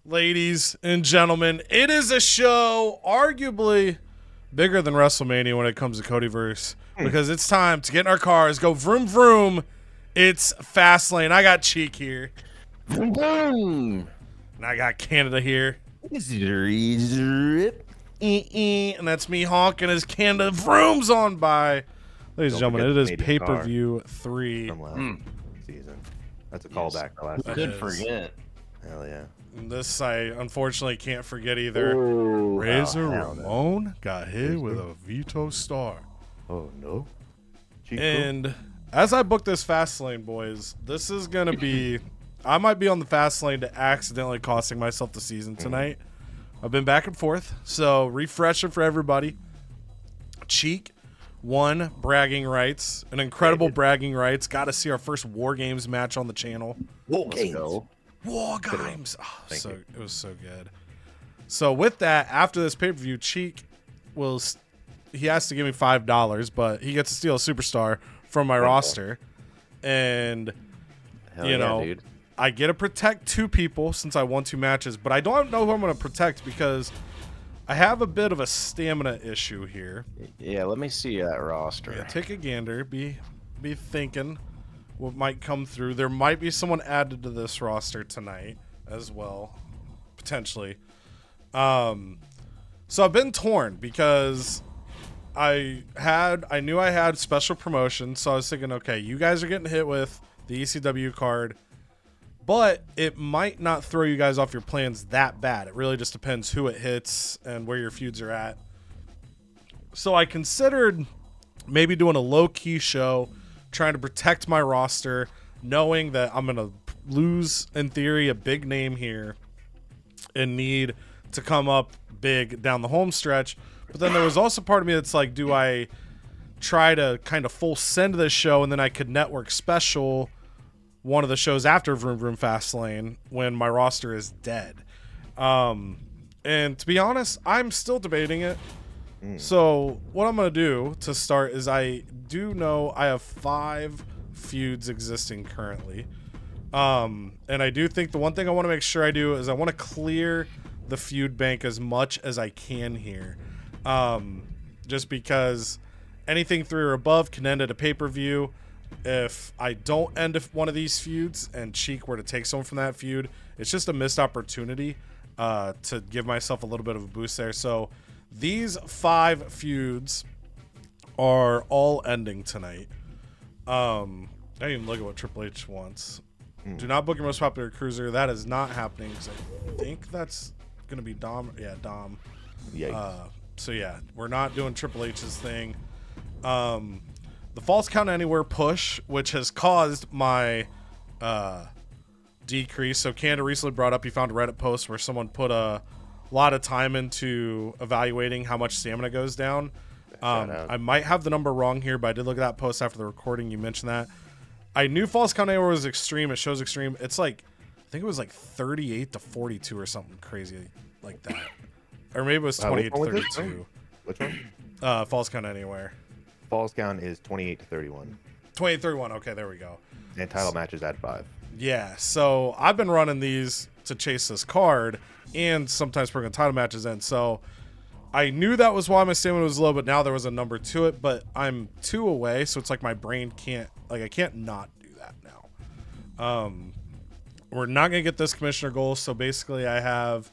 ladies and gentlemen, it is a show arguably bigger than WrestleMania when it comes to CodyVerse because it's time to get in our cars, go vroom vroom. It's Fastlane. I got Cheek here. Vroom vroom. And I got Canada here. Zip. And that's me honking as Canada vrooms on by. Ladies and gentlemen, it is pay-per-view 3. From last season. That's a callback to last Who season. could forget? Hell yeah. This I unfortunately can't forget either. Ooh, Razor hell no. Ramon got hit with a veto star. Oh no. Chico? And as I book this Fastlane, boys, this is going to be... I might be on the Fastlane to accidentally costing myself the season tonight. I've been back and forth, so refreshing for everybody. Cheek won bragging rights, an incredible bragging rights. Got to see our first War Games match on the channel. War Games. War Games. Oh, Thank you. it was so good. So with that, after this pay-per-view, Cheek he has to give me $5, but he gets to steal a superstar from my roster. And Hell you yeah, know, dude. I get to protect 2 people since I won 2 matches, but I don't know who I'm going to protect because I have a bit of a stamina issue here. Yeah, let me see that roster. Yeah, take a gander. Be thinking what might come through. There might be someone added to this roster tonight as well, potentially. So I've been torn because I knew I had special promotion, so I was thinking, okay, you guys are getting hit with the ECW card, but it might not throw you guys off your plans that bad. It really just depends who it hits and where your feuds are at. So I considered maybe doing a low-key show, trying to protect my roster, knowing that I'm going to lose, in theory, a big name here and need to come up big down the home stretch. But then there was also part of me that's like, do I try to kind of full send this show and then I could network special one of the shows after Vroom Vroom Fastlane when my roster is dead? And to be honest, I'm still debating it. So what I'm going to do to start is I do know I have 5 feuds existing currently. And I do think the one thing I want to make sure I do is I want to clear the feud bank as much as I can here. Just because anything 3 or above can end at a pay-per-view. If I don't end one of these feuds and Cheek were to take someone from that feud, it's just a missed opportunity to give myself a little bit of a boost there. So these 5 feuds are all ending tonight. I didn't even look at what Triple H wants. Do not book your most popular cruiser. That is not happening because I think that's going to be Dom. Yeah, Dom. Yikes. So yeah, we're not doing Triple H's thing. The false count anywhere push, which has caused my decrease. So Canada recently brought up he found a Reddit post where someone put a lot of time into evaluating how much stamina goes down. I might have the number wrong here, but I did look at that post after the recording. You mentioned that. I knew false count anywhere was extreme. It shows extreme. It's like, I think it was like 38 to 42 or something crazy like that. Or maybe it was 28 to 32. Which one? False count anywhere. Falls count is 28 to 31. 28 31. Okay, there we go. And title matches at 5. Yeah, so I've been running these to chase this card and sometimes bringing title matches in. So I knew that was why my stamina was low, but now there was a number to it. But I'm 2 away, so it's like my brain can't, like I can't not do that now. We're not going to get this commissioner goal, so basically I have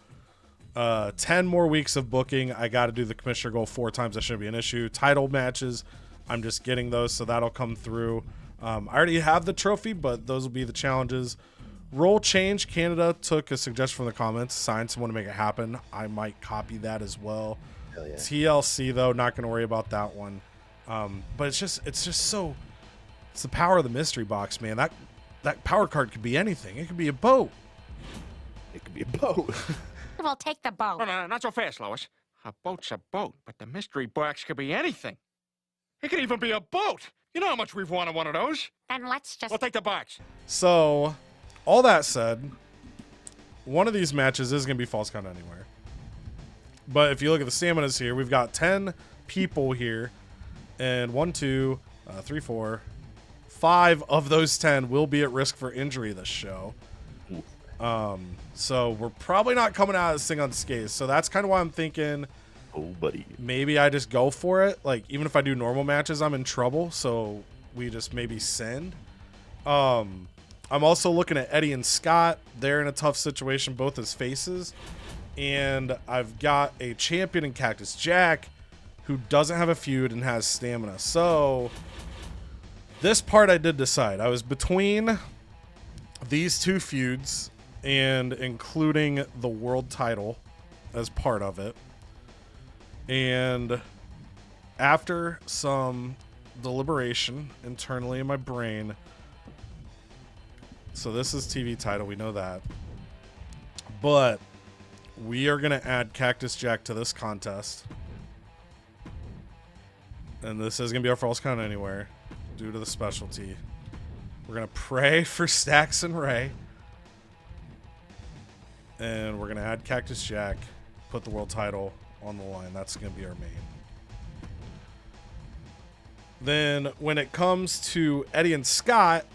10 more weeks of booking. I got to do the commissioner goal 4 times. That shouldn't be an issue. Title matches, I'm just getting those, so that'll come through. I already have the trophy, but those will be the challenges. Role change. Canada took a suggestion from the comments, signed someone to make it happen. I might copy that as well. Hell yeah. TLC though, not going to worry about that one. But it's just so. It's the power of the mystery box, man. That power card could be anything. It could be a boat. It could be a boat. We'll take the boat. Oh, no, not so fast, Lois. A boat's a boat, but the mystery box could be anything. It could even be a boat. You know how much we've wanted one of those. Then let's just... We'll take the box. So, all that said, one of these matches is going to be false count anywhere. But if you look at the staminas here, we've got 10 people here. And 1, 2, 3, 4, 5 of those 10 will be at risk for injury this show. So we're probably not coming out of this thing unscathed. So that's kind of why I'm thinking Oh, buddy. maybe I just go for it. Like, even if I do normal matches, I'm in trouble. So we just maybe send. I'm also looking at Eddie and Scott. They're in a tough situation, both as faces. And I've got a champion in Cactus Jack who doesn't have a feud and has stamina. So this part I did decide. I was between these two feuds and including the world title as part of it. And after some deliberation internally in my brain, so this is TV title, we know that. But we are going to add Cactus Jack to this contest. And this is going to be our false count anywhere due to the specialty. We're going to pray for Stacks and Ray. And we're going to add Cactus Jack, put the world title on the line. That's going to be our main. Then when it comes to Eddie and Scott,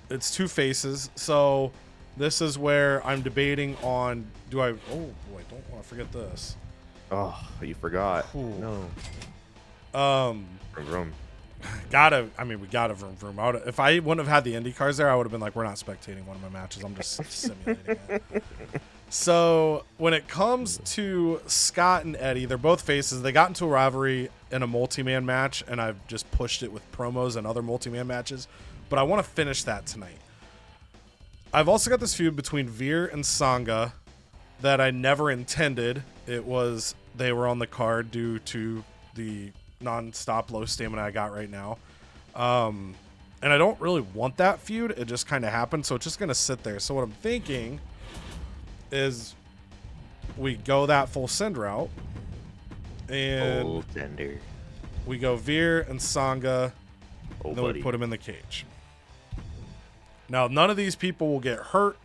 it's two faces. So this is where I'm debating on, do I, oh boy, don't want to forget this. Oh, you forgot. Ooh. No. Vroom, Vroom. we gotta vroom vroom. If I wouldn't have had the Indy cars there, I would have been like, we're not spectating one of my matches. I'm just simulating it. So when it comes to Scott and Eddie, they're both faces. They got into a rivalry in a multi-man match, and I've just pushed it with promos and other multi-man matches. But I want to finish that tonight. I've also got this feud between Veer and Sangha that I never intended. It was they were on the card due to the non-stop low stamina I got right now. And I don't really want that feud. It just kind of happened, so it's just going to sit there. So what I'm thinking is we go that full send route, and Oh, tender. we go Veer and Sangha, Oh, and then buddy. we put him in the cage. Now, none of these people will get hurt.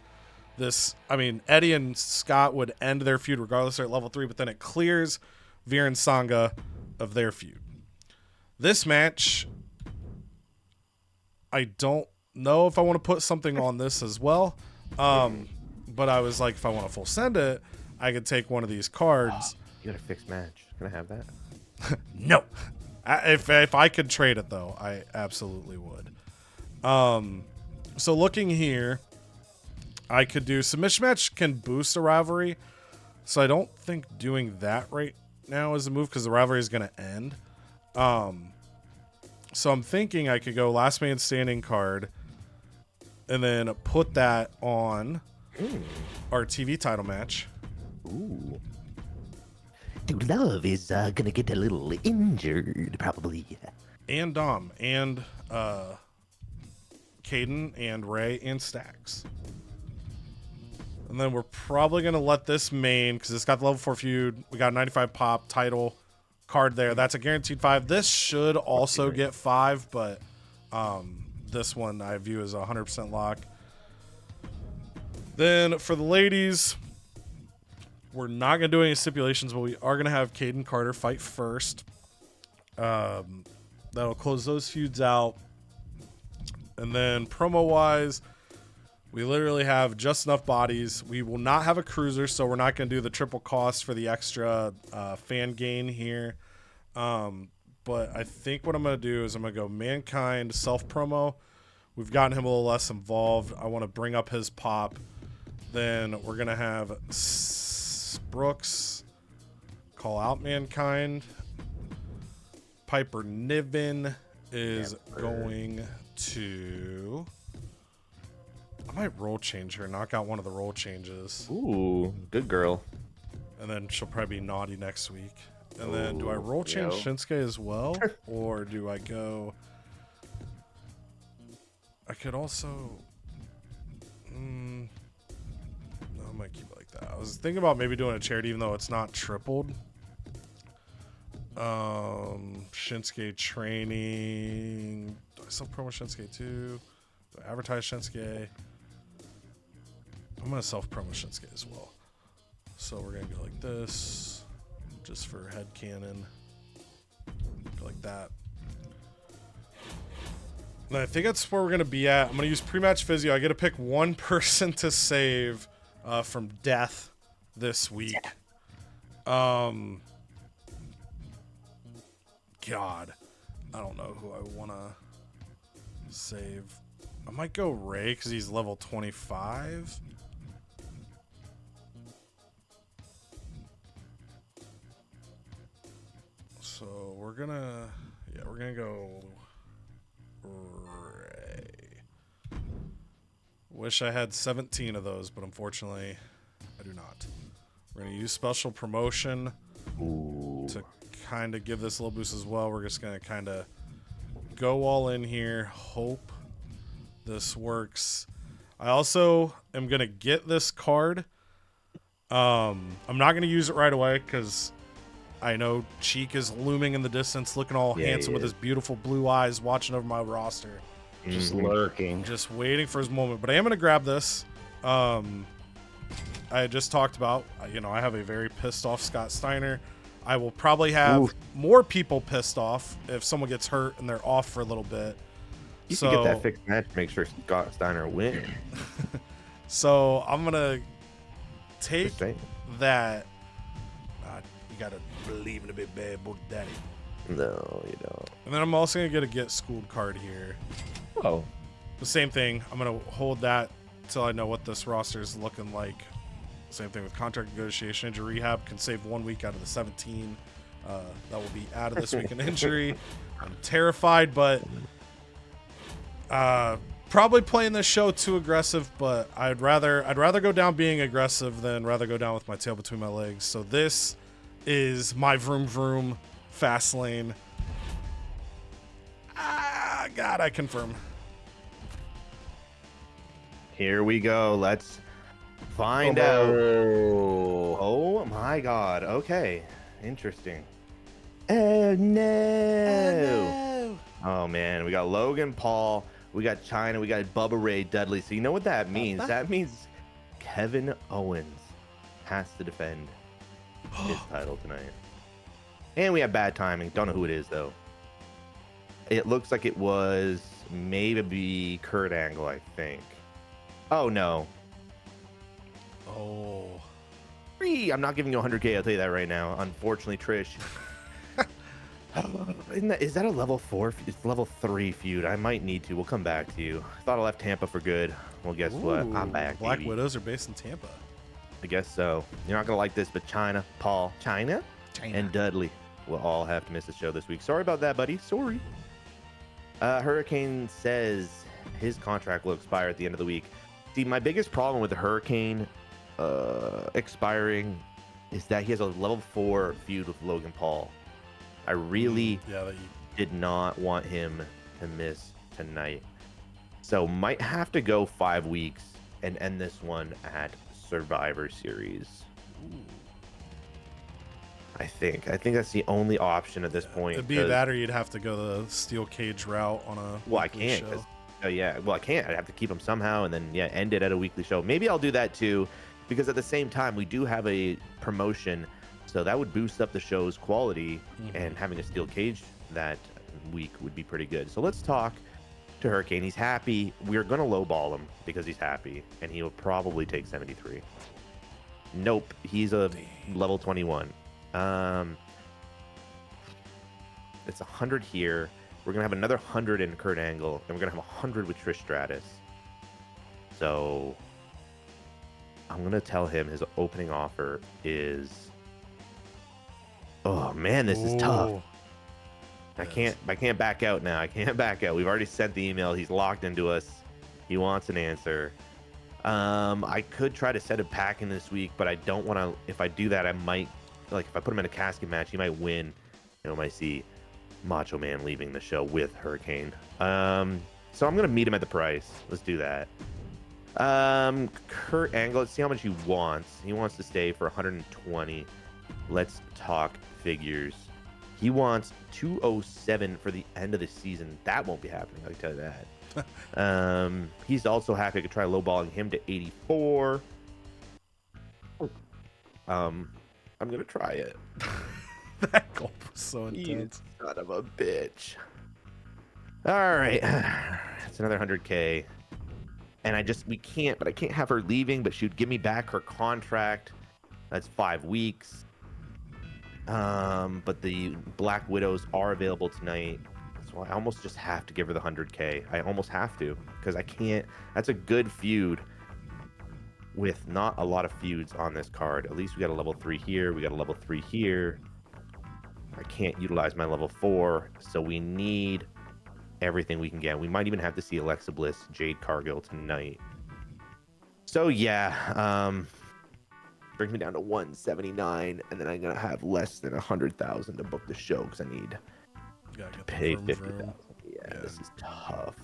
Eddie and Scott would end their feud regardless. They're at level 3, but then it clears Veer and Sangha of their feud. This match, I don't know if I want to put something on this as well. But I was like, if I want to full send it, I could take one of these cards. You got a fixed match. Can I have that? No. If I could trade it, though, I absolutely would. So looking here, I could do submission match can boost a rivalry. So I don't think doing that right now is a move because the rivalry is going to end. So I'm thinking I could go last man standing card and then put that on our TV title match. Ooh. Dude, Love is gonna get a little injured, probably. And Dom and Caden and Ray and Stacks. And then we're probably going to let this main, because it's got the level 4 feud. We got a 95 pop title card there. That's a guaranteed 5. This should also get 5, but this one I view as a 100% lock. Then for the ladies, we're not going to do any stipulations, but we are going to have Caden Carter fight first. That'll close those feuds out. And then promo-wise, we literally have just enough bodies. We will not have a cruiser, so we're not going to do the triple cost for the extra fan gain here. But I think what I'm going to do is I'm going to go Mankind self-promo. We've gotten him a little less involved. I want to bring up his pop. Then we're going to have Brooks call out Mankind. Piper Niven is going to... I might role change her, knock out one of the role changes. Ooh, good girl. And then she'll probably be naughty next week. And then do I role change Shinsuke as well? Or do I go... I could also... No, I might keep it like that. I was thinking about maybe doing a charity even though it's not tripled. Shinsuke training. Do I self-promo Shinsuke too? Do I advertise Shinsuke? I'm going to self-promo Shinsuke as well. So we're going to go like this. Just for head cannon. Go like that. And I think that's where we're going to be at. I'm going to use pre-match physio. I get to pick one person to save from death this week. God. I don't know who I want to save. I might go Ray because he's level 25. So we're going to go Ray. Wish I had 17 of those, but unfortunately, I do not. We're going to use special promotion to kind of give this a little boost as well. We're just going to kind of go all in here, hope this works. I also am going to get this card. I'm not going to use it right away because I know Cheek is looming in the distance, looking all handsome with his beautiful blue eyes, watching over my roster. Just lurking. Just waiting for his moment. But I am going to grab this. I just talked about, I have a very pissed off Scott Steiner. I will probably have more people pissed off if someone gets hurt and they're off for a little bit. You can get that fixed match, make sure Scott Steiner wins. So I'm going to take that. You got to believe in a big bad boy daddy. No, you don't. And then I'm also going to get a get schooled card here. Oh. The same thing. I'm going to hold that until I know what this roster is looking like. Same thing with contract negotiation. Injury rehab can save 1 week out of the 17. That will be out of this week in injury. I'm terrified, but probably playing this show too aggressive. But I'd rather go down being aggressive than rather go down with my tail between my legs. So this is my vroom vroom Fastlane. God, I confirm. Here we go. Let's find out. Oh my God. Okay. Interesting. Oh no. Oh man. We got Logan Paul. We got China. We got Bubba Ray Dudley. So you know what that means? That means Kevin Owens has to defend his title tonight. And we have bad timing. Don't know who it is though. It looks like it was maybe Kurt Angle, I think. Oh no. Oh. I'm not giving you 100K, I'll tell you that right now. Unfortunately, Trish. Is that a level 4? It's level 3 feud. I might need to. We'll come back to you. I thought I left Tampa for good. Well, guess what? I'm back, Black baby. Widows are based in Tampa. I guess so. You're not going to like this, but China, Paul, China, and Dudley will all have to miss the show this week. Sorry about that, buddy. Sorry. Hurricane says his contract will expire at the end of the week. See, my biggest problem with the Hurricane expiring is that he has a level 4 feud with Logan Paul. I really did not want him to miss tonight. So might have to go 5 weeks and end this one at Survivor Series. Ooh. I think that's the only option at this point. It'd be that, or you'd have to go the steel cage route on a well, I can't. I can't. I'd have to keep him somehow, and then end it at a weekly show. Maybe I'll do that too, because at the same time we do have a promotion, so that would boost up the show's quality, and having a steel cage that week would be pretty good. So let's talk to Hurricane. He's happy. We're gonna lowball him because he's happy, and he will probably take 73. Nope, he's a level 21. It's 100 here. We're gonna have another 100 in Kurt Angle, and we're gonna have 100 with Trish Stratus. So I'm gonna tell him his opening offer is. Oh man, this is tough. I can't back out now. I can't back out. We've already sent the email. He's locked into us. He wants an answer. I could try to set a pack in this week, but I don't want to. If I do that, I might. Like, if I put him in a casket match, he might win. And we might see Macho Man leaving the show with Hurricane. So I'm going to meet him at the price. Let's do that. Kurt Angle, let's see how much he wants. He wants to stay for 120. Let's talk figures. He wants 207 for the end of the season. That won't be happening, I can tell you that. He's also happy I could try lowballing him to 84. I'm gonna try it. That gulp was so intense. You son of a bitch. All right. It's another 100K. And I can't have her leaving, but she'd give me back her contract. That's 5 weeks. But the Black Widows are available tonight. So I almost just have to give her the 100K. I almost have to, because I can't. That's a good feud with not a lot of feuds on this card. At least we got a level 3 here. We got a level 3 here. I can't utilize my level 4. So we need everything we can get. We might even have to see Alexa Bliss, Jade Cargill tonight. So yeah, brings me down to 179, and then I'm gonna have less than 100,000 to book the show because I need to pay 50,000. Yeah, this is tough.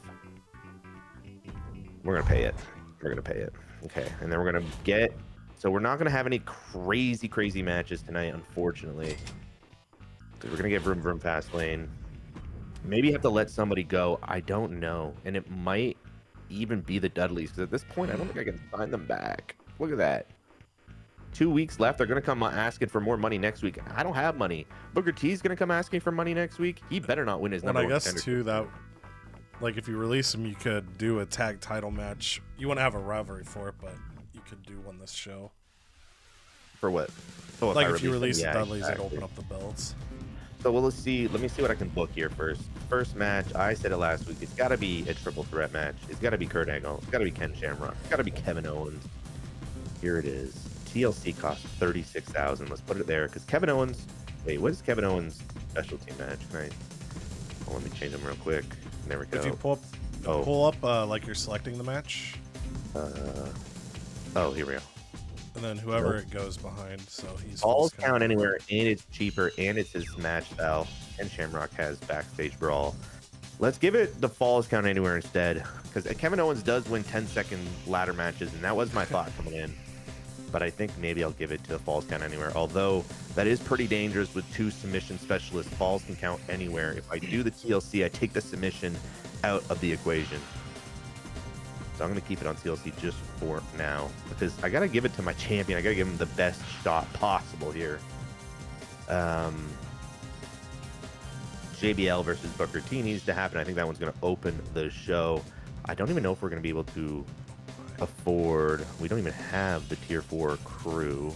We're gonna pay it. We're gonna pay it. Okay, and then we're gonna get. So we're not gonna have any crazy matches tonight, unfortunately. So we're gonna get Vroom Vroom Fastlane. Maybe have to let somebody go. I don't know, and it might even be the Dudleys because at this point, I don't think I can sign them back. Look at that. 2 weeks left. They're gonna come asking for more money next week. I don't have money. Booker T's gonna come asking for money next week. He better not win his number one. one I guess too that, like, if you release him, you could do a tag title match. You want to have a rivalry for it, but you could do one this show. For what? Oh, like if you release them, the yeah, Dudleys, exactly. it'd open up the belts. So well, let's see. Let me see what I can book here first. First match, I said it last week. It's got to be a triple threat match. It's got to be Kurt Angle. It's got to be Ken Shamrock. It's got to be Kevin Owens. Here it is. TLC cost 36,000. Let's put it there because Kevin Owens. Wait, what is Kevin Owens' specialty match? Let me change them real quick. There we go. If you pull up like you're selecting the match. Oh, here we go. And then whoever it goes behind, so he's Falls count anywhere, and it's cheaper, and it's his match style. And Shamrock has backstage brawl. Let's give it the Falls count anywhere instead, because Kevin Owens does win 10-second ladder matches, and that was my thought coming in. But I think maybe I'll give it to the Falls count anywhere. Although that is pretty dangerous with 2 submission specialists. Falls can count anywhere. If I do the TLC, I take the submission out of the equation. So I'm going to keep it on TLC just for now because I got to give it to my champion. I got to give him the best shot possible here. JBL versus Booker T needs to happen. I think that one's going to open the show. I don't even know if we're going to be able to afford. We don't even have the tier 4 crew.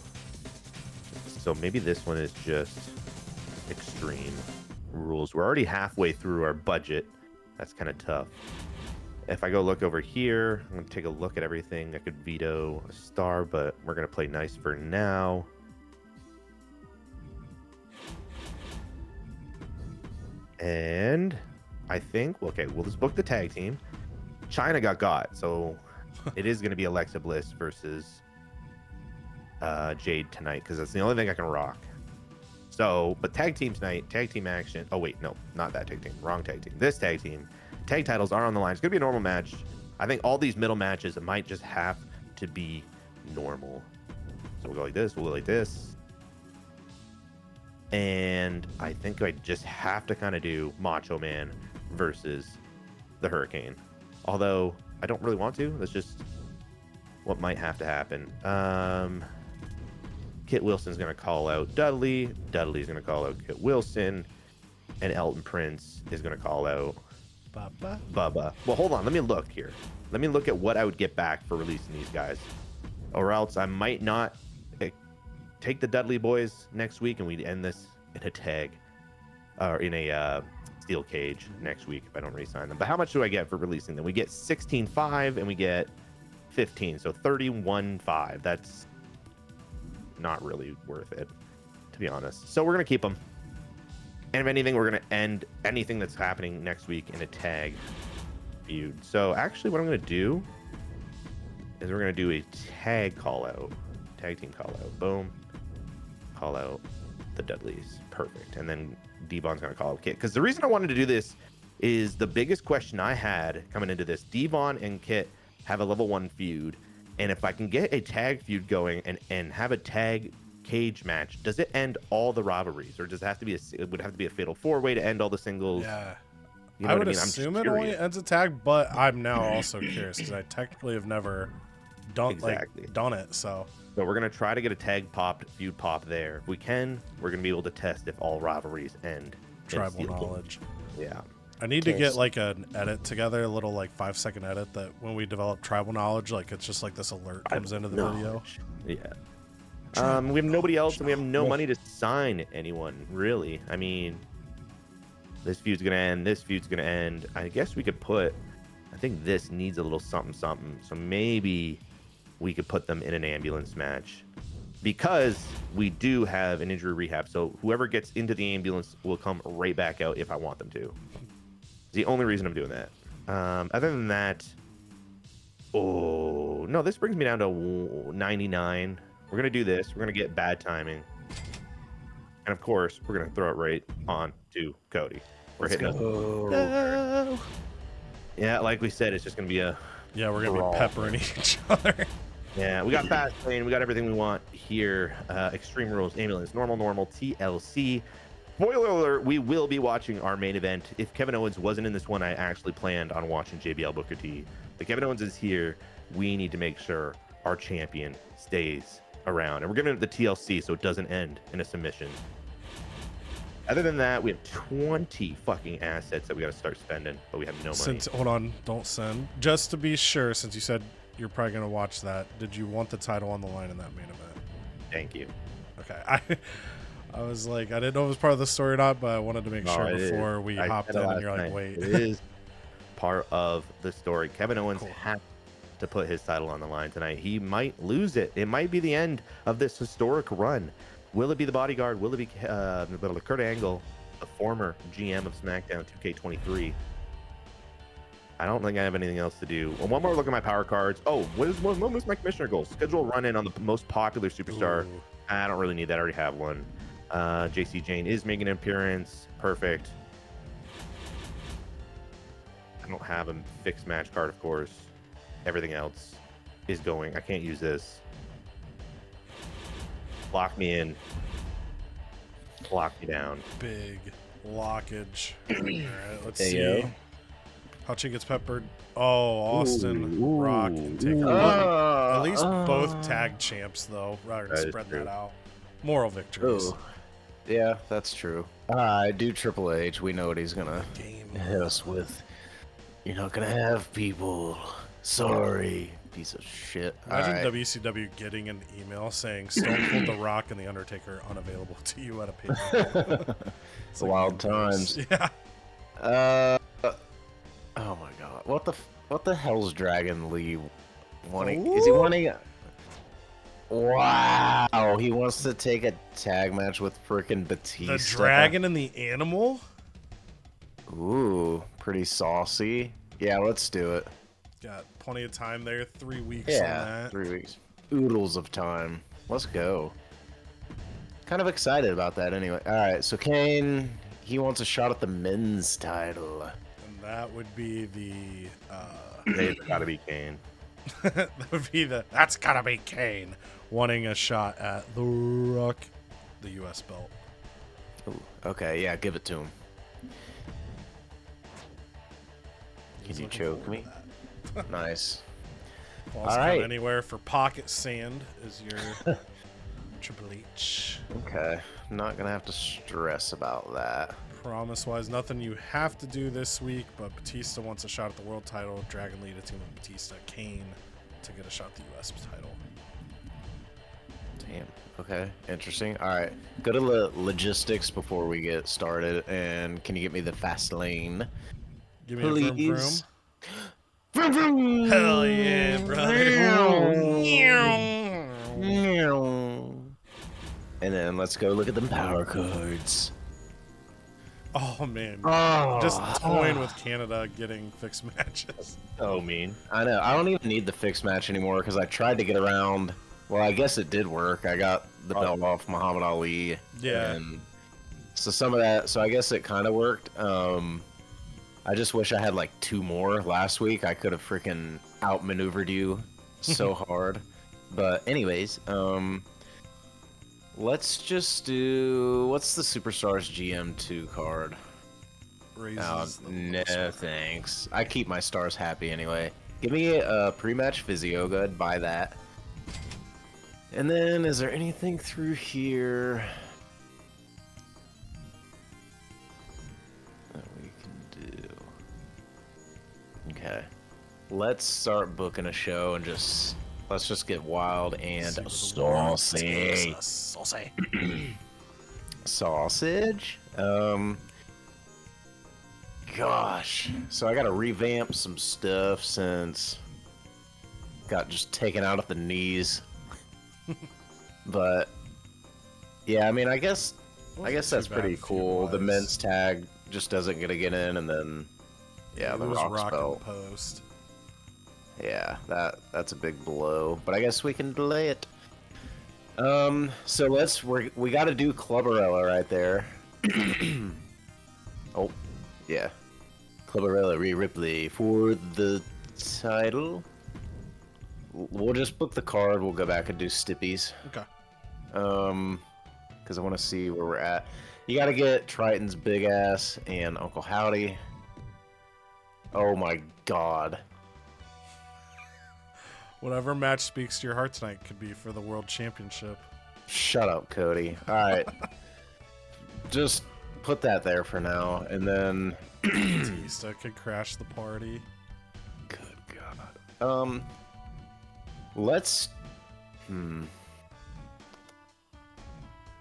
So maybe this one is just extreme rules. We're already halfway through our budget. That's kind of tough. If I go look over here, I'm going to take a look at everything. I could veto a star, but we're going to play nice for now. And I think, okay, we'll just book the tag team. China got, so it is going to be Alexa Bliss versus Jade tonight because that's the only thing I can rock. So, but tag team tonight, tag team action. Oh, wait, no, not that tag team. Wrong tag team. This tag team. Tag titles are on the line. It's going to be a normal match. I think all these middle matches, it might just have to be normal. So we'll go like this. We'll go like this. And I think I just have to kind of do Macho Man versus the Hurricane. Although I don't really want to. That's just what might have to happen. Kit Wilson's going to call out Dudley. Dudley's going to call out Kit Wilson. And Elton Prince is going to call out Bubba. Well, hold on. Let me look here. Let me look at what I would get back for releasing these guys. Or else I might not take the Dudley boys next week and we'd end this in a tag or in a steel cage next week if I don't re-sign them. But how much do I get for releasing them? We get 16.5 and we get 15. So 31.5. That's not really worth it, to be honest. So we're going to keep them. And if anything, we're going to end anything that's happening next week in a tag feud. So actually what I'm going to do is we're going to do a tag call out. Tag team call out. Boom. Call out the Dudleys. Perfect. And then Devon's going to call out Kit. Because the reason I wanted to do this is the biggest question I had coming into this. Devon and Kit have a level 1 feud. And if I can get a tag feud going and have a tag cage match, does it end all the rivalries, or does it have to be it would have to be a fatal 4-way to end all the singles? Yeah, you know I would what I mean? assume it only ends a tag, but I'm now also curious because I technically have never done it. So we're gonna try to get a tag feud pop there. If we can, we're gonna be able to test if all rivalries end. Tribal knowledge. Yeah. I need to Okay, get so- like an edit together, a little like 5-second edit that when we develop tribal knowledge, like it's just like this alert comes into the video. Yeah. We have nobody else, and we have no money to sign anyone, really. I mean, this feud's gonna end. This feud's gonna end. I guess we could put. I think this needs a little something, something. So maybe we could put them in an ambulance match, because we do have an injury rehab. So whoever gets into the ambulance will come right back out if I want them to. It's the only reason I'm doing that. Other than that, oh no, this brings me down to 99. We're gonna do this. We're gonna get bad timing, and of course, we're gonna throw it right on to Cody. We're hitting us. Yeah, like we said, it's just gonna be a. Yeah, we're gonna be peppering each other. Yeah, we got Fastlane. We got everything we want here. Extreme Rules, Ambulance, Normal, TLC. Spoiler alert, we will be watching our main event. If Kevin Owens wasn't in this one, I actually planned on watching JBL Booker T. But Kevin Owens is here. We need to make sure our champion stays around. And we're giving it the TLC so it doesn't end in a submission. Other than that, we have 20 fucking assets that we got to start spending, but we have no money. Hold on, don't send. Just to be sure, since you said you're probably gonna watch that, did you want the title on the line in that main event? Thank you. Okay, I was like, I didn't know it was part of the story or not, but I wanted to make sure before we hopped in, and you're like, wait. It is part of the story. Kevin Owens Cool. has to put his title on the line tonight. He might lose it. It might be the end of this historic run. Will it be the Bodyguard? Will it be Kurt Angle, the former GM of SmackDown 2K23? I don't think I have anything else to do. Well, one more look at my power cards. Oh, what was my commissioner goal? Schedule a run-in on the most popular superstar. Ooh. I don't really need that. I already have one. JC Jane is making an appearance. Perfect. I don't have a fixed match card, of course. Everything else is going. I can't use this. Lock me in. Lock me down. Big blockage. All right, let's There see. you go. How she gets peppered. Oh, Austin Ooh, Rock can take ooh. her. At least both tag champs, though, rather That than is spreading true. that out. Moral victories. Ooh. Yeah, that's true. I do Triple H. We know what he's gonna Game. hit us with. You're not gonna have people. Sorry, piece of shit. Imagine All right. WCW getting an email saying Stone Cold, The Rock, and The Undertaker unavailable to you at a pay-per-view. It's like Wild universe. times. Yeah. Oh my god. What the hell's Dragon Lee wanting? Is he wanting? Wow, he wants to take a tag match with frickin' Batista. The dragon and the animal? Ooh, pretty saucy. Yeah, let's do it. Got plenty of time there. 3 weeks Yeah, on that. 3 weeks. Oodles of time. Let's go. Kind of excited about that anyway. All right, so Kane, he wants a shot at the men's title. And that would be the... It's gotta be Kane. that would be the... That's gotta be Kane. Wanting a shot at The Rock, the U.S. belt. Ooh, okay, yeah, give it to him. Can you choke me? Nice. Falls All count right. anywhere for pocket sand is your Triple H. Okay, I'm not gonna have to stress about that. Promise-wise, nothing you have to do this week, but Batista wants a shot at the world title. Dragon Lee to team with Batista. Kane to get a shot at the U.S. title. Damn. Okay, interesting. All right, go to the logistics before we get started, and can you get me the fast lane, Give me a vroom vroom. please? Vroom, vroom. Hell yeah, And then let's go look at them power cards. Oh, man. Oh, Just toying with Canada getting fixed matches. So mean. I know. I don't even need the fixed match anymore because I tried to get around. Well, I guess it did work. I got the belt off Muhammad Ali. Yeah. And so some of that. So I guess it kind of worked. I just wish I had like 2 more last week. I could have freaking outmaneuvered you so hard. But anyways, let's just do. What's the Superstars GM2 card? Raises the No, level. thanks. I keep my stars happy anyway. Give me a pre-match physio. Go ahead and buy that. And then, is there anything through here that we can do? Okay. Let's start booking a show and let's just get wild and saucy. Saucy. Sausage? Gosh. So I gotta revamp some stuff since got just taken out at the knees. But yeah, I mean, I guess that's pretty cool. The men's tag just doesn't get in, and then yeah, the Rock's belt. Post. Yeah, that's a big blow. But I guess we can delay it. So we got to do Clubberella right there. Oh, yeah, Clubberella Rhea Ripley for the title. We'll just book the card. We'll go back and do Stippies. Okay. Because I want to see where we're at. You got to get Triton's big ass and Uncle Howdy. Oh my God. Whatever match speaks to your heart tonight could be for the world championship. Shut up, Cody. All right. Just put that there for now, and then Batista could crash the party. Good God. Let's. Can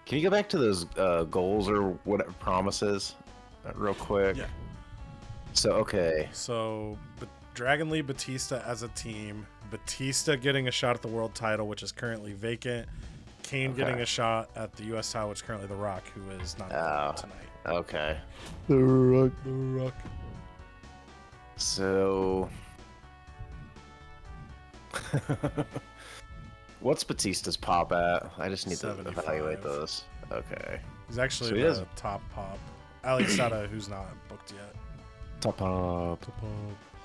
you go back to those goals or whatever promises, real quick? Yeah. So okay. So, Dragon Lee Batista as a team. Batista getting a shot at the world title, which is currently vacant. Kane getting a shot at the U.S. title, which is currently The Rock, who is not tonight. Okay. The Rock. So, what's Batista's pop at? I just need 75. to evaluate those. Okay. He's actually So he the doesn't- top pop. Alex Sada, who's not booked yet. Top pop.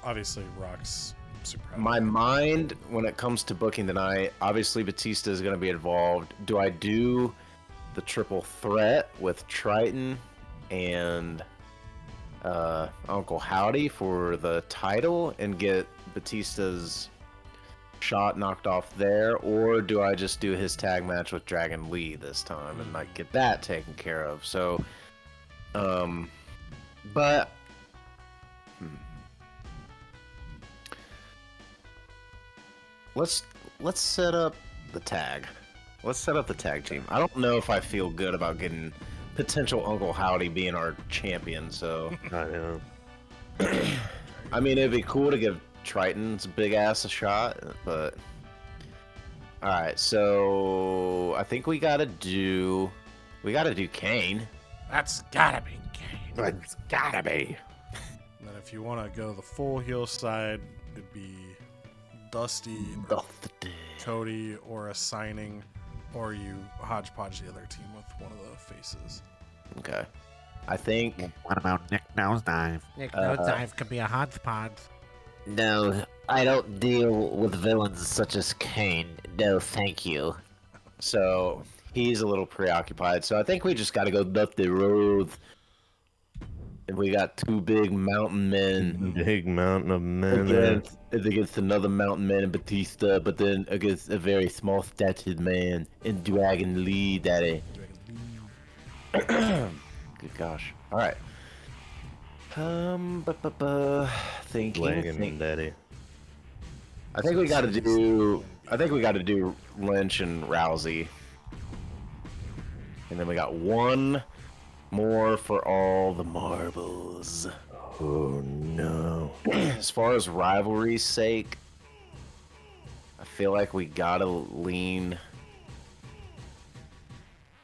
Obviously, Rock's super high. My mind, when it comes to booking tonight, obviously Batista is going to be involved. Do I do the triple threat with Triton and Uncle Howdy for the title and get Batista's shot knocked off there, or do I just do his tag match with Dragon Lee this time and like get that taken care of? So, but let's set up the tag. Let's set up the tag team. I don't know if I feel good about getting potential Uncle Howdy being our champion. So I know. I mean, it'd be cool to give Triton's big ass a shot, but all right. So I think we gotta do Kane. That's gotta be Kane. It's gotta be. And then if you want to go the full heel side, it'd be Dusty, or Cody, or a signing, or you hodgepodge the other team with one of the faces. Okay. I think. What about Nick Nosedive? Nick Nosedive could be a hodgepodge. No, I don't deal with villains such as Kane. No, thank you. So he's a little preoccupied. So I think we just got to go Dusty Rhodes. And we got two big mountain men Big mountain of men. against another mountain man in Batista, but then against a very small statured man in Dragon Lee, Daddy. Good gosh. All right. Thinking, Daddy. I think we got to do Lynch and Rousey, and then we got one more for all the marbles. Oh no. As far as rivalry's sake, I feel like we gotta lean.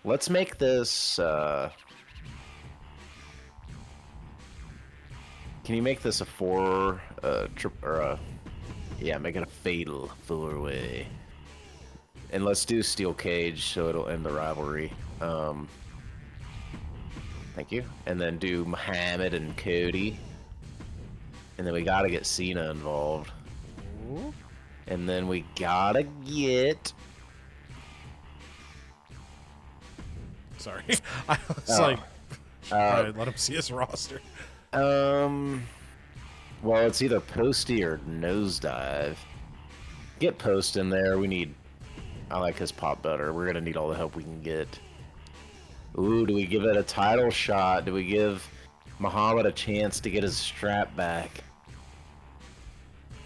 Let's make this. Can you make this a make it a fatal 4-way. And let's do Steel Cage so it'll end the rivalry. Thank you. And then do Muhammad and Cody. And then we gotta get Cena involved. And then we gotta get. Sorry. I was like, let him see his roster. Well, it's either Posty or Nosedive. Get Post in there. I like his pop better. We're gonna need all the help we can get. Ooh, do we give it a title shot? Do we give Muhammad a chance to get his strap back?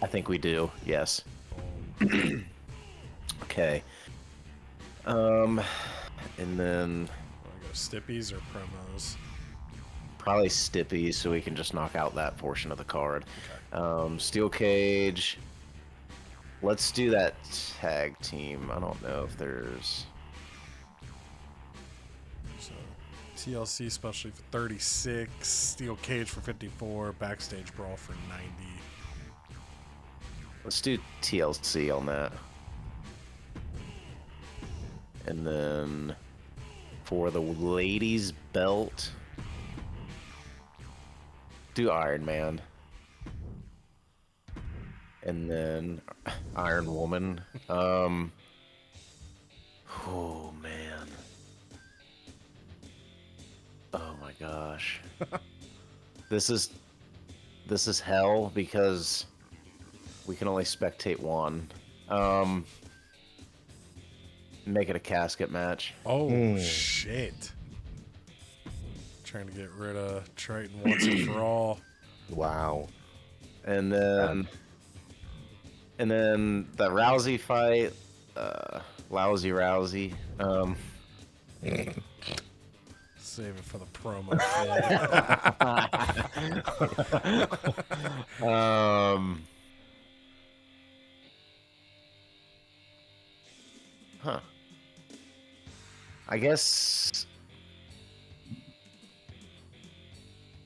I think we do. Yes. Okay. And then Wanna go Stippies or promos? probably Stippies, so we can just knock out that portion of the card. Steel cage. Let's do that tag team. I don't know if there's. So TLC specially for 36, steel cage for 54, backstage brawl for 90. Let's do TLC on that. And then for the ladies' belt, do Iron Man. And then Iron Woman. Oh man. Oh my gosh. This is hell because we can only spectate one. Make it a casket match. Oh shit. Trying to get rid of Triton once and for all. Wow. And then the Rousey fight, lousy Rousey. Save it for the promo. Huh. I guess.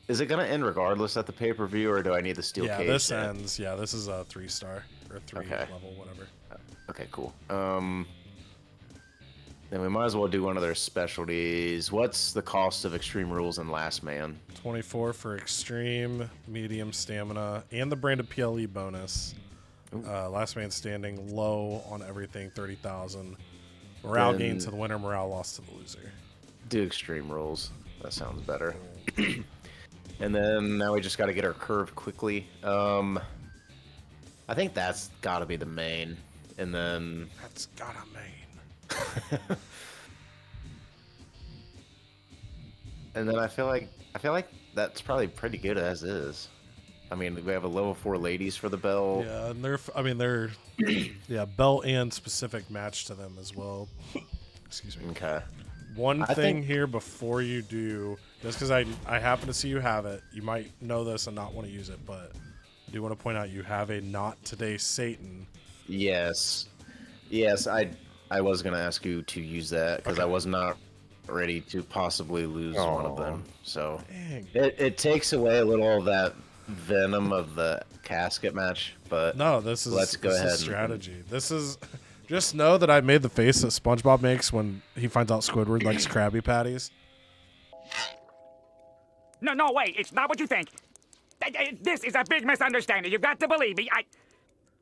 Is it gonna end regardless at the pay-per-view, or do I need the steel Yeah, cage? this ends. Yeah, this is a 3-star or 3 Okay. level, whatever. Okay, cool. Then we might as well do one of their specialties. What's the cost of Extreme Rules and Last Man? 24 for extreme, medium stamina, and the branded PLE bonus. Last man standing, low on everything, 30,000. Morale Then- gain to the winner, morale loss to the loser. Do Extreme Rules. That sounds better. And then now we just got to get our curve quickly. I think that's got to be the main. And then That's got a main. and then I feel like that's probably pretty good as is. I mean, we have a level 4 ladies for the belt. Yeah, and they're yeah, belt and specific match to them as well. Excuse me. Okay. One I thing think- here before you do, just because I happen to see you have it, you might know this and not want to use it, but I do want to point out you have a Not Today Satan. Yes. Yes, I was going to ask you to use that because I was not ready to possibly lose one of them. So Dang. it takes away a little of that venom of the casket match, but No, this is Let's go this is ahead and- strategy. This is just know that I made the face that SpongeBob makes when he finds out Squidward likes Krabby Patties. No, wait, it's not what you think. This is a big misunderstanding. You've got to believe me.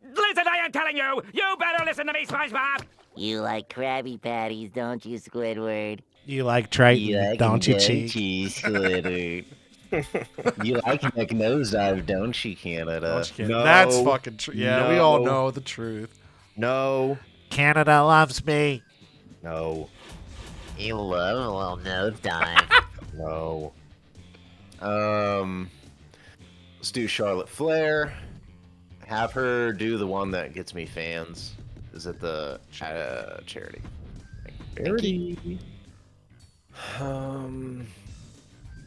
Listen, I am telling you, you better listen to me, SpongeBob. You like Krabby Patties, don't you, Squidward? You like Triton, don't you, Cheek? Squidward. You like McNosedive, don't you, Canada? Don't you, kid? No. That's fucking true. Yeah, we all No. know the truth. No. Canada loves me. No. You love a little nosedive. No. Let's do Charlotte Flair. Have her do the one that gets me fans. Is it the charity? Charity.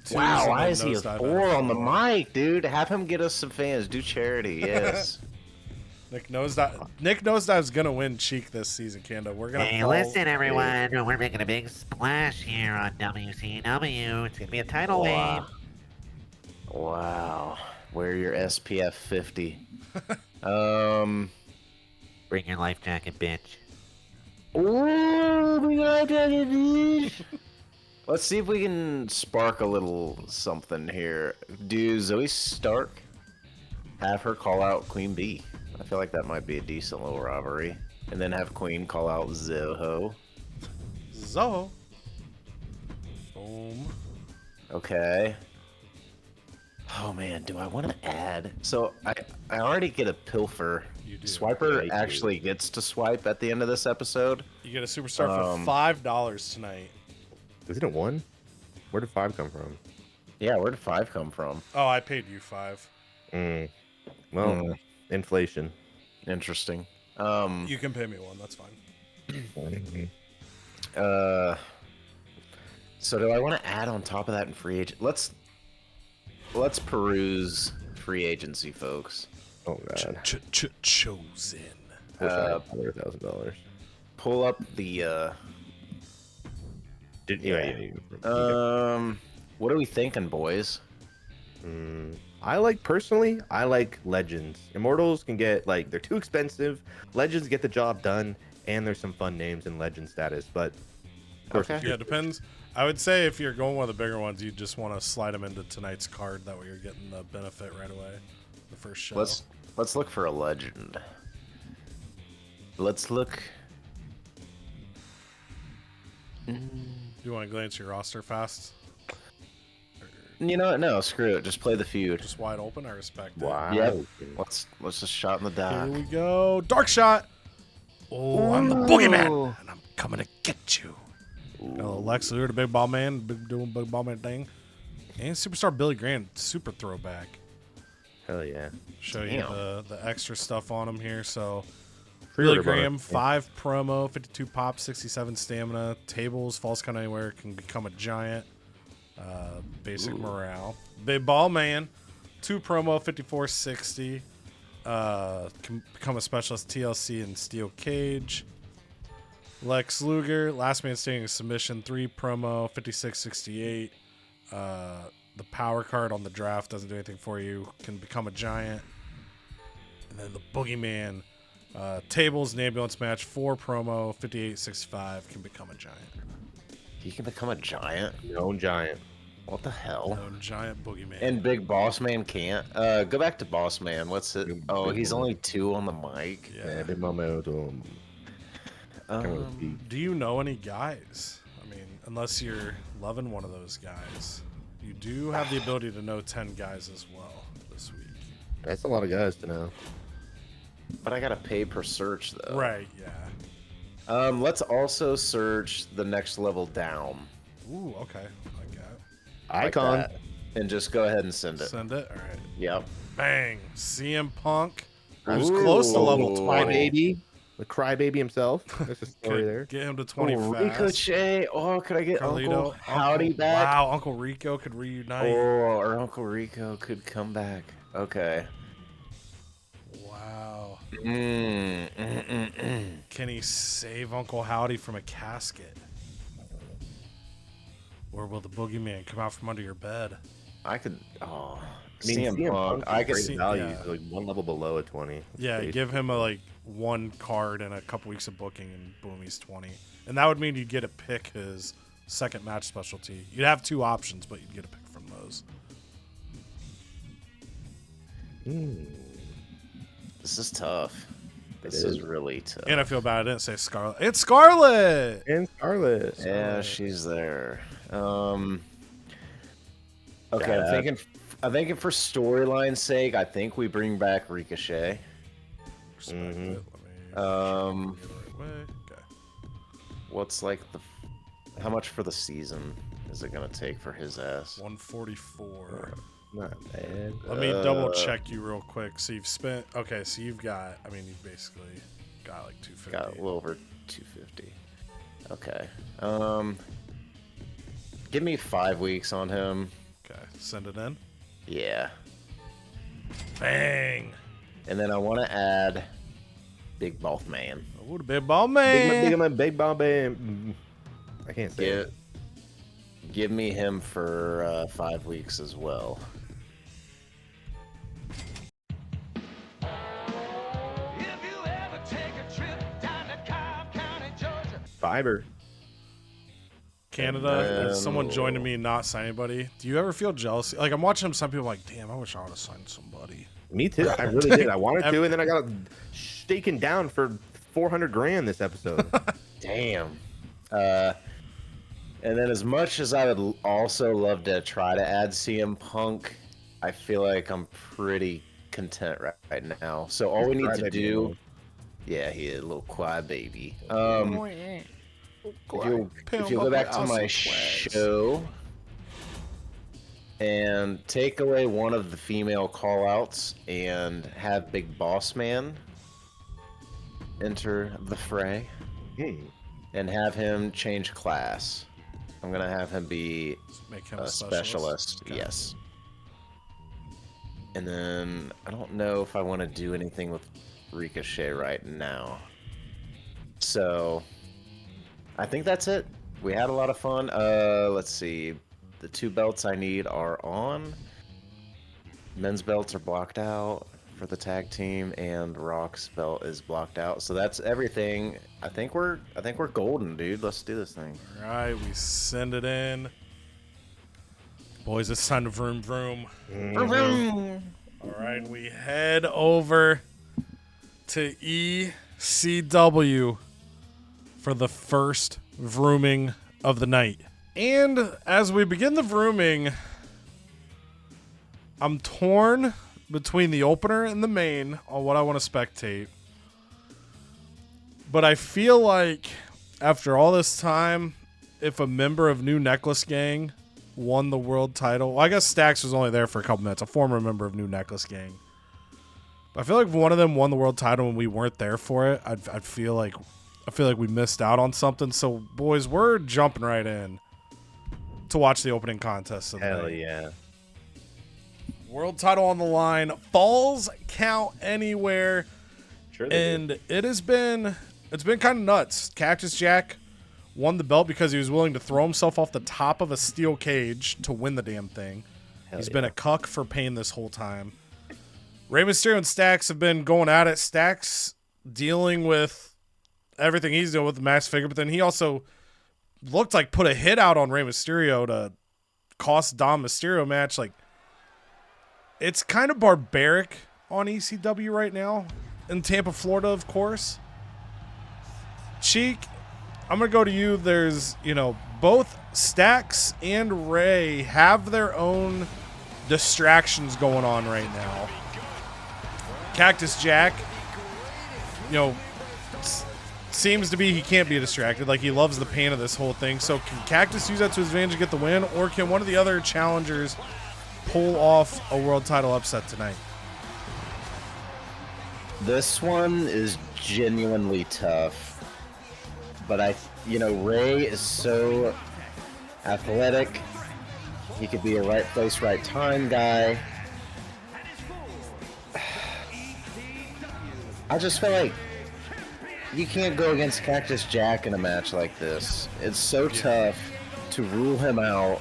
Twos Wow, and why then is he a nosedive 4 out of on the 4. mic, dude? Have him get us some fans. Do charity, yes. Nick Nosedive's gonna win Cheek this season, Kanda. We're gonna Hey, fall- listen, everyone. We're making a big splash here on WCW. It's gonna be a tidal wave. Wow. Wear your SPF 50. Bring your life jacket, bitch. Ooh, we got that. Let's see if we can spark a little something here. Do Zoe Stark have her call out Queen Bee? I feel like that might be a decent little rivalry. And then have Queen call out Zoho. Zo. Boom. Okay. Oh man, do I want to add? So I already get a pilfer. You do. Swiper Yeah, you do. actually gets to swipe at the end of this episode. You get a superstar for $5 tonight. Isn't it 1? Where did 5 come from? Yeah, where did 5 come from? Oh, I paid you $5. Well, Inflation. Interesting. You can pay me one. That's fine. So do I want to add on top of that in free agent? Let's peruse free agency, folks. Oh god. Chosen. Wish I had $100,000. Pull up the. What are we thinking, boys? I like Legends. Immortals can get they're too expensive. Legends get the job done, and there's some fun names in Legend status. But of course, Okay. Yeah, it depends. I would say if you're going one of the bigger ones, you just want to slide them into tonight's card. That way you're getting the benefit right away. The first show. Let's look for a legend. Let's look. Do you want to glance your roster fast? You know what? No, screw it. Just play the feud. Just wide open. I respect it. wow. Yep. Let's just shot in the Here dark. we go. Dark shot. Oh, I'm the boogeyman, and I'm coming to get you. Lex Luger, the big ball man, doing big ball man thing, and superstar Billy Graham, super throwback. Hell yeah. Show you Damn. the extra stuff on him here. So Pre-order Billy Graham, bonus. 5 promo, 52 pop, 67 stamina, tables, falls count anywhere, can become a giant. Basic morale. Big ball man, 2 promo, 54, 60. Can become a specialist TLC in steel cage. Lex Luger, last man standing submission, 3 promo, 56, 68. The power card on the draft doesn't do anything for you. Can become a giant. And then the boogeyman, tables and ambulance match, 4 promo, 58, 65. Can become a giant. He can become a giant. Your own giant. What the hell? Giant boogeyman. And Big Boss Man can't. Go back to Boss Man. What's it? Oh, he's only 2 on the mic. yeah. Every moment. Do you know any guys? I mean, unless you're loving one of those guys, you do have the ability to know 10 guys as well this week. That's a lot of guys to know. But I gotta pay per search though. Right? Yeah. Let's also search the next level down. Ooh. Okay. I got it. Like Icon. that. And just go ahead and send it. Send it. All right. Yep. Bang. CM Punk, who's Ooh. close to level 20. Crybaby. The crybaby himself. There's a story there. Get him to 20 Oh, fast. Ricochet. Oh, could I get Carlito, Uncle Howdy back? Wow, Uncle Rico could reunite. Oh, or Uncle Rico could come back. Okay. Wow. Mm. Can he save Uncle Howdy from a casket? Or will the boogeyman come out from under your bed? I could. Oh, I mean, CM Punk. I could. see- value yeah. like one level below a 20. Yeah, Base. give him a one card and a couple weeks of booking, and boom, he's 20. And that would mean you'd get to pick his second match specialty. You'd have 2 options, but you'd get to pick from those. This is tough. This is really tough. And I feel bad I didn't say Scarlet. It's Scarlet! And Scarlet. Yeah, she's there. Okay, Yeah. I'm thinking for storyline's sake, I think we bring back Ricochet. Respect it. Let me Um, get the right way. Okay. What's like the? How much for the season is it gonna take for his ass? 144. Not bad. Let me double check you real quick. So you've spent. Okay, so you've got. I mean, you've basically got like 250. Got a little over 250. Okay. Give me 5 weeks on him. Okay, send it in. Yeah. Bang! And then I want to add Big Boss Man. Oh, the big ball man. Big Bomb Bam. I can't say it. Give me him for 5 weeks as well. Fiber. Canada, And is someone joining me and not sign anybody? Do you ever feel jealous? Like, I'm watching some people like, damn, I wish I would have signed somebody. Me too. I really did. I wanted to, and then I got staken down for 400 grand this episode. Damn. And then as much as I would also love to try to add CM Punk, I feel like I'm pretty content right now. So all we need to do... Yeah, he is a little quiet baby. If you'll go back to my show, and take away one of the female callouts and have Big Boss Man enter the fray and have him change class. I'm gonna have him be Make him a specialist. Okay. Yes. And then I don't know if I want to do anything with Ricochet right now. So I think that's it. We had a lot of fun. Let's see. The 2 belts I need are on. Men's belts are blocked out for the tag team, and Rock's belt is blocked out. So that's everything. I think we're golden, dude. Let's do this thing. All right, we send it in. Boys, it's time to vroom vroom. Vroom, vroom. All right, we head over to ECW for the first vrooming of the night. And as we begin the vrooming, I'm torn between the opener and the main on what I want to spectate. But I feel like after all this time, if a member of New Necklace Gang won the world title, well, I guess Stax was only there for a couple minutes, a former member of New Necklace Gang. But I feel like if one of them won the world title and we weren't there for it, I'd feel like we missed out on something. So, boys, we're jumping right in to watch the opening contest of the Hell night. yeah. World title on the line. Falls count anywhere. Sure they And it's been kind of nuts. Cactus Jack won the belt because he was willing to throw himself off the top of a steel cage to win the damn thing. He's been a cuck for pain this whole time. Rey Mysterio and Stax have been going at it. Stax dealing with everything he's dealing with the max figure, but then he also looked like put a hit out on Rey Mysterio to cost Dom Mysterio match. Like, it's kind of barbaric on ECW right now. In Tampa, Florida, of course. Cheek, I'm going to go to you. There's, both Stax and Ray have their own distractions going on right now. Cactus Jack, seems to be he can't be distracted. Like, he loves the pain of this whole thing. So can Cactus use that to his advantage to get the win, or can one of the other challengers pull off a world title upset tonight? This one is genuinely tough, but Ray is so athletic. He could be a right place, right time guy. I just feel like you can't go against Cactus Jack in a match like this. It's so tough to rule him out.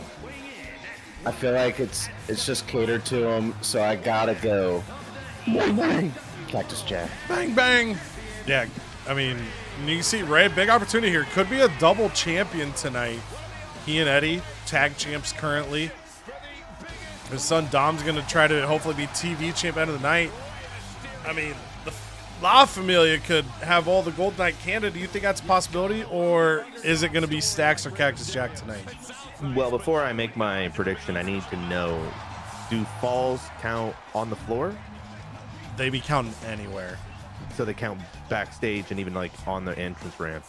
I feel like it's just catered to him, so I gotta go. Bang, bang. Cactus Jack. Bang, bang. Yeah, I mean, you can see Ray, big opportunity here. Could be a double champion tonight. He and Eddie, tag champs currently. His son Dom's going to try to hopefully be TV champ end of the night. I mean, the La Familia could have all the Gold Knight Canada. Do you think that's a possibility, or is it going to be Stax or Cactus Jack tonight? Well, before I make my prediction, I need to know, do falls count on the floor? They be counting anywhere. So they count backstage and even like on the entrance ramp.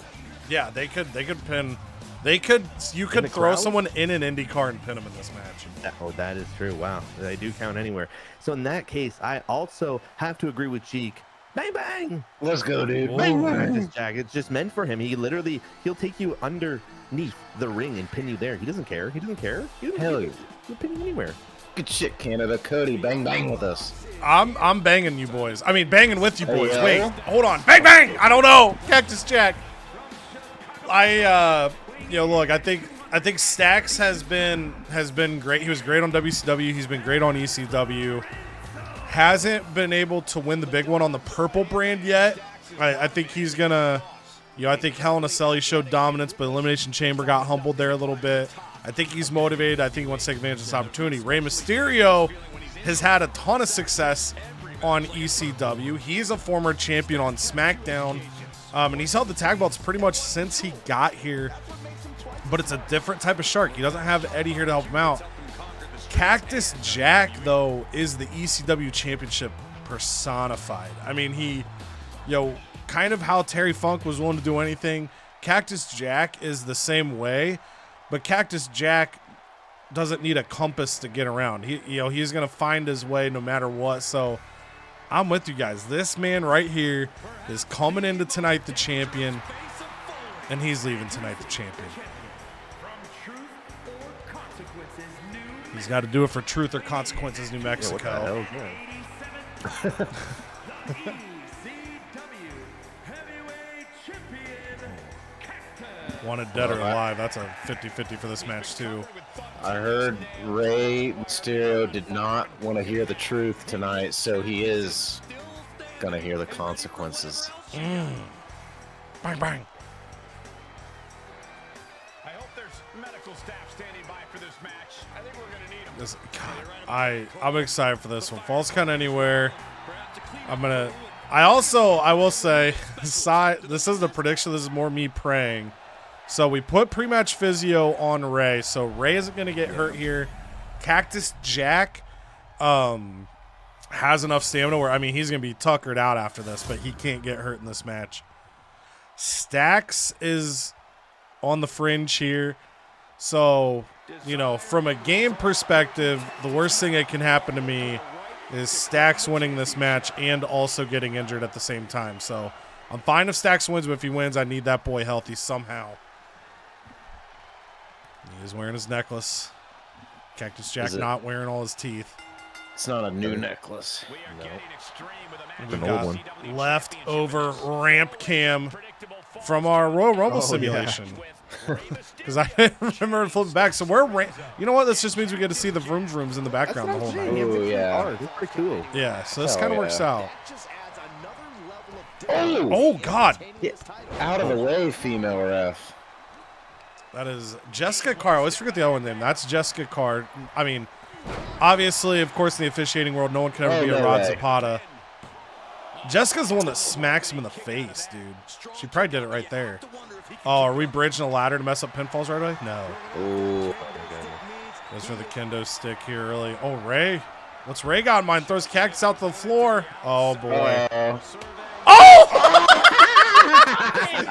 Yeah, they could pin. You could the throw crowd? someone in an Indy car and pin them in this match. Oh, that is true. Wow. They do count anywhere. So in that case, I also have to agree with Cheek. Bang, bang. Let's go, dude. Bang, Cactus Jack, it's just meant for him. He'll take you underneath the ring and pin you there. He doesn't care. Hell yeah. He'll pin you anywhere. Good shit, Canada. Cody, bang, bang with us. I'm banging you boys. I mean, banging with you boys. Hey, Wait, yo. hold on. Bang, bang. I don't know. Cactus Jack. Look, I think Stax has been great. He was great on WCW. He's been great on ECW. Hasn't been able to win the big one on the purple brand yet. I think he's gonna. I think Hell in a Cell, he showed dominance, but Elimination Chamber got humbled there a little bit. I think he's motivated. I think he wants to take advantage of this opportunity. Rey Mysterio has had a ton of success on ECW. He's a former champion on SmackDown, and he's held the tag belts pretty much since he got here. But it's a different type of shark. He doesn't have Eddie here to help him out. Cactus Jack, though, is the ECW championship personified. I mean, he, kind of how Terry Funk was willing to do anything. Cactus Jack is the same way, but Cactus Jack doesn't need a compass to get around. He's gonna find his way no matter what. So I'm with you guys. This man right here is coming into tonight the champion, and he's leaving tonight the champion. He's got to do it for Truth or Consequences, New Mexico. Wanted dead or alive. That's a 50-50 for this match, too. I heard Rey Mysterio did not want to hear the truth tonight, so he is going to hear the consequences. Bang, bang. I hope there's medical staff standing by for this match. I think we're going to need them. I'm excited for this one. Falls Count Anywhere. I will say, this isn't a prediction. This is more me praying. So we put pre-match physio on Ray. So Ray isn't going to get hurt here. Cactus Jack has enough stamina where, I mean, he's going to be tuckered out after this, but he can't get hurt in this match. Stax is on the fringe here. So, from a game perspective, the worst thing that can happen to me is Stax winning this match and also getting injured at the same time. So I'm fine if Stax wins, but if he wins, I need that boy healthy somehow. He is wearing his necklace. Cactus Jack not wearing all his teeth. It's not a new necklace. We got leftover ramp cam from our Royal Rumble simulation. Because I remember flipping back. So you know what? This just means we get to see the vroom vrooms in the background the whole night. Oh, yeah. That's pretty cool. Yeah, so this kind of works out. Oh, God. Out of the way, female ref. That is Jessica Carr. I always forget the other name. That's Jessica Carr. I mean, obviously, of course, in the officiating world, no one can ever be a Rod Zapata. Jessica's the one that smacks him in the face, dude. She probably did it right there. Oh, are we bridging a ladder to mess up pinfalls right away? No. Oh. Goes for the kendo stick here early. Oh, Ray. What's Ray got in mind? Throws Cactus out to the floor. Oh, boy. Oh!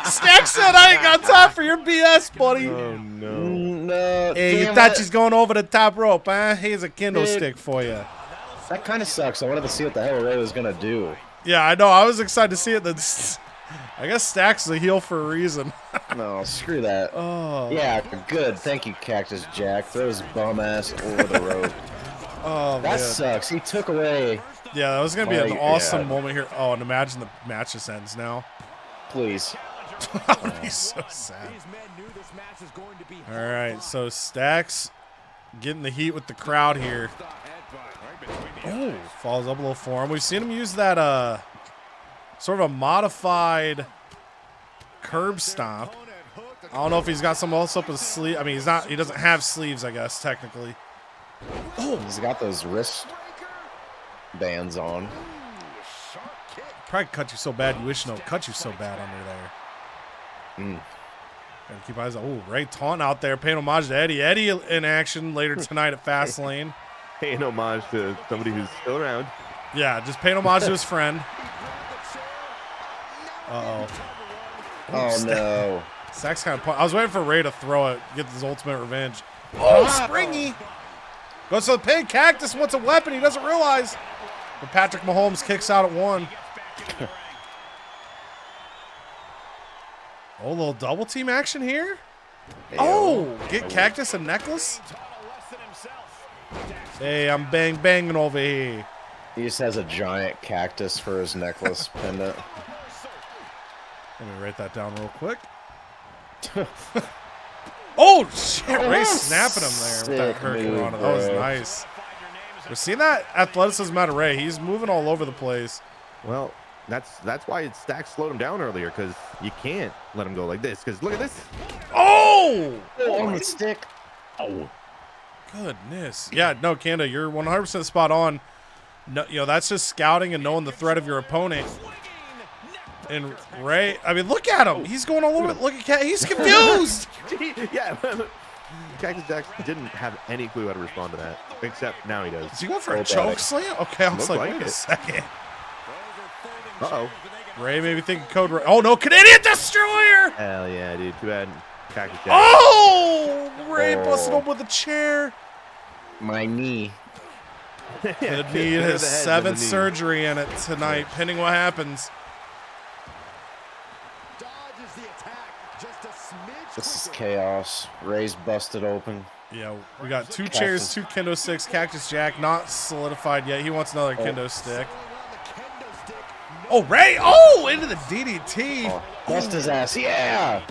Stack said, I ain't got time for your BS, buddy. Oh, no. Hey, you thought she's going over the top rope, huh? Here's a kendo stick for you. That kind of sucks. I wanted to see what the hell Ray was going to do. Yeah, I know. I was excited to see it. I guess Stack's a heel for a reason. No, screw that. Oh. Yeah, good. Thank you, Cactus Jack. Throw his bum ass over the rope. Oh, that man. sucks. He took away. Yeah, that was going to be an awesome moment here. Oh, and imagine the match just ends now. Please. That would be so sad. All right, so Stax getting the heat with the crowd here. Oh, falls up a little for him. We've seen him use that sort of a modified curb stomp. I don't know if he's got something else up his sleeve. I mean, he doesn't have sleeves, I guess, technically. Oh, he's got those wrist bands on. Probably cut you so bad you wish no cut you so bad under there. Gotta keep eyes on. Oh, Ray Taunt out there paying homage to Eddie. Eddie in action later tonight at Fastlane. Paying homage to somebody who's still around. Yeah, just paying homage to his friend. Uh-oh. Oh, no. Stack's kind of I was waiting for Ray to throw it, get his ultimate revenge. Oh, springy. Goes to the pin. Cactus wants a weapon. He doesn't realize. But Patrick Mahomes kicks out at one. Oh, a little double team action here. Oh, get Cactus a necklace. Hey, I'm banging over here. He just has a giant cactus for his necklace pendant. Let me write that down real quick. Oh, shit. Ray snapping him there with that Hurricane. That was nice. We're seeing that athleticism out of Ray. He's moving all over the place. Well, that's why Stack slowed him down earlier, because you can't let him go like this. Because look at this. Oh! On the stick. Oh. Goodness. Yeah, no, Kanda, you're 100% spot on. No, that's just scouting and knowing the threat of your opponent. And Ray, I mean, look at him. He's going all over. Look at Cat. He's confused. Yeah. Cactus Jack didn't have any clue how to respond to that, except now he does. Is he going for a choke slam? Okay, I was like, wait a second. Uh-oh. Ray maybe thinking code. Oh, no, Canadian Destroyer. Hell yeah, dude. Too bad Cactus Jack. Oh! Ray busted him with a chair. My knee. Could need his 7th surgery in it tonight, pending what happens. This is chaos. Ray's busted open. Yeah, we got 2 chairs, 2 kendo sticks. Cactus Jack not solidified yet. He wants another kendo stick. Oh, Ray! Oh, into the DDT. Oh, bust his ass. Yeah.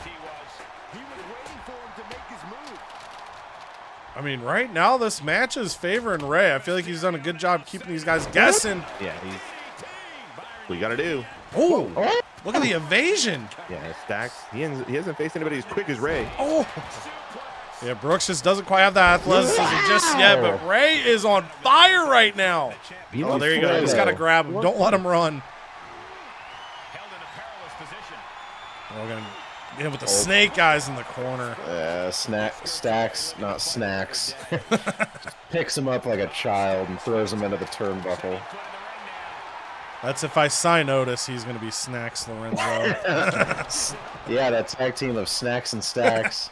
I mean, right now this match is favoring Ray. I feel like he's done a good job keeping these guys guessing. Yeah, he's. What you gotta do? Oh, look at the evasion. Yeah, Stacks. He hasn't faced anybody as quick as Ray. Oh. Yeah, Brooks just doesn't quite have the athleticism just yet, but Ray is on fire right now. Oh, there you go. You just got to grab him. Don't let him run. Oh, we're going to get him with the snake eyes in the corner. Stacks, not snacks. Just picks him up like a child and throws him into the turnbuckle. That's if I sign Otis, he's going to be Snacks Lorenzo. Yeah, that tag team of Snacks and Stacks.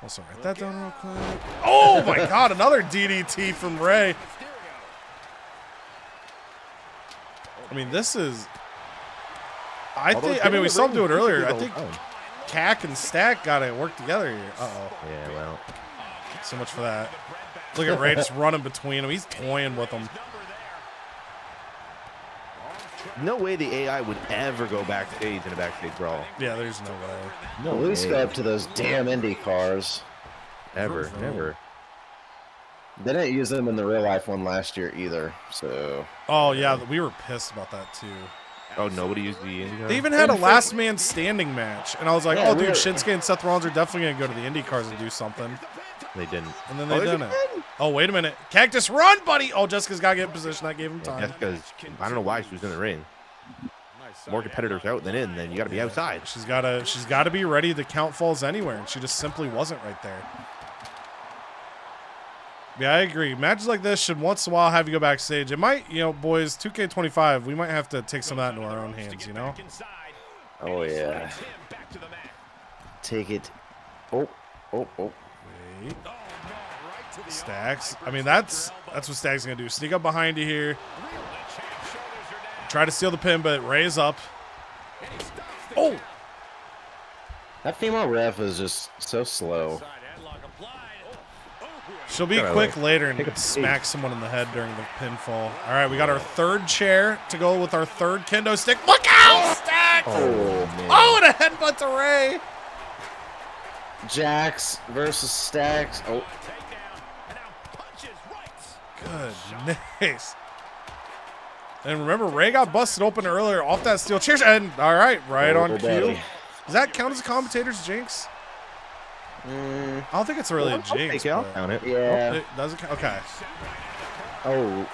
Also, write that down real quick. Oh my God! Another DDT from Ray. I mean, this is. I mean, we saw him do it earlier. I think Cac and Stack got to work together here. Yeah, well. So much for that. Look at Ray just running between them. He's toying with them. No way the AI would ever go backstage in a backstage brawl. Yeah, there's no way. No At least go up to those damn Indy cars. Ever, never. They didn't use them in the real life one last year either. So. Oh yeah, we were pissed about that too. Oh, nobody used the Indy. They even had a last man standing match, and I was like, oh dude, Shinsuke and Seth Rollins are definitely gonna go to the Indy cars and do something. They didn't. And then they didn't. Oh, wait a minute. Cactus, run, buddy! Oh, Jessica's got to get in position. That gave him time. Jessica's, I don't know why she was in the ring. More competitors out than in, then you got to be outside. She's got to be ready to count falls anywhere, and she just simply wasn't right there. Yeah, I agree. Matches like this should once in a while have you go backstage. It might, you know, boys, 2K25, we might have to take some of that into our own hands, you know? Oh, yeah. Take it. Oh. Wait. Stacks. I mean, that's what Stacks gonna do. Sneak up behind you here. Try to steal the pin, but Ray's up. Oh! That female ref is just so slow. She'll be quick later and smack someone in the head during the pinfall. All right, we got our 3rd chair to go with our 3rd kendo stick. Look out, Stacks! Oh, man. Oh, and a headbutt to Ray. Jax versus Stacks. Oh. Goodness. And remember, Ray got busted open earlier off that steel chair. And all right, right on cue. Does that count as a commentator's jinx? I don't think it's really a jinx. I'll count it. Yeah. It doesn't count. Okay. Oh.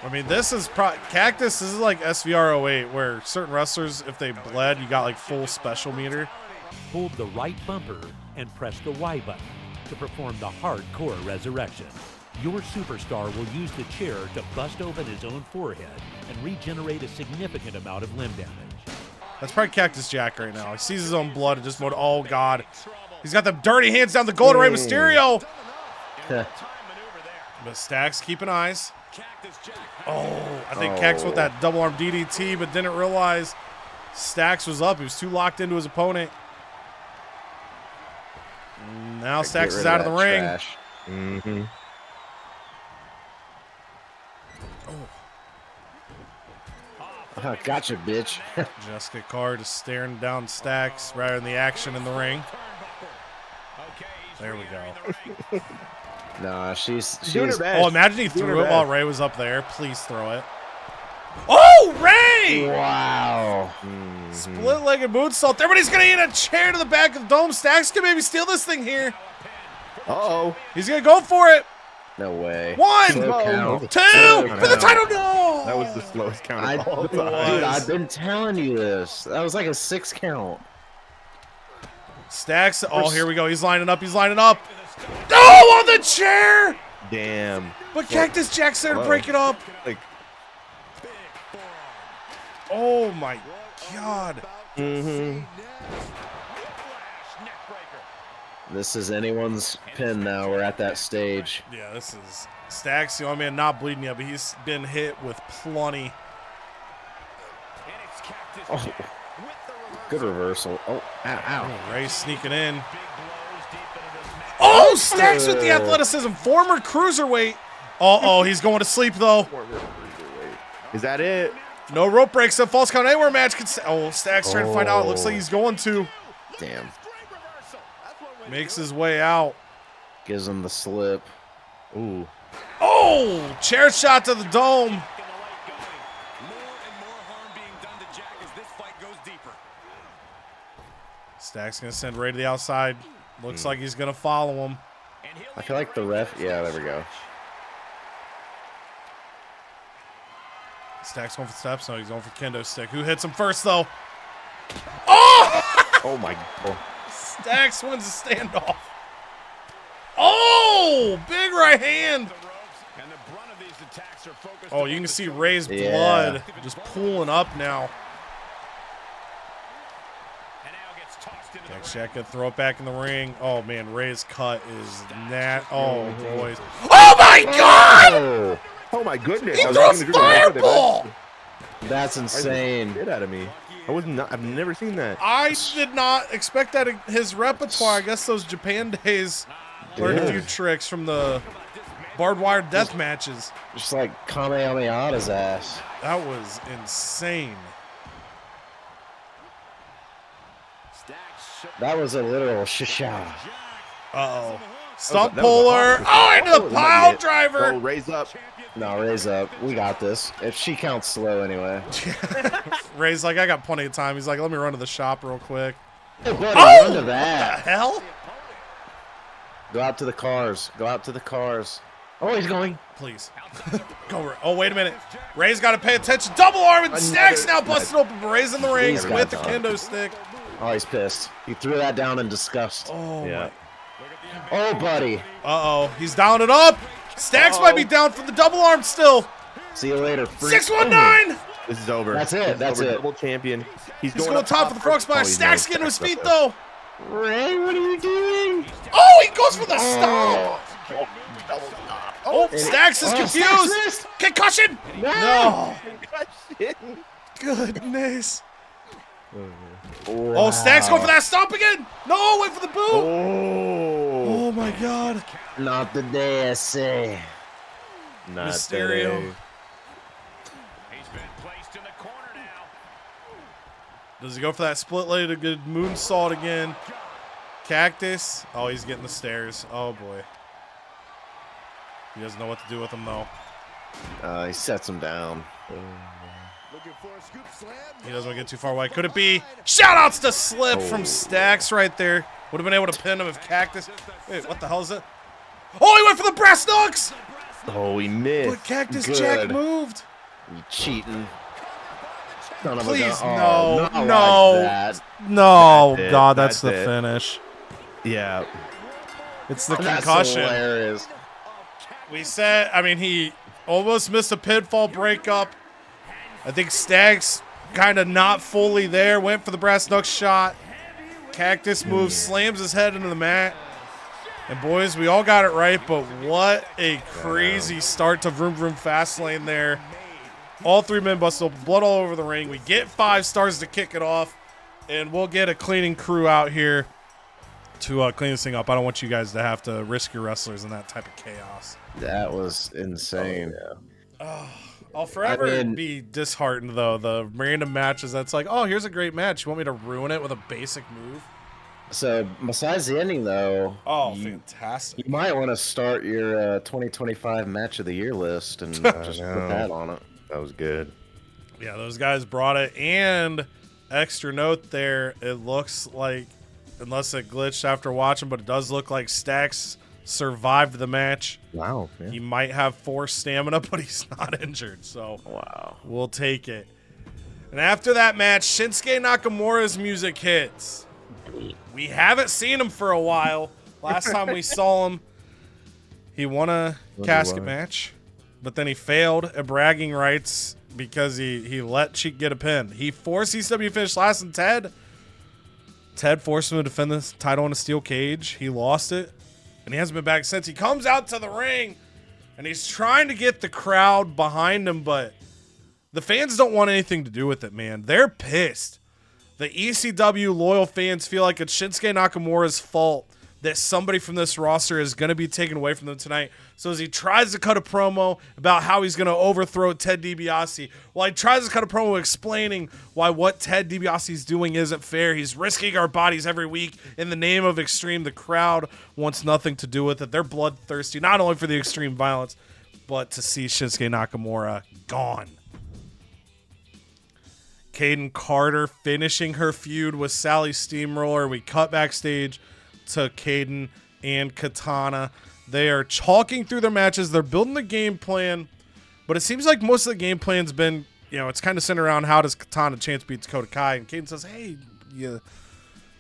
I mean, this is Cactus. This is like SVR08, where certain wrestlers, if they bled, you got like full special meter. Hold the right bumper and press the Y button to perform the hardcore resurrection. Your superstar will use the chair to bust open his own forehead and regenerate a significant amount of limb damage. That's probably Cactus Jack right now. He sees his own blood and just mode, oh God. He's got the dirty hands down the Golden Rey Mysterio. But Stacks keeping eyes. Oh, I think Cactus with that double arm DDT, but didn't realize Stacks was up. He was too locked into his opponent. Now Stacks is out of the ring. Mm-hmm. Gotcha, bitch. Jessica Carr just staring down Stacks rather than the action in the ring. There we go. Nah, she's doing her best. Oh, imagine he threw it while Ray was up there. Please throw it. Oh, Ray! Wow. Split-legged moonsault there, but he's going to eat a chair to the back of the dome. Stacks can maybe steal this thing here. Uh-oh. He's going to go for it. No way. 1, 2, Slow count. for the title. No! That was the slowest count of all time. Dude, I've been telling you this. That was like a 6 count. Stacks. Oh, here we go. He's lining up. He's lining up. Oh, on the chair! Damn. But Cactus Jack's there to break it up. Like, oh, my God. This is anyone's pin now. We're at that stage. Yeah, this is Stacks, the only man not bleeding yet, but he's been hit with plenty. Oh, good reversal. Oh, ow. Ray sneaking in. Oh, Stacks with the athleticism. Former cruiserweight. Uh-oh, he's going to sleep, though. Is that it? No rope breaks. A false count anywhere match. Oh, Stacks trying to find out. It looks like he's going to. Damn. Makes his way out. Gives him the slip. Ooh. Oh, chair shot to the dome. Stacks going to send Ray to the outside. Looks like he's going to follow him. I feel like the ref. Yeah, there we go. Stacks going for steps. No, he's going for kendo stick. Who hits him first, though? Oh! Oh, my God. Stacks wins the standoff. Oh! Big right hand. Oh, you can see Ray's blood just pooling up now. Jack could throw it back in the ring. Oh, man, Ray's cut is that. Oh, boys. Oh, my God! Oh, my goodness. He throws fireball! That's insane. Get out of me. I've never seen that. I did not expect that in his repertoire. I guess those Japan days learned a few tricks from the barbed wire death matches. Just like Kamehameha his ass. That was insane. That was a literal shisha. Uh-oh. Stump puller. Oh, into the pile driver. Oh, raise up. No, raise up. We got this. If she counts slow anyway. Ray's like, I got plenty of time. He's like, let me run to the shop real quick. Hey, buddy, run to that. What the hell? Go out to the cars. Go out to the cars. Oh, he's going. Please. Go, Ray. Oh, wait a minute. Ray's got to pay attention. Double arm and Stacks now busted open. But Ray's in the ring with the kendo stick. Oh, he's pissed. He threw that down in disgust. Oh, yeah. Oh, buddy. Uh-oh. He's down it up. Stacks might be down for the double arm still. See you later. 619. This is over. That's it. That's it. Double champion. He's going top for the frog splash. Stacks getting to his feet, though. Ray, what are you doing? Oh, he goes for the stomp. Oh, Stacks is confused. Concussion. No. Goodness. Wow. Oh, Stacks going for that stomp again. No, wait for the boot. Oh my God. Not the day, I say. Not Mysterio. today. He's been placed in the corner now. Does he go for that split leg, a good moonsault again? Cactus. Oh, he's getting the stairs. Oh, boy. He doesn't know what to do with him, though. He sets him down. He doesn't want to get too far away. Could it be? Shout-outs to Slip from Stacks right there. Would have been able to pin him if Cactus. Wait, what the hell is it? Oh, he went for the brass knucks! Oh, he missed. But Cactus Good. Jack moved. You cheating. Son of a Please, gun. no, Oh, not no. like that. No, That's it, God, that's the that's it. finish. Yeah. It's the That's concussion. hilarious. We said, I mean, he almost missed a pinfall breakup. I think Staggs kind of not fully there. Went for the brass knuck shot. Cactus moves, slams his head into the mat. And boys, we all got it right, but what a crazy start to Vroom Vroom Fastlane there. All three men busted open, blood all over the ring. We get 5 stars to kick it off, and we'll get a cleaning crew out here to clean this thing up. I don't want you guys to have to risk your wrestlers in that type of chaos. That was insane. I'll forever be disheartened, though. The random matches that's like, oh, here's a great match. You want me to ruin it with a basic move? So, besides the ending, though, Oh, fantastic. you might want to start your 2025 Match of the Year list and just put that on it. That was good. Yeah, those guys brought it. And extra note there, it looks like, unless it glitched after watching, but it does look like Stacks survived the match. Wow. He might have 4 stamina, but he's not injured. So Wow. we'll take it. And after that match, Shinsuke Nakamura's music hits. We haven't seen him for a while. Last time we saw him, he won a casket match, but then he failed at bragging rights because he let Cheek get a pin. He forced ECW finish last in Ted. Ted forced him to defend the title in a steel cage. He lost it, and he hasn't been back since. He comes out to the ring, and he's trying to get the crowd behind him, but the fans don't want anything to do with it, man. They're pissed. The ECW loyal fans feel like it's Shinsuke Nakamura's fault that somebody from this roster is going to be taken away from them tonight. So as he tries to cut a promo about how he's going to overthrow Ted DiBiase, while he tries to cut a promo explaining why what Ted DiBiase is doing isn't fair, he's risking our bodies every week in the name of Extreme. The crowd wants nothing to do with it. They're bloodthirsty, not only for the extreme violence, but to see Shinsuke Nakamura gone. Caden Carter finishing her feud with Sally Steamroller. We cut backstage to Caden and Katana. They are chalking through their matches. They're building the game plan, but it seems like most of the game plan's been, it's kind of centered around how does Katana chance beat Dakota Kai. And Caden says, hey, you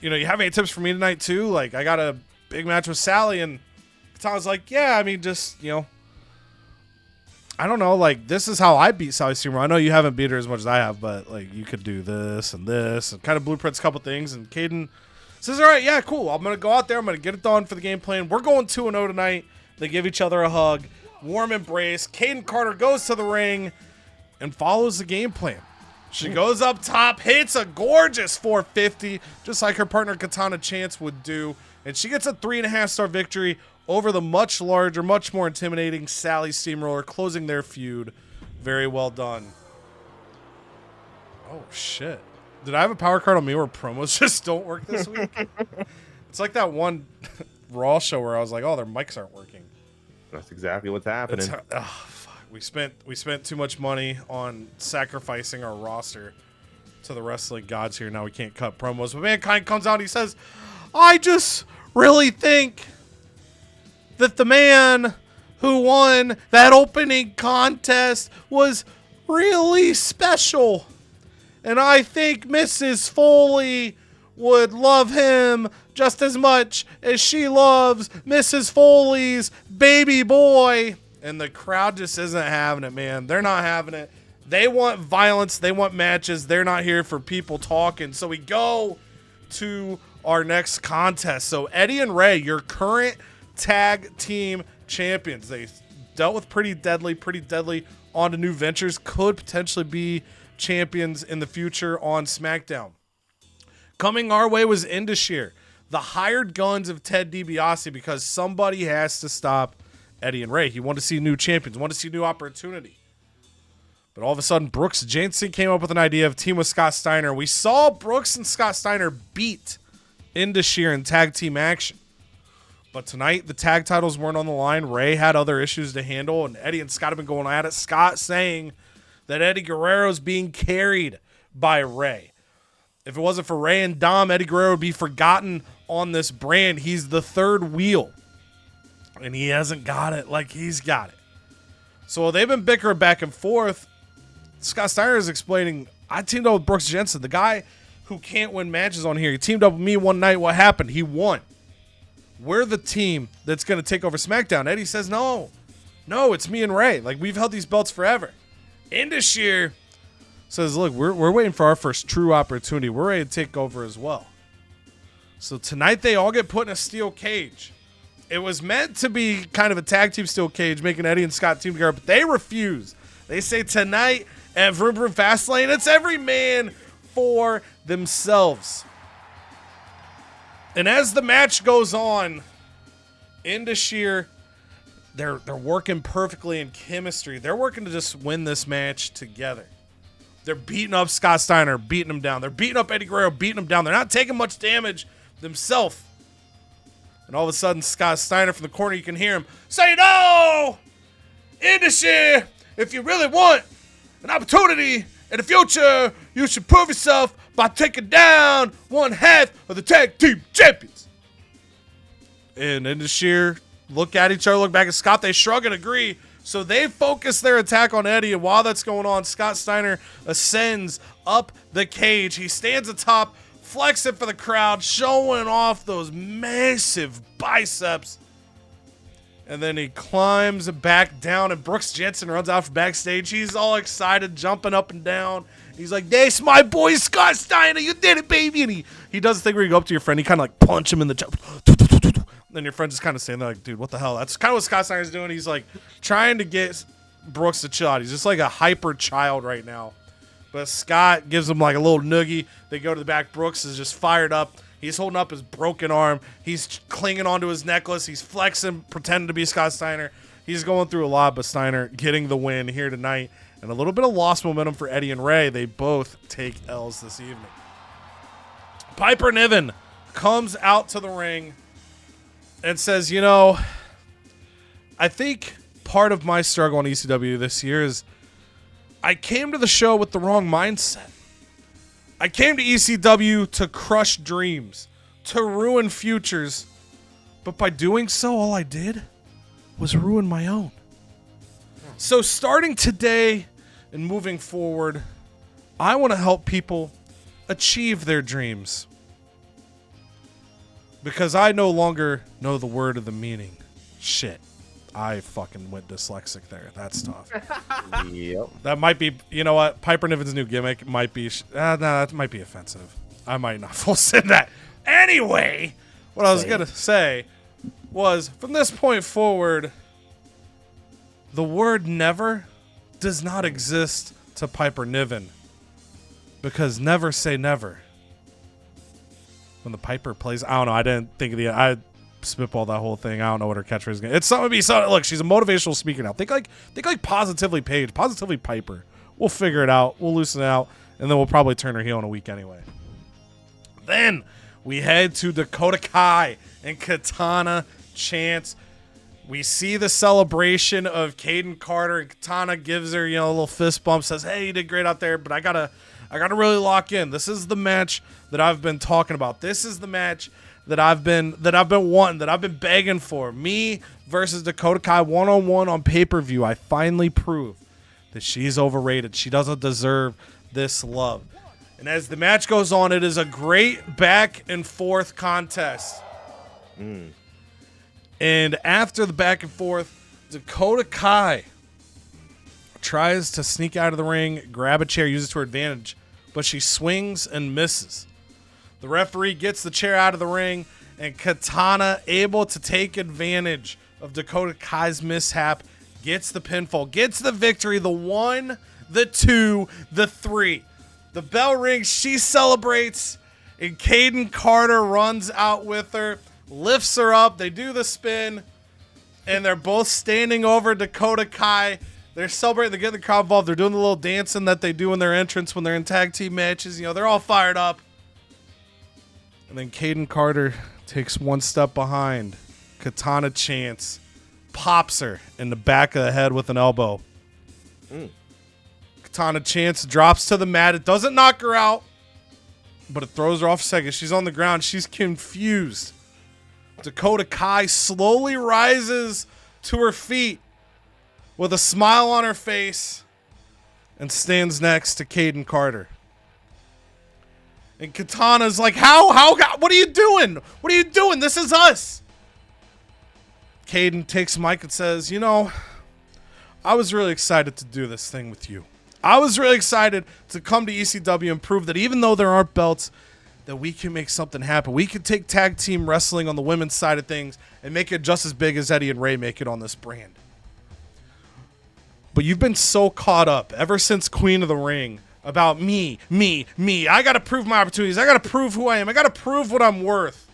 have any tips for me tonight too? Like, I got a big match with Sally. And Katana's like, yeah, I mean, just, I don't know, like, this is how I beat Sally Steamroller. I know you haven't beat her as much as I have, but, like, you could do this and kind of blueprints a couple things. And Caden says, all right, yeah, cool. I'm going to go out there. I'm going to get it done for the game plan. We're going 2-0 tonight. They give each other a hug, warm embrace. Caden Carter goes to the ring and follows the game plan. She goes up top, hits a gorgeous 450, just like her partner Katana Chance would do. And she gets a 3.5-star victory over the much larger, much more intimidating Sally Steamroller, closing their feud. Very well done. Oh, shit. Did I have a power card on me where promos just don't work this week? It's like that one Raw show where I was like, oh, their mics aren't working. That's exactly what's happening. Fuck. We spent too much money on sacrificing our roster to the wrestling gods here. Now we can't cut promos. But Mankind comes out and he says, I just really think that the man who won that opening contest was really special. And I think Mrs. Foley would love him just as much as she loves Mrs. Foley's baby boy. And the crowd just isn't having it, man. They're not having it. They want violence. They want matches. They're not here for people talking. So we go to our next contest. So Eddie and Ray, your current tag team champions. They dealt with pretty deadly on to new ventures. Could potentially be champions in the future on SmackDown. Coming our way was Indashir, the hired guns of Ted DiBiase, because somebody has to stop Eddie and Ray. He wanted to see new champions, wanted to see new opportunity. But all of a sudden, Brooks Jensen came up with an idea of team with Scott Steiner. We saw Brooks and Scott Steiner beat Indashir in tag team action. But tonight, the tag titles weren't on the line. Ray had other issues to handle, and Eddie and Scott have been going at it. Scott saying that Eddie Guerrero's being carried by Ray. If it wasn't for Ray and Dom, Eddie Guerrero would be forgotten on this brand. He's the third wheel, and he hasn't got it like he's got it. So they've been bickering back and forth. Scott Steiner is explaining, I teamed up with Brooks Jensen, the guy who can't win matches on here. He teamed up with me one night. What happened? He won. We're the team that's going to take over SmackDown. Eddie says, no, it's me and Ray. Like, we've held these belts forever. Indashir says, look, we're waiting for our first true opportunity. We're ready to take over as well. So tonight they all get put in a steel cage. It was meant to be kind of a tag team steel cage, making Eddie and Scott team together, but they refuse. They say tonight at VROOM VROOM Fastlane, it's every man for themselves. And as the match goes on, Indashir, they're working perfectly in chemistry. They're working to just win this match together. They're beating up Scott Steiner, beating him down. They're beating up Eddie Guerrero, beating him down. They're not taking much damage themselves. And all of a sudden, Scott Steiner from the corner, you can hear him say, no! Indashir, if you really want an opportunity in the future, you should prove yourself by taking down one half of the tag team champions. And Indashir look at each other, look back at Scott. They shrug and agree. So they focus their attack on Eddie. And while that's going on, Scott Steiner ascends up the cage. He stands atop, flexing for the crowd, showing off those massive biceps. And then he climbs back down, and Brooks Jensen runs out from backstage. He's all excited, jumping up and down. He's like, "That's my boy, Scott Steiner. You did it, baby." And he does the thing where you go up to your friend. He kind of like punch him in the chest. Then your friend's just kind of standing there like, "Dude, what the hell?" That's kind of what Scott Steiner's doing. He's like trying to get Brooks to chill out. He's just like a hyper child right now. But Scott gives him like a little noogie. They go to the back. Brooks is just fired up. He's holding up his broken arm. He's clinging onto his necklace. He's flexing, pretending to be Scott Steiner. He's going through a lot, but Steiner getting the win here tonight. And a little bit of lost momentum for Eddie and Ray. They both take L's this evening. Piper Niven comes out to the ring and says, "You know, I think part of my struggle on ECW this year is I came to the show with the wrong mindset. I came to ECW to crush dreams, to ruin futures, but by doing so, all I did was ruin my own. So starting today and moving forward, I want to help people achieve their dreams. Because I no longer know the word of the meaning. Shit. I fucking went dyslexic there. That's tough. Yep. That might be, you know what? Piper Niven's new gimmick might be, no, that might be offensive. I might not full send that. Anyway, what I was going to say was, from this point forward, the word never does not exist to Piper Niven. Because never say never. When the Piper plays, I don't know, I didn't think of I spitball that whole thing. I don't know what her catchphrase is. It's something to be something. Look, she's a motivational speaker now. Think like positively Paige, positively Piper. We'll figure it out. We'll loosen it out, and then we'll probably turn her heel in a week anyway. Then we head to Dakota Kai and Katana Chance. We see the celebration of Caden Carter, and Katana gives her, a little fist bump, says, "Hey, you did great out there, but I gotta really lock in. This is the match that I've been talking about. This is the match that I've been wanting, that I've been begging for. Me versus Dakota Kai one-on-one on pay-per-view. I finally prove that she's overrated. She doesn't deserve this love." And as the match goes on, it is a great back and forth contest. And after the back and forth, Dakota Kai tries to sneak out of the ring, grab a chair, use it to her advantage, but she swings and misses. The referee gets the chair out of the ring, and Katana, able to take advantage of Dakota Kai's mishap, gets the pinfall, gets the victory, the 1, the 2, the 3. The bell rings, she celebrates, and Caden Carter runs out with her, lifts her up, they do the spin, and they're both standing over Dakota Kai. They're celebrating, they're getting the crowd involved, they're doing the little dancing that they do in their entrance when they're in tag team matches. They're all fired up. And then Caden Carter takes one step behind. Katana Chance pops her in the back of the head with an elbow. Katana Chance drops to the mat. It doesn't knock her out, but it throws her off a second. She's on the ground. She's confused. Dakota Kai slowly rises to her feet with a smile on her face and stands next to Caden Carter. And Katana's like, how, what are you doing? What are you doing? This is us. Caden takes the mic and says, I was really excited to do this thing with you. I was really excited to come to ECW and prove that even though there aren't belts, that we can make something happen. We can take tag team wrestling on the women's side of things and make it just as big as Eddie and Ray make it on this brand. But you've been so caught up ever since Queen of the Ring about me. I got to prove my opportunities. I got to prove who I am. I got to prove what I'm worth.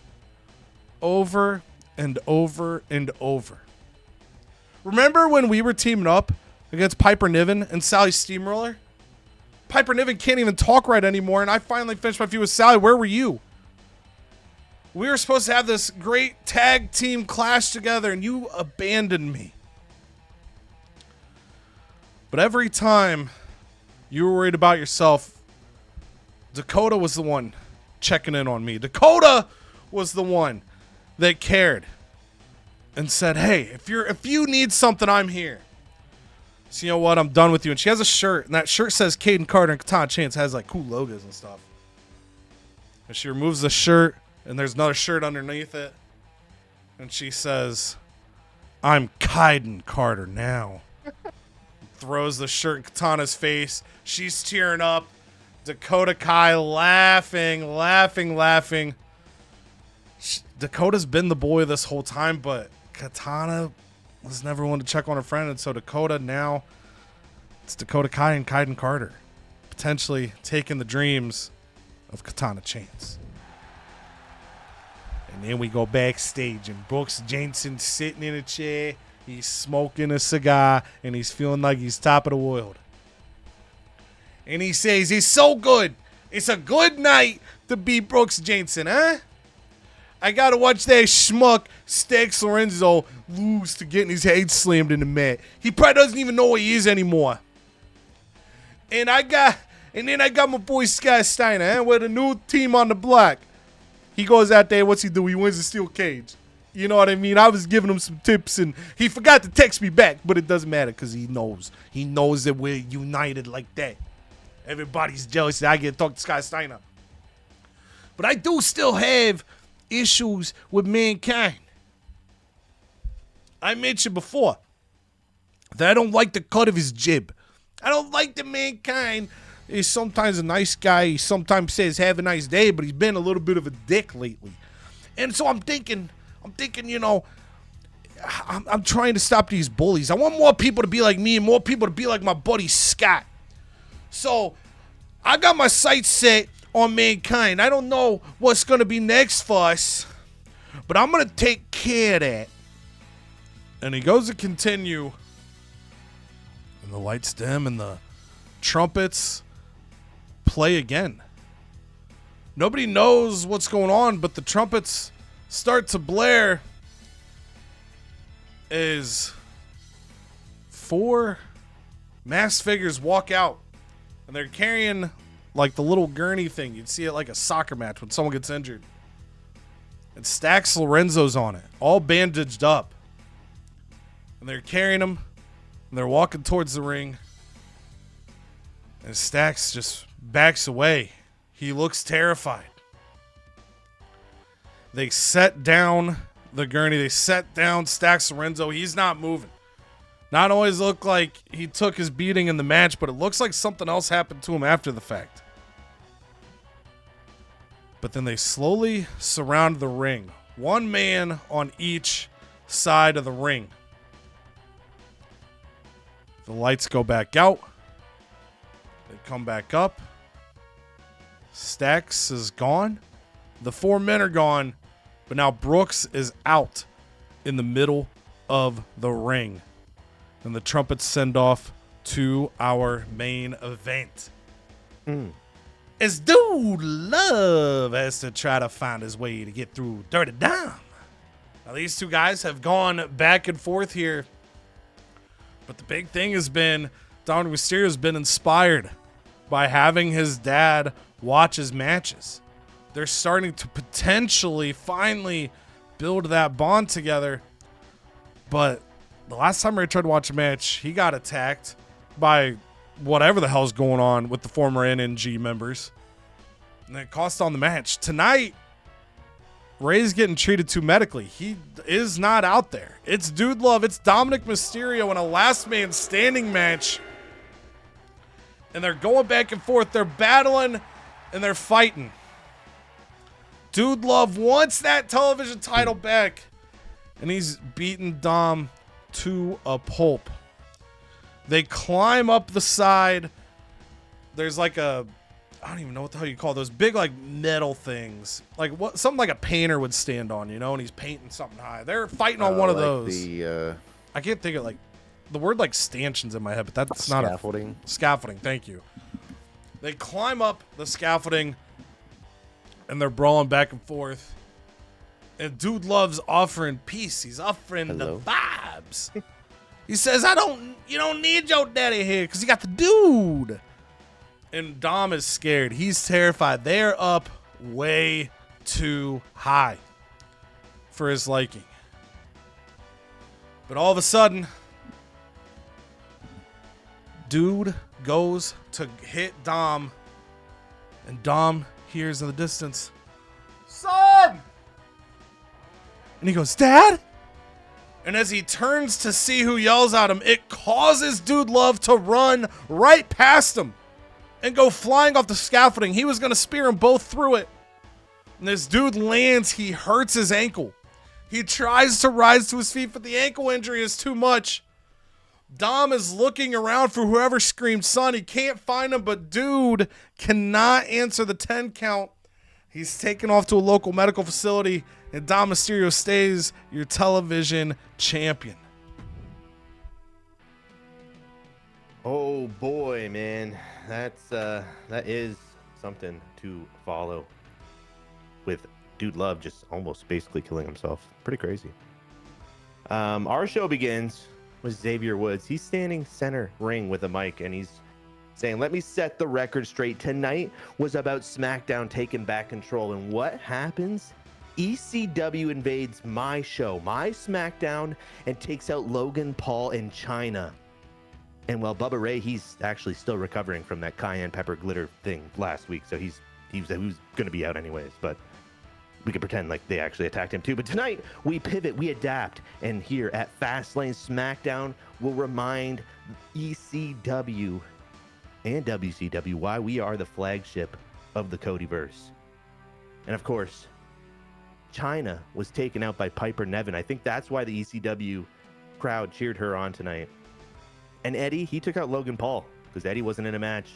Over and over and over. Remember when we were teaming up against Piper Niven and Sally Steamroller? Piper Niven can't even talk right anymore, and I finally finished my feud with Sally. Where were you? We were supposed to have this great tag team clash together, and you abandoned me. But every time you were worried about yourself, Dakota was the one checking in on me. Dakota was the one that cared and said, "Hey, if you need something, I'm here. So you know what? I'm done with you." And she has a shirt, and that shirt says Caden Carter, and Katana Chance has like cool logos and stuff. And she removes the shirt, and there's another shirt underneath it. And she says, I'm Kaiden Carter now. Throws the shirt in Katana's face. She's tearing up. Dakota Kai laughing. Dakota's been the boy this whole time, but Katana was never one to check on her friend, and so Dakota now, it's Dakota Kai and Kaiden Carter, potentially taking the dreams of Katana Chance. And then we go backstage, and Brooks Jensen's sitting in a chair. He's smoking a cigar, and he's feeling like he's top of the world. And he says, it's so good. It's a good night to be Brooks Jensen, huh? I got to watch that schmuck Stax Lorenzo lose to getting his head slammed in the mat. He probably doesn't even know who he is anymore. And then I got my boy Sky Steiner, with a new team on the block. He goes out there, what's he do? He wins the steel cage. You know what I mean? I was giving him some tips, and he forgot to text me back, but it doesn't matter because he knows. He knows that we're united like that. Everybody's jealous that I get to talk to Sky Steiner. But I do still have issues with Mankind. I mentioned before that I don't like the cut of his jib. I don't like that Mankind is sometimes a nice guy. He sometimes says have a nice day, but he's been a little bit of a dick lately. And so I'm thinking, you know, I'm trying to stop these bullies. I want more people to be like me and more people to be like my buddy Scott. So I got my sights set on Mankind. I don't know what's going to be next for us, but I'm going to take care of that. And he goes to continue, and the lights dim and the trumpets play again. Nobody knows what's going on, but the trumpets start to blare as 4 masked figures walk out, and they're carrying like the little gurney thing. You'd see it like a soccer match when someone gets injured. And Stax Lorenzo's on it, all bandaged up. And they're carrying him, and they're walking towards the ring. And Stax just backs away. He looks terrified. They set down the gurney. They set down Stax Lorenzo. He's not moving. Not only does it look like he took his beating in the match, but it looks like something else happened to him after the fact. But then they slowly surround the ring. 1 man on each side of the ring. The lights go back out. They come back up. Stax is gone. The 4 men are gone. But now Brooks is out in the middle of the ring. And the trumpets send off to our main event. As Dude Love has to try to find his way to get through Dirty Dom. Now these 2 guys have gone back and forth here. But the big thing has been Dominic Mysterio has been inspired by having his dad watch his matches. They're starting to potentially finally build that bond together. But the last time I tried to watch a match, he got attacked by whatever the hell's going on with the former NNG members. And it cost on the match. Tonight, Ray's getting treated too medically. He is not out there. It's Dude Love. It's Dominic Mysterio in a last man standing match. And they're going back and forth. They're battling and they're fighting. Dude Love wants that television title back. And he's beaten Dom to a pulp. They climb up the side. There's like a, I don't even know what the hell you call those big like metal things. Like what, something like a painter would stand on, you know, and he's painting something high. They're fighting on one of those. I can't think of like the word like stanchions in my head, but that's not scaffolding. Scaffolding, thank you. They climb up the scaffolding and they're brawling back and forth. And Dude Love's offering peace. He's offering the vibes. He says, you don't need your daddy here because you got the dude. And Dom is scared. He's terrified. They're up way too high for his liking. But all of a sudden, Dude goes to hit Dom. And Dom hears in the distance, "Son!" And he goes, "Dad?" And as he turns to see who yells at him, it causes Dude Love to run right past him and go flying off the scaffolding. He was going to spear them both through it. And this dude lands, he hurts his ankle. He tries to rise to his feet, but the ankle injury is too much. Dom is looking around for whoever screamed son. He can't find him, but dude cannot answer the 10 count. He's taken off to a local medical facility, and Dom Mysterio stays your television champion. Oh boy, man, that is something to follow. With Dude Love just almost basically killing himself. Pretty crazy. Our show begins with Xavier Woods. He's standing center ring with a mic, and he's saying, let me set the record straight. Tonight was about SmackDown taking back control. And what happens? ECW invades my show, my SmackDown, and takes out Logan Paul in China. And while Bubba Ray, he's actually still recovering from that cayenne pepper glitter thing last week. So he was going to be out anyways. But we could pretend like they actually attacked him too. But tonight, we pivot, we adapt. And here at Fastlane SmackDown, we'll remind ECW and WCW why we are the flagship of the CodyVerse. And of course, China was taken out by Piper Niven. I think that's why the ECW crowd cheered her on tonight. And Eddie, he took out Logan Paul because Eddie wasn't in a match.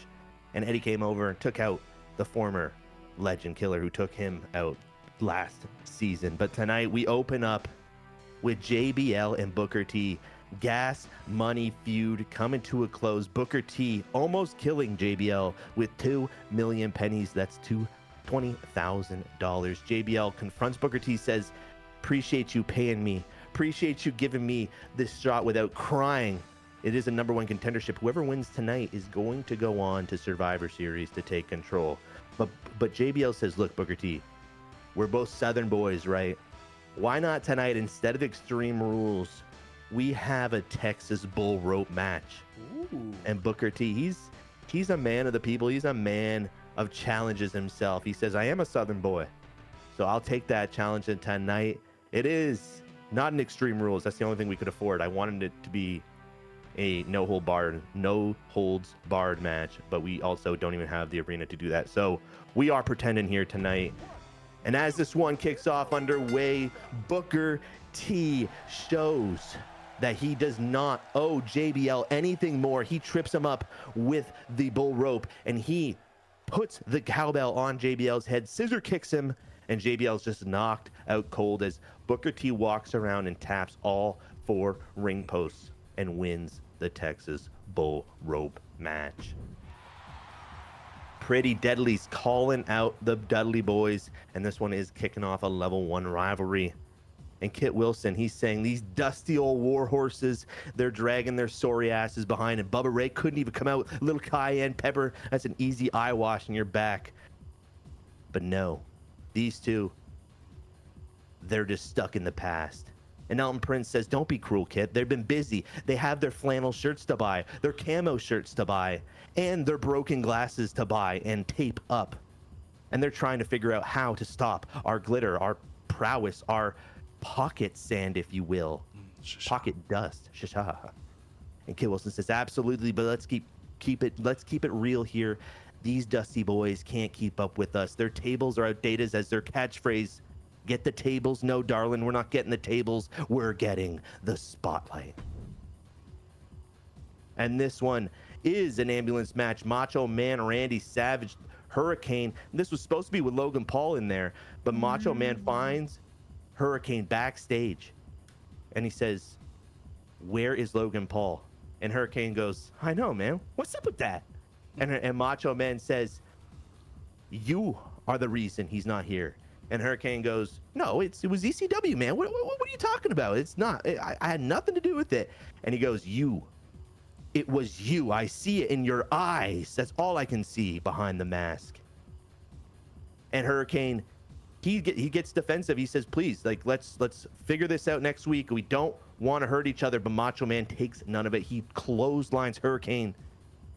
And Eddie came over and took out the former legend killer who took him out last season. But tonight we open up with JBL and Booker T. Gas money feud coming to a close. Booker T almost killing JBL with 2 million pennies. That's $20,000. JBL confronts Booker T, says, appreciate you paying me. Appreciate you giving me this shot without crying. It is a #1 contendership. Whoever wins tonight is going to go on to Survivor Series to take control. But JBL says, look, Booker T, we're both Southern boys, right? Why not tonight, instead of Extreme Rules, we have a Texas bull rope match? Ooh. And Booker T, he's a man of the people. He's a man of challenges himself. He says, I am a Southern boy, so I'll take that challenge tonight. It is not an Extreme Rules. That's the only thing we could afford. I wanted it to be a no holds barred match, but we also don't even have the arena to do that. So we are pretending here tonight. And as this one kicks off underway, Booker T shows that he does not owe JBL anything more. He trips him up with the bull rope, and he puts the cowbell on JBL's head, scissor kicks him, and JBL's just knocked out cold as Booker T walks around and taps all 4 ring posts and wins the Texas bull rope match. Pretty Deadly's calling out the Dudley boys, and this one is kicking off a level 1 rivalry. And Kit Wilson, he's saying these dusty old war horses, they're dragging their sorry asses behind, and Bubba Ray couldn't even come out. Little cayenne pepper, that's an easy eye wash in your back. But no, these two, they're just stuck in the past. And Elton Prince says, don't be cruel, Kit. They've been busy. They have their flannel shirts to buy, their camo shirts to buy, and their broken glasses to buy and tape up. And they're trying to figure out how to stop our glitter, our prowess, our pocket sand, if you will. Pocket dust. Shasha. And Kit Wilson says, absolutely, but let's keep it real here. These dusty boys can't keep up with us. Their tables are outdated as their catchphrase. Get the tables? No, darling, we're not getting the tables. We're getting the spotlight. And this one is an ambulance match. Macho Man Randy Savage, Hurricane. This was supposed to be with Logan Paul in there, but Macho Man finds Hurricane backstage, and he says, where is Logan Paul? And Hurricane goes, I know, man. What's up with that? And Macho Man says, you are the reason he's not here. And Hurricane goes, no, it was ECW, man. What are you talking about? It's not. I had nothing to do with it. And he goes, you. It was you. I see it in your eyes. That's all I can see behind the mask. And Hurricane, he gets defensive. He says, please, like, let's figure this out next week. We don't want to hurt each other. But Macho Man takes none of it. He clotheslines Hurricane.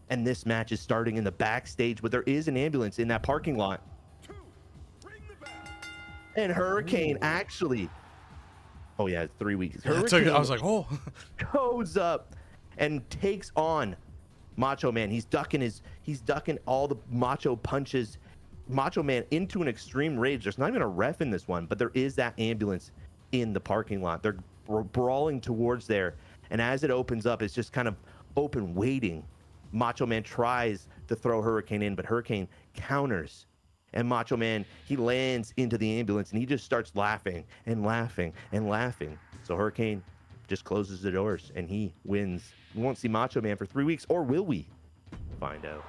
And this match is starting in the backstage, but there is an ambulance in that parking lot. And Hurricane actually Oh yeah, it's 3 weeks. I was like, oh. Goes up and takes on Macho Man. He's ducking all the Macho punches. Macho Man into an extreme rage. There's not even a ref in this one, but there is that ambulance in the parking lot. They're brawling towards there, and as it opens up, it's just kind of open, waiting. Macho Man tries to throw Hurricane in, but Hurricane counters, and Macho Man, he lands into the ambulance, and he just starts laughing and laughing and laughing. So Hurricane just closes the doors, and he wins. We won't see Macho Man for 3 weeks, or will we? Find out.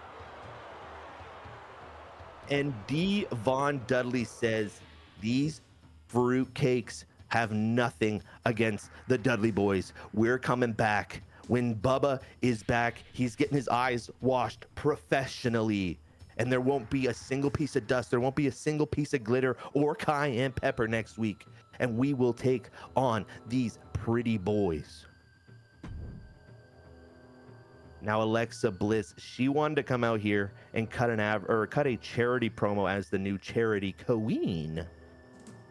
And D. Von Dudley says these fruitcakes have nothing against the Dudley boys. We're coming back. When Bubba is back, he's getting his eyes washed professionally. And there won't be a single piece of dust. There won't be a single piece of glitter or cayenne pepper next week. And we will take on these pretty boys. Now Alexa Bliss, she wanted to come out here and cut a charity promo as the new charity queen.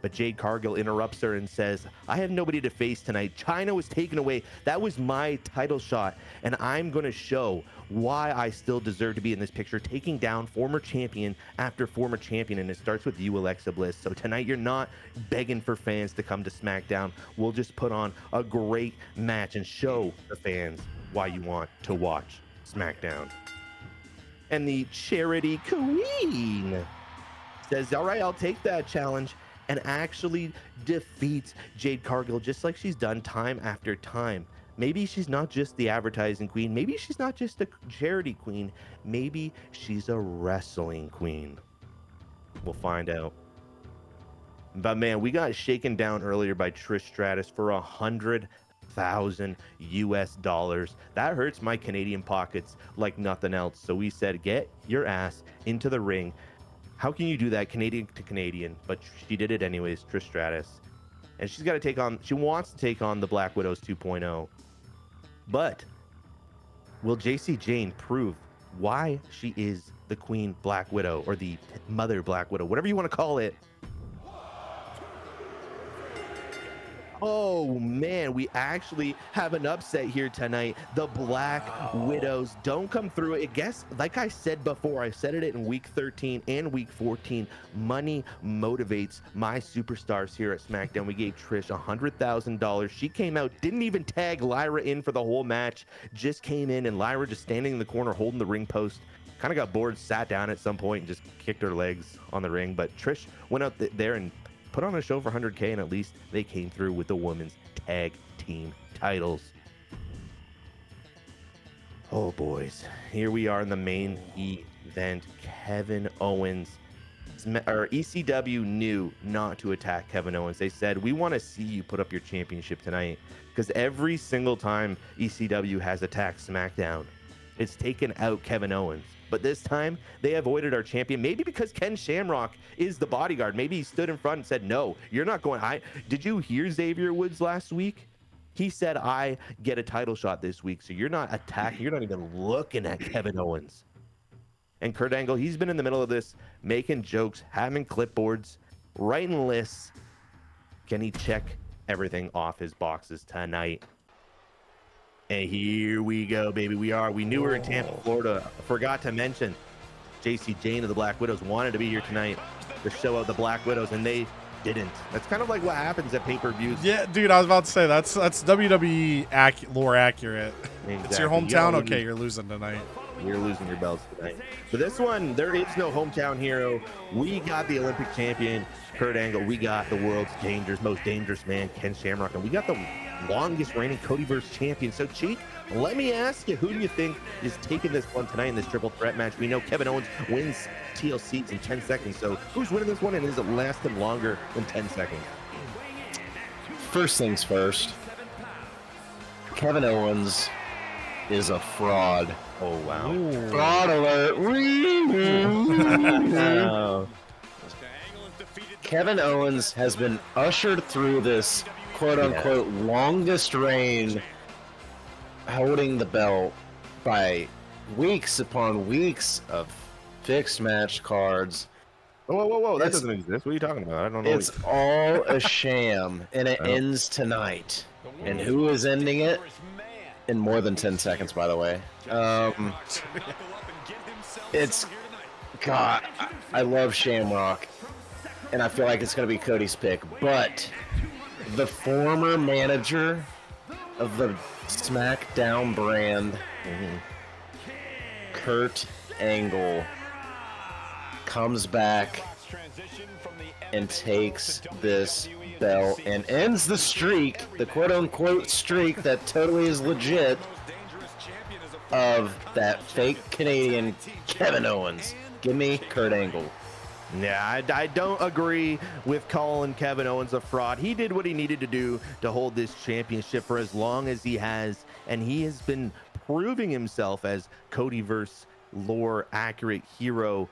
But Jade Cargill interrupts her and says, I have nobody to face tonight. China was taken away. That was my title shot. And I'm going to show why I still deserve to be in this picture, taking down former champion after former champion. And it starts with you, Alexa Bliss. So tonight you're not begging for fans to come to SmackDown. We'll just put on a great match and show the fans why you want to watch SmackDown. And the charity queen says, all right, I'll take that challenge, and actually defeats Jade Cargill just like she's done time after time. Maybe she's not just the advertising queen. Maybe she's not just a charity queen. Maybe she's a wrestling queen. We'll find out. But man, we got shaken down earlier by Trish Stratus for $100,000 US. That hurts my Canadian pockets like nothing else. So we said, get your ass into the ring. How can you do that, Canadian to Canadian? But she did it anyways, Trish Stratus. And she wants to take on the Black Widows 2.0. But will JC Jane prove why she is the Queen Black Widow, or the Mother Black Widow, whatever you want to call it? Oh man, we actually have an upset here tonight. The Black Widows don't come through. I guess, like I said before, I said it in week 13 and week 14, money motivates my superstars here at SmackDown. We gave Trish $100,000. She came out, didn't even tag Lyra in for the whole match, just came in, and Lyra just standing in the corner holding the ring post. Kind of got bored, sat down at some point, and just kicked her legs on the ring. But Trish went out there and put on a show for $100K, and at least they came through with the women's tag team titles. Oh boys, here we are in the main event. Kevin Owens, or ECW knew not to attack Kevin Owens. They said, we want to see you put up your championship tonight, because every single time ECW has attacked SmackDown, it's taken out Kevin Owens. But this time, they avoided our champion. Maybe because Ken Shamrock is the bodyguard. Maybe he stood in front and said, no, you're not going. Did you hear Xavier Woods last week? He said, I get a title shot this week, so you're not attacking. You're not even looking at Kevin Owens. And Kurt Angle, he's been in the middle of this, making jokes, having clipboards, writing lists. Can he check everything off his boxes tonight? And here we go, baby. We knew we were in Tampa, Florida. Forgot to mention, JC Jane of the Black Widows wanted to be here tonight to show out the Black Widows, and they didn't. That's kind of like what happens at pay-per-views. Yeah, dude, I was about to say, that's WWE lore accurate. Exactly. It's your hometown? Okay, you're losing tonight. You're losing your belts tonight. For this one, there is no hometown hero. We got the Olympic champion, Kurt Angle. We got the world's most dangerous man, Ken Shamrock. And we got the longest reigning CodyVerse champion. So, Cheek, let me ask you, who do you think is taking this one tonight in this triple threat match? We know Kevin Owens wins TLCs in 10 seconds. So, who's winning this one, and is it lasting longer than 10 seconds? First things first, Kevin Owens is a fraud. Oh, wow. Ooh. Fraud alert. Kevin Owens has been ushered through this quote-unquote longest reign holding the belt by weeks upon weeks of fixed match cards. Whoa! That It's- doesn't exist. What are you talking about? I don't know. It's all a sham, and it ends tonight. And who is ending it? In more than 10 seconds, by the way. It's God. I love Shamrock, and I feel like it's gonna be Cody's pick. But the former manager of the SmackDown brand, Kurt Angle, comes back and takes this belt and ends the streak, the quote-unquote streak that totally is legit, of that fake Canadian Kevin Owens. Give me Kurt Angle. Yeah, I don't agree with calling Kevin Owens a fraud. He did what he needed to do to hold this championship for as long as he has, and he has been proving himself as CodyVerse lore accurate hero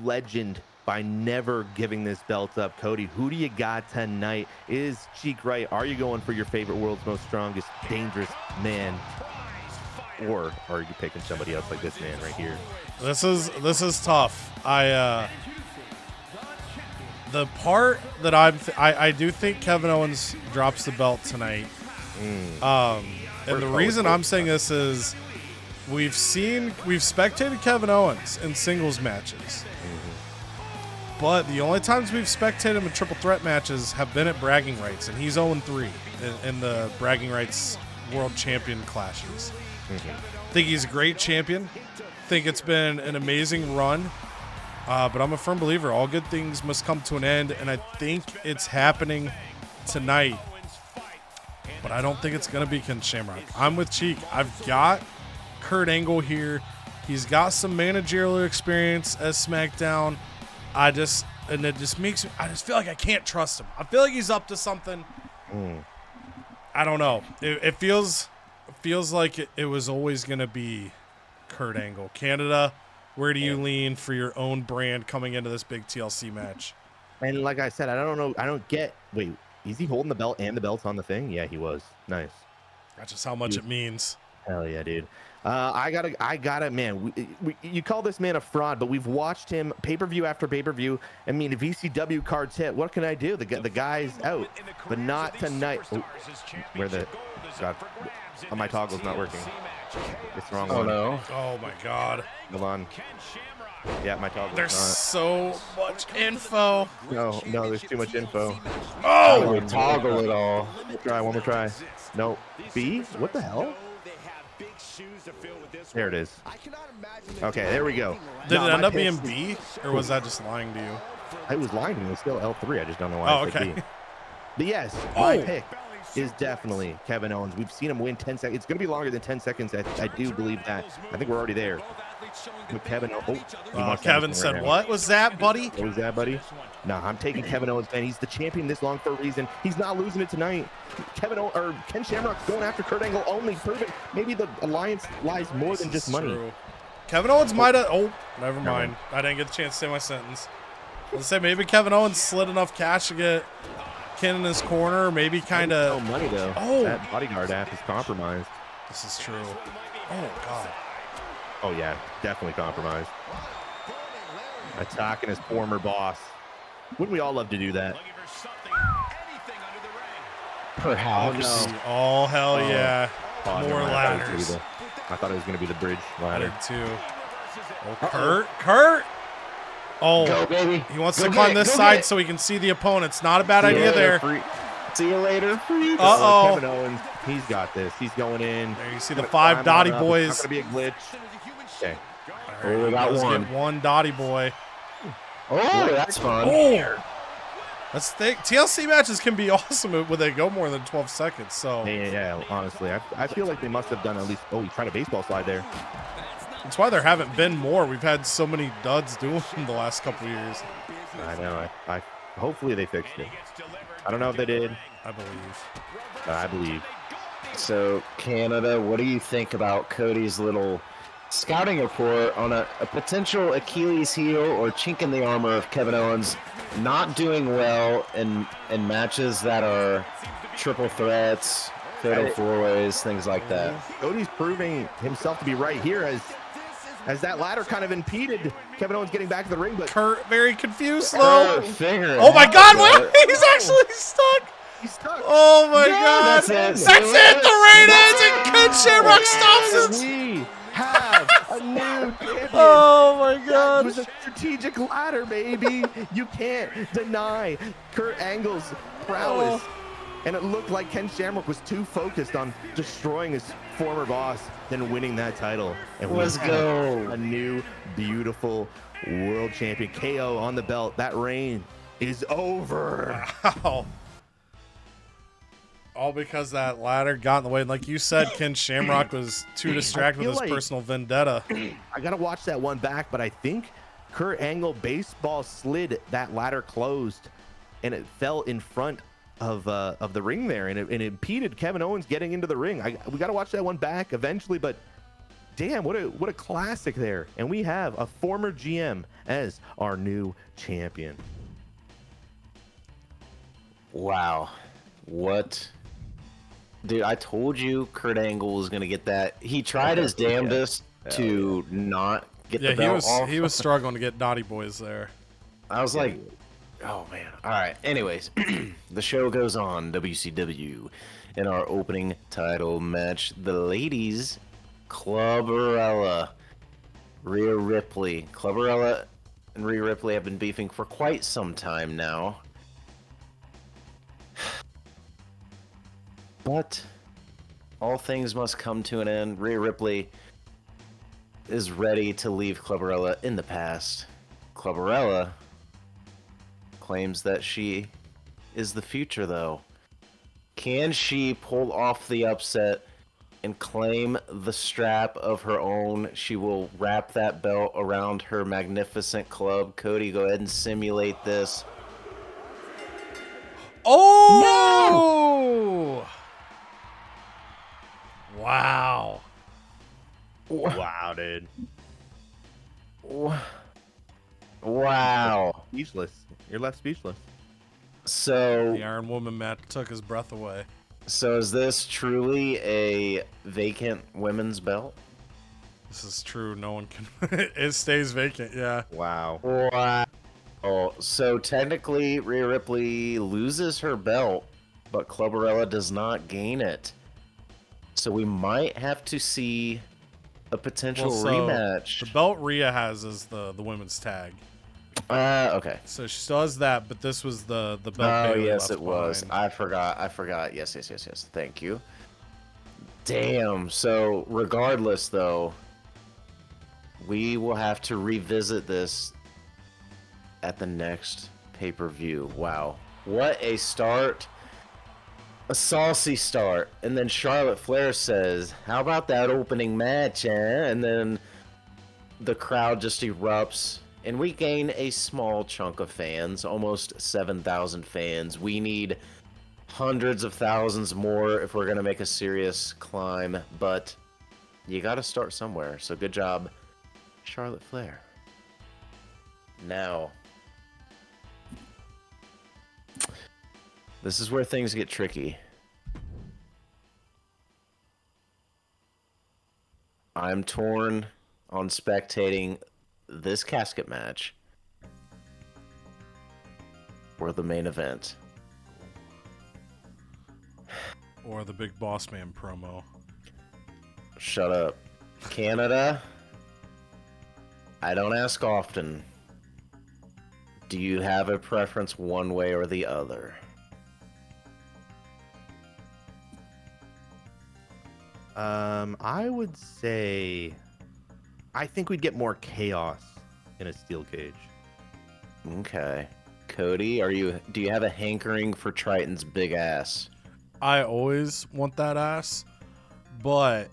legend by never giving this belt up. Cody, who do you got tonight? Is Cheek right? Are you going for your favorite world's most strongest, dangerous man? Or are you picking somebody else like this man right here? This is tough. The part that I do think Kevin Owens drops the belt tonight. And the reason I'm saying this is we've spectated Kevin Owens in singles matches. But the only times we've spectated him in triple threat matches have been at bragging rights, and he's 0-3 in the bragging rights world champion clashes. Think he's a great champion. Think it's been an amazing run. But I'm a firm believer all good things must come to an end, and I think it's happening tonight. But I don't think it's going to be Ken Shamrock. I'm with Cheek. I've got Kurt Angle here. He's got some managerial experience as SmackDown. I just feel like I can't trust him. I feel like he's up to something. I don't know. It feels like it was always going to be Kurt Angle. Canada, where do you lean for your own brand coming into this big TLC match? And like I said, I don't know. I don't get. Wait, is he holding the belt and the belt's on the thing? Yeah, he was. Nice. That's just how much it means. Hell yeah, dude. I gotta, man. You call this man a fraud, but we've watched him pay-per-view after pay-per-view. I mean, if ECW cards hit, what can I do? The guy's out, but not tonight. Oh, where the God? Oh, my toggle's not working. It's the wrong one. No. Oh my God. Hold on. Yeah, my toggle's There's not. so much info. No, there's too much info. Oh! Toggle it all. One more try. No. B? What the hell? There it is. Okay, there we go. Did it end up being B, or was that just lying to you? I was lying to you. It was still L3. I just don't know why I said B. But yes, my pick is definitely Kevin Owens. We've seen him win 10 seconds. It's going to be longer than 10 seconds. I do believe that. I think we're already there. With Kevin Owens. Kevin said, what was that, buddy? What was that, buddy? No, I'm taking Kevin Owens, man. He's the champion this long for a reason. He's not losing it tonight. Ken Shamrock's going after Kurt Angle only, proving maybe the alliance lies more than just money. True. Kevin Owens might have... Oh, never mind. I didn't get the chance to say my sentence. Let's say maybe Kevin Owens slid enough cash to get Ken in his corner, maybe kind of... No money, though. Oh! That bodyguard app is compromised. This is true. Oh, God. Oh, yeah. Definitely compromised. Attacking his former boss. Wouldn't we all love to do that? Perhaps. Oh, hell yeah. More ladders. I thought it was going to be the bridge ladder. I did too. Oh, Kurt! Oh, Go, baby. He wants to climb this side so he can see the opponents. Not a bad idea there. See you later. Uh-oh. Kevin Owens, he's got this. He's going in. There you see the 5 Dottie boys. It's not going to be a glitch. Okay. Oh, we got one. One Dottie boy. Oh, that's fun. Oh! TLC matches can be awesome when they go more than 12 seconds. So Yeah, honestly. I feel like they must have done at least... Oh, he tried a baseball slide there. That's why there haven't been more. We've had so many duds doing them the last couple years. I know. I hopefully they fixed it. I don't know if they did. I believe. So, Canada, what do you think about Cody's little scouting report on a potential Achilles heel or chink in the armor of Kevin Owens not doing well in matches that are triple threats, fatal four-ways, things like that? Cody's proving himself to be right here as as that ladder kind of impeded Kevin Owens getting back to the ring, but Kurt very confused though. Figure Oh my God! out, Wait, he's actually stuck. he's stuck. Oh my God! that's it. That's it. The reign ends, and Ken Shamrock stops it. We have a new champion. Oh my That God! was a strategic ladder, baby. You can't deny Kurt Angle's prowess. And it looked like Ken Shamrock was too focused on destroying his former boss than winning that title. And Let's go. a new, beautiful world champion. KO on the belt. That reign is over. Wow. All because that ladder got in the way. And like you said, Ken Shamrock was too distracted with his like- personal vendetta. I got to watch that one back, but I think Kurt Angle baseball slid that ladder closed and it fell in front of the ring there, and it impeded Kevin Owens getting into the ring. We got to watch that one back eventually, but damn, what a classic there. And we have a former GM as our new champion. Wow. What? Dude, I told you Kurt Angle was going to get that. He tried his damnedest to not get the belt off. He was struggling to get Naughty Boys there. I was like, oh man. All right. Anyways, the show goes on. WCW. In our opening title match, the ladies, Clubberella, Rhea Ripley. Clubberella and Rhea Ripley have been beefing for quite some time now. But all things must come to an end. Rhea Ripley is ready to leave Clubberella in the past. Clubberella claims that she is the future, though. Can she pull off the upset and claim the strap of her own? She will wrap that belt around her magnificent club. Cody, go ahead and simulate this. Oh! No! Wow. Wow, dude. Wow. Speechless. You're left speechless. The Iron Woman match took his breath away. So is this truly a vacant women's belt? This is true. No one can. It stays vacant. Yeah. Wow. Wow. Oh, so technically Rhea Ripley loses her belt, but Clubberella does not gain it. So we might have to see a potential rematch. The belt Rhea has is the women's tag. Okay. So she still has that, but this was the belt. Oh, Bayley yes, left it was. behind. I forgot. Yes. Thank you. Damn. So regardless, though, we will have to revisit this at the next pay-per-view. Wow. What a start. A saucy start. And then Charlotte Flair says, how about that opening match, eh? And then the crowd just erupts. And we gain a small chunk of fans, almost 7,000 fans. We need hundreds of thousands more if we're going to make a serious climb. But you got to start somewhere. So good job, Charlotte Flair. Now, this is where things get tricky. I'm torn on spectating this casket match or the main event. Or the Big Boss Man promo. Shut up. Canada, I don't ask often. Do you have a preference one way or the other? I would say I think we'd get more chaos in a steel cage. Okay. Cody, do you have a hankering for Triton's big ass? I always want that ass, but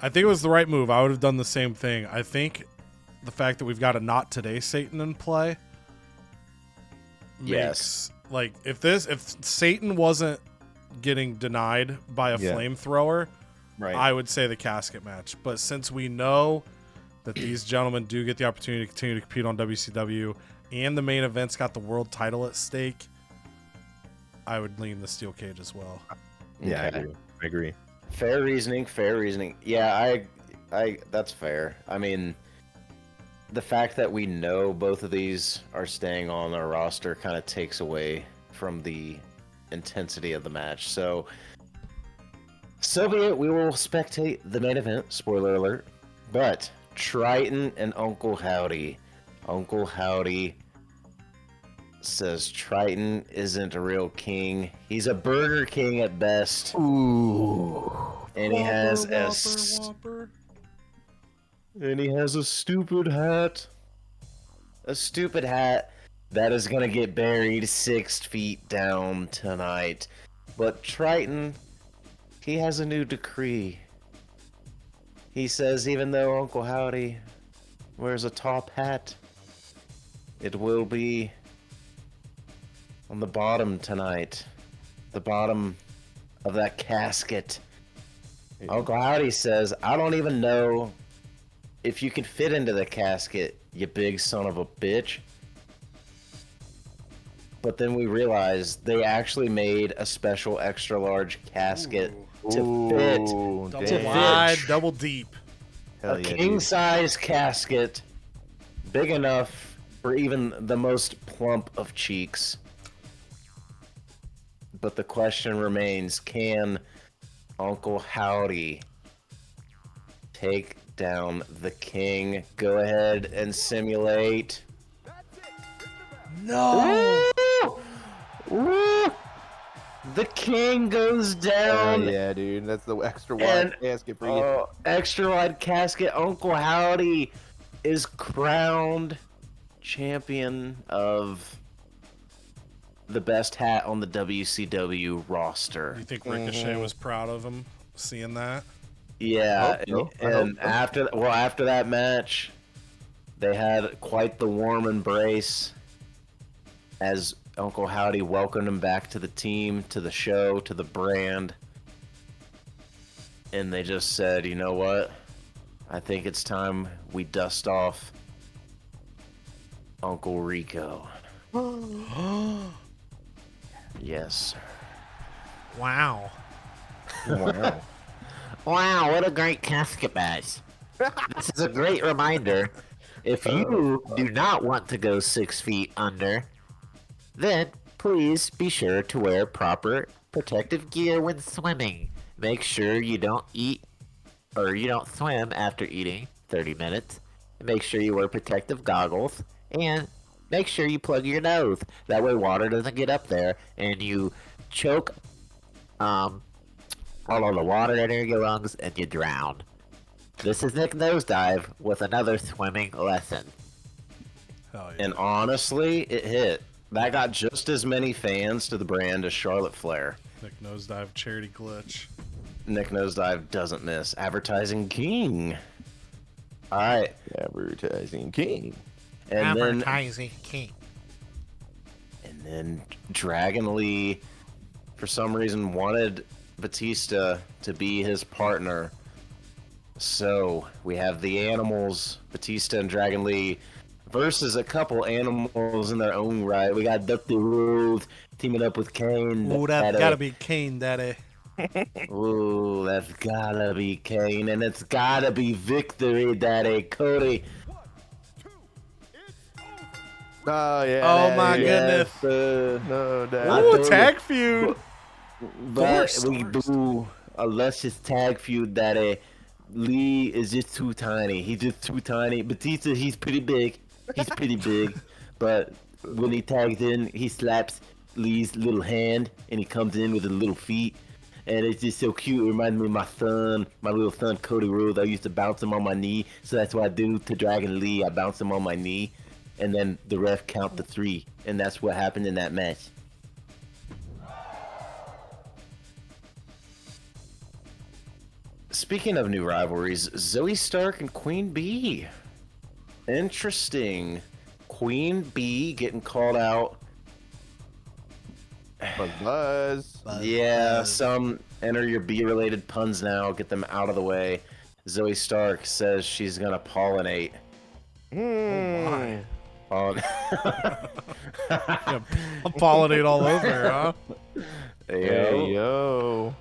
I think it was the right move. I would have done the same thing. I think the fact that we've got a Not Today Satan in play Yes. Like if Satan wasn't getting denied by a flamethrower, Right. I would say the casket match. But since we know that these gentlemen do get the opportunity to continue to compete on WCW and the main event's got the world title at stake, I would lean the steel cage as well. Yeah, Okay. I agree. Fair reasoning. Yeah, That's fair. I mean, the fact that we know both of these are staying on our roster kind of takes away from the intensity of the match. So be it. We will spectate the main event. Spoiler alert. But Triton and Uncle Howdy. Uncle Howdy says Triton isn't a real king. He's a Burger King at best. Ooh. And he has Whopper. And he has a stupid hat. A stupid hat that is going to get buried 6 feet down tonight. But Triton, he has a new decree. He says even though Uncle Howdy wears a top hat, it will be on the bottom tonight. The bottom of that casket. Uncle Howdy says, I don't even know if you can fit into the casket, you big son of a bitch. But then we realized they actually made a special extra large casket to fit. Double wide, double deep. A king-size casket, big enough for even the most plump of cheeks. But the question remains, can Uncle Howdy take down the king? Go ahead and simulate. No! Woo! The king goes down. Yeah, dude, that's the extra wide casket for you. Extra wide casket. Uncle Howdy is crowned champion of the best hat on the WCW roster. You think Ricochet was proud of him seeing that? Yeah, and after that match, they had quite the warm embrace as Uncle Howdy welcomed him back to the team, to the show, to the brand. And they just said, you know what? I think it's time we dust off Uncle Rico. Yes. Wow. Wow. Wow, what a great casket match. This is a great reminder. If you do not want to go 6 feet under, then please be sure to wear proper protective gear when swimming. Make sure you don't eat or you don't swim after eating 30 minutes. Make sure you wear protective goggles and make sure you plug your nose. That way water doesn't get up there and you choke all of the water into your lungs and you drown. This is Nick Nosedive with another swimming lesson. Hell yeah. And honestly, it hit. That got just as many fans to the brand as Charlotte Flair. Nick Nosedive charity glitch. Nick Nosedive doesn't miss. Advertising king. All right. Advertising king. And Advertising king. And then Dragon Lee, for some reason, wanted Batista to be his partner. So we have the Animals, Batista and Dragon Lee, versus a couple animals in their own right. We got Dusty Rhodes teaming up with Kane. Ooh, that's gotta be Kane, daddy. Ooh, that's gotta be Kane, and it's gotta be victory, daddy. Cody. Oh, yeah. Oh, my goodness. No, Daddy. Ooh, tag feud. But we do a luscious tag feud, daddy. Lee is just too tiny. He's just too tiny. Batista, he's pretty big. He's pretty big. But when he tags in, he slaps Lee's little hand, and he comes in with his little feet. And it's just so cute. It reminds me of my son, my little son, Cody Rhodes. I used to bounce him on my knee. So that's what I do to Dragon Lee. I bounce him on my knee. And then the ref count to 3. And that's what happened in that match. Speaking of new rivalries, Zoe Stark and Queen Bee. Interesting. Queen Bee getting called out. Buzz. Yeah, some enter your bee-related puns now. Get them out of the way. Zoe Stark says she's gonna pollinate. Oh my. Yeah, pollinate all over, huh? Yo. Hey, yo.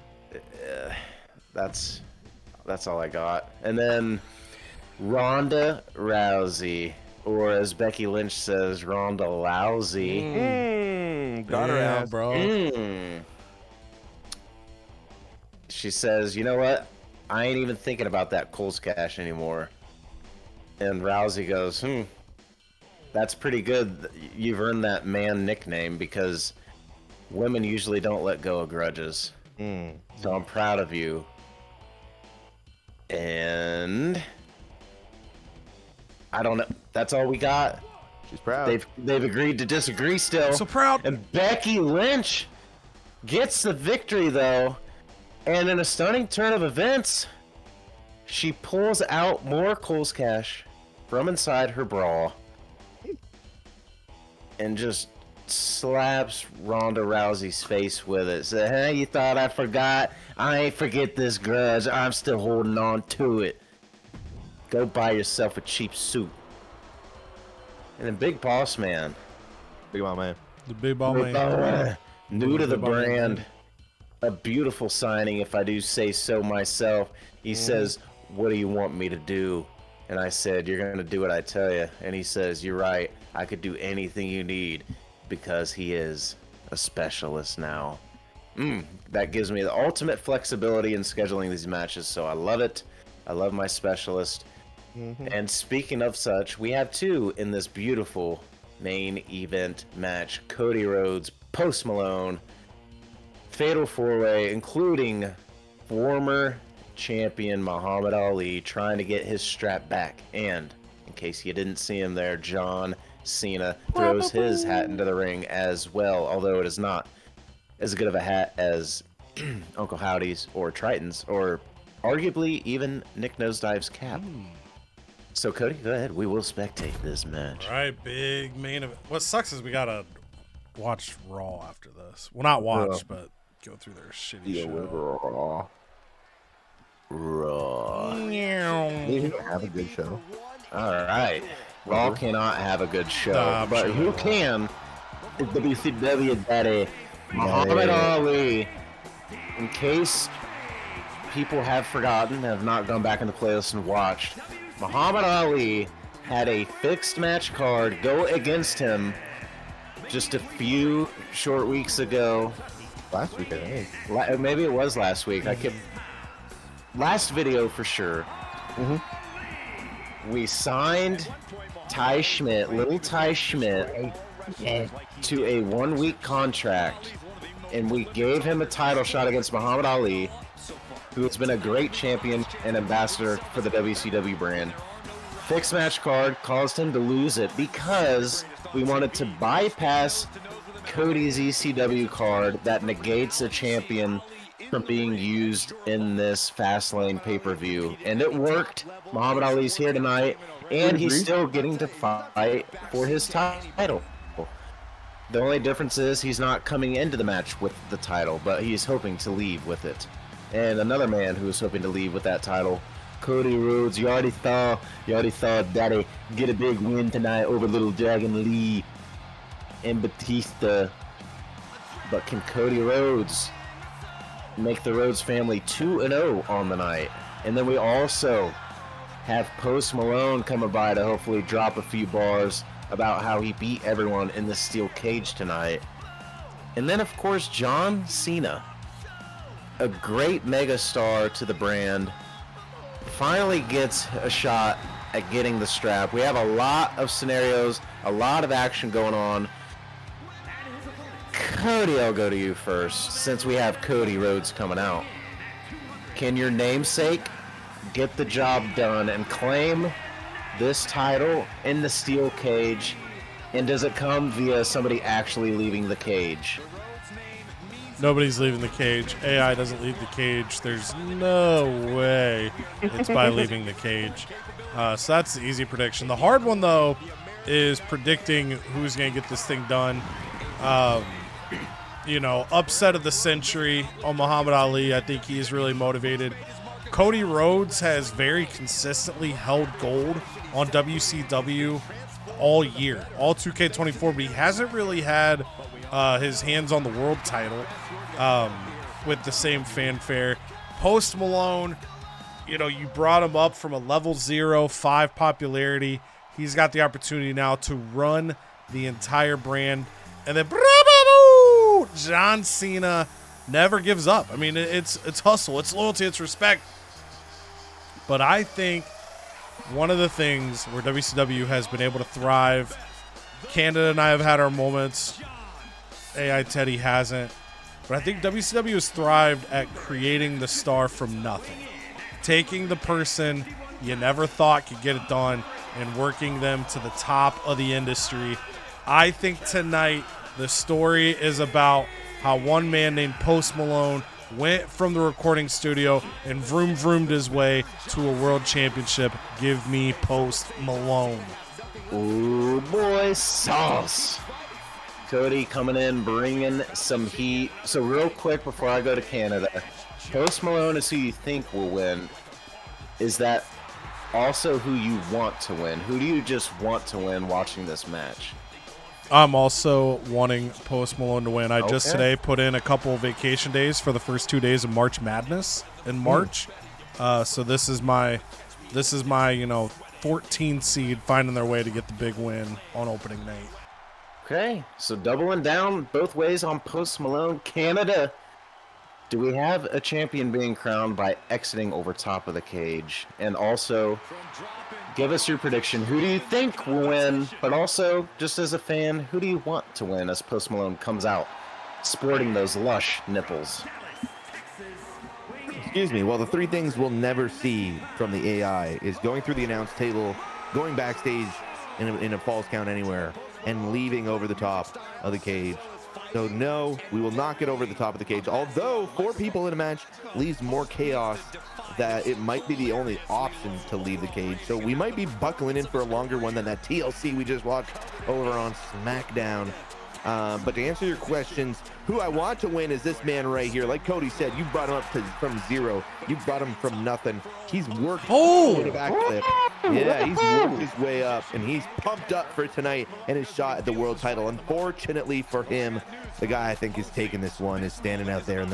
That's That's all I got. And then Ronda Rousey, or as Becky Lynch says, Ronda Lousy. Got her ass. bro. She says, you know what? I ain't even thinking about that Cole's Cash anymore. And Rousey goes, that's pretty good. You've earned that man nickname because women usually don't let go of grudges. So I'm proud of you. And I don't know. That's all we got. She's proud. They've agreed to disagree still. So proud. And Becky Lynch gets the victory though. And in a stunning turn of events, she pulls out more Cole's Cash from inside her bra and just slaps Ronda Rousey's face with it. Say, hey, you thought I forgot? I ain't forget this grudge. I'm still holding on to it. Go buy yourself a cheap suit. And then Big Boss Man. Big Mama Man. The big ball man. New to the Big Ball Man. brand. A beautiful signing, if I do say so myself. He says, what do you want me to do? And I said, you're going to do what I tell you. And he says, you're right. I could do anything you need because he is a specialist now. That gives me the ultimate flexibility in scheduling these matches, so I love it. I love my specialist. And speaking of such, we have two in this beautiful main event match. Cody Rhodes, Post Malone, Fatal 4-Way, including former champion Muhammad Ali trying to get his strap back. And in case you didn't see him there, John Cena throws his hat into the ring as well, although it is not as good of a hat as Uncle Howdy's or Triton's, or arguably even Nick Nosedive's cap. So Cody, go ahead. We will spectate this match. All right, big main event. What sucks is we gotta watch Raw after this. Well, not watch, but go through their shitty show. Raw. They didn't have a good show. All right. Raw cannot have a good show, Nah, I'm but sure who they will. can is WCW Daddy Muhammad Ali. In case people have forgotten, have not gone back in the playlist and watched, Muhammad Ali had a fixed match card go against him just a few short weeks ago. Last week, I think. Maybe it was last week. Last video for sure. We signed Ty Schmidt, little Ty Schmidt, to a 1-week contract, and we gave him a title shot against Muhammad Ali, who has been a great champion and ambassador for the WCW brand. Fixed match card caused him to lose it because we wanted to bypass Cody's ECW card that negates a champion from being used in this Fastlane pay-per-view. And it worked. Muhammad Ali's here tonight, and he's still getting to fight for his title. The only difference is he's not coming into the match with the title, but he's hoping to leave with it. And another man who is hoping to leave with that title, Cody Rhodes. You already saw Daddy get a big win tonight over Little Dragon Lee and Batista. But can Cody Rhodes make the Rhodes family 2-0 on the night? And then we also have Post Malone coming by to hopefully drop a few bars about how he beat everyone in the steel cage tonight. And then, of course, John Cena, a great megastar to the brand, finally gets a shot at getting the strap. We have a lot of scenarios, a lot of action going on. Cody, I'll go to you first, since we have Cody Rhodes coming out. Can your namesake get the job done and claim this title in the steel cage? And does it come via somebody actually leaving the cage? Nobody's leaving the cage. AI doesn't leave the cage. There's no way it's by leaving the cage. So that's the easy prediction. The hard one, though, is predicting who's going to get this thing done. Upset of the century on Muhammad Ali. I think he's really motivated. Cody Rhodes has very consistently held gold on WCW all year, all 2K24, but he hasn't really had his hands on the world title with the same fanfare. Post Malone, you brought him up from a level 0, 5 popularity. He's got the opportunity now to run the entire brand. And then John Cena never gives up. I mean, it's hustle, it's loyalty, it's respect. But I think one of the things where WCW has been able to thrive, Canada and I have had our moments. AI Teddy hasn't. But I think WCW has thrived at creating the star from nothing. Taking the person you never thought could get it done and working them to the top of the industry. I think tonight the story is about how one man named Post Malone went from the recording studio and vroomed his way to a world championship. Give me Post Malone. Ooh, boy, sauce. Cody coming in, bringing some heat. So real quick before I go to Canada, Post Malone is who you think will win. Is that also who you want to win? Who do you just want to win watching this match? I'm also wanting Post Malone to win. I just today put in a couple of vacation days for the first 2 days of March Madness in March. So this is my 14 seed finding their way to get the big win on opening night. Okay, so doubling down both ways on Post Malone. Canada, do we have a champion being crowned by exiting over top of the cage? And also, give us your prediction. Who do you think will win? But also, just as a fan, who do you want to win as Post Malone comes out sporting those lush nipples? Excuse me. Well, the three things we'll never see from the AI is going through the announce table, going backstage in a falls count anywhere, and leaving over the top of the cage. So no, we will not get over the top of the cage. Although 4 people in a match leaves more chaos that it might be the only option to leave the cage. So we might be buckling in for a longer one than that TLC we just watched over on SmackDown. But to answer your questions, who I want to win is this man right here. Like Cody said, you brought him up from 0. You brought him from nothing. He's worked the backflip. Yeah, he's worked his way up, and he's pumped up for tonight and his shot at the world title. Unfortunately for him, the guy I think is taking this one is standing out there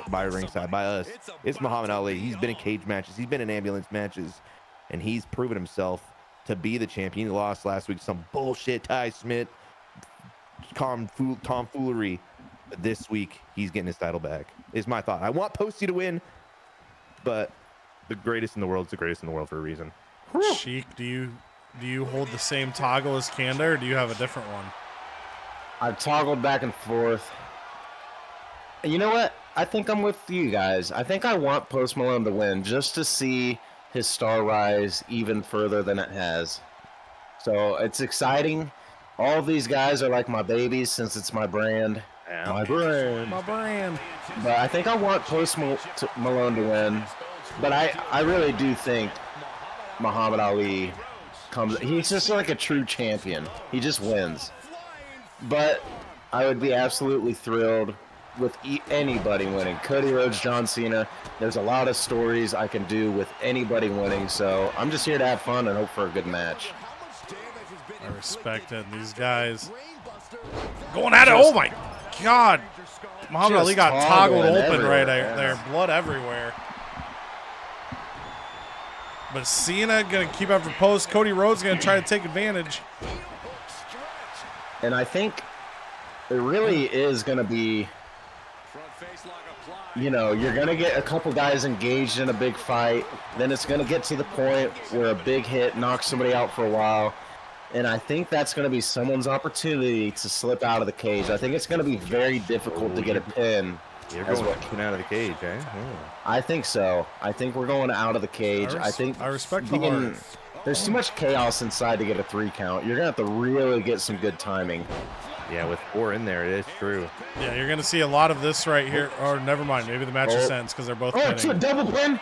by ringside by us. It's Muhammad Ali. He's been in cage matches. He's been in ambulance matches, and he's proven himself to be the champion. He lost last week some bullshit Ty Smith tomfoolery. But this week he's getting his title back is my thought. I want Posty to win, but the greatest in the world is the greatest in the world for a reason. Sheik, do you hold the same toggle as Canada, or do you have a different one? I've toggled back and forth. And you know what? I think I'm with you guys. I think I want Post Malone to win just to see his star rise even further than it has. So it's exciting. All of these guys are like my babies since it's my brand. Yeah. My brand. But I think I want Post Malone to win. But I really do think Muhammad Ali comes. He's just like a true champion. He just wins. But I would be absolutely thrilled with anybody winning. Cody Rhodes, John Cena. There's a lot of stories I can do with anybody winning. So I'm just here to have fun and hope for a good match. I respect it. These guys going at it. Oh my God. Muhammad Ali got toggled open right there. Blood everywhere. But Cena going to keep after Post. Cody Rhodes going to try to take advantage. And I think it really is going to be, you're going to get a couple guys engaged in a big fight. Then it's going to get to the point where a big hit knocks somebody out for a while. And I think that's going to be someone's opportunity to slip out of the cage. I think it's going to be very difficult to get a pin. You're going out of the cage, eh? I think so. I think we're going out of the cage. I respect the heart. There's too much chaos inside to get a 3 count. You're going to have to really get some good timing. Yeah, with 4 in there, it is true. Yeah, you're going to see a lot of this right here. Or never mind. Maybe the match is ends because they're both pinning. It's a double pin.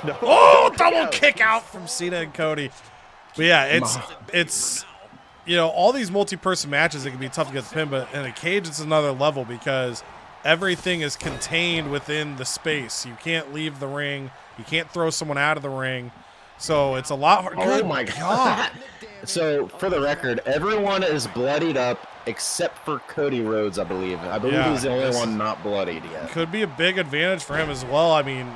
No. Oh, double kick out from Cena and Cody. But yeah, it's all these multi-person matches, it can be tough to get the pin, but in a cage it's another level because everything is contained within the space. You can't leave the ring. You can't throw someone out of the ring. So it's a lot harder. Oh my God. So for the record, everyone is bloodied up except for Cody Rhodes, I believe. I believe he's the only one not bloodied yet. Could be a big advantage for him as well. I mean,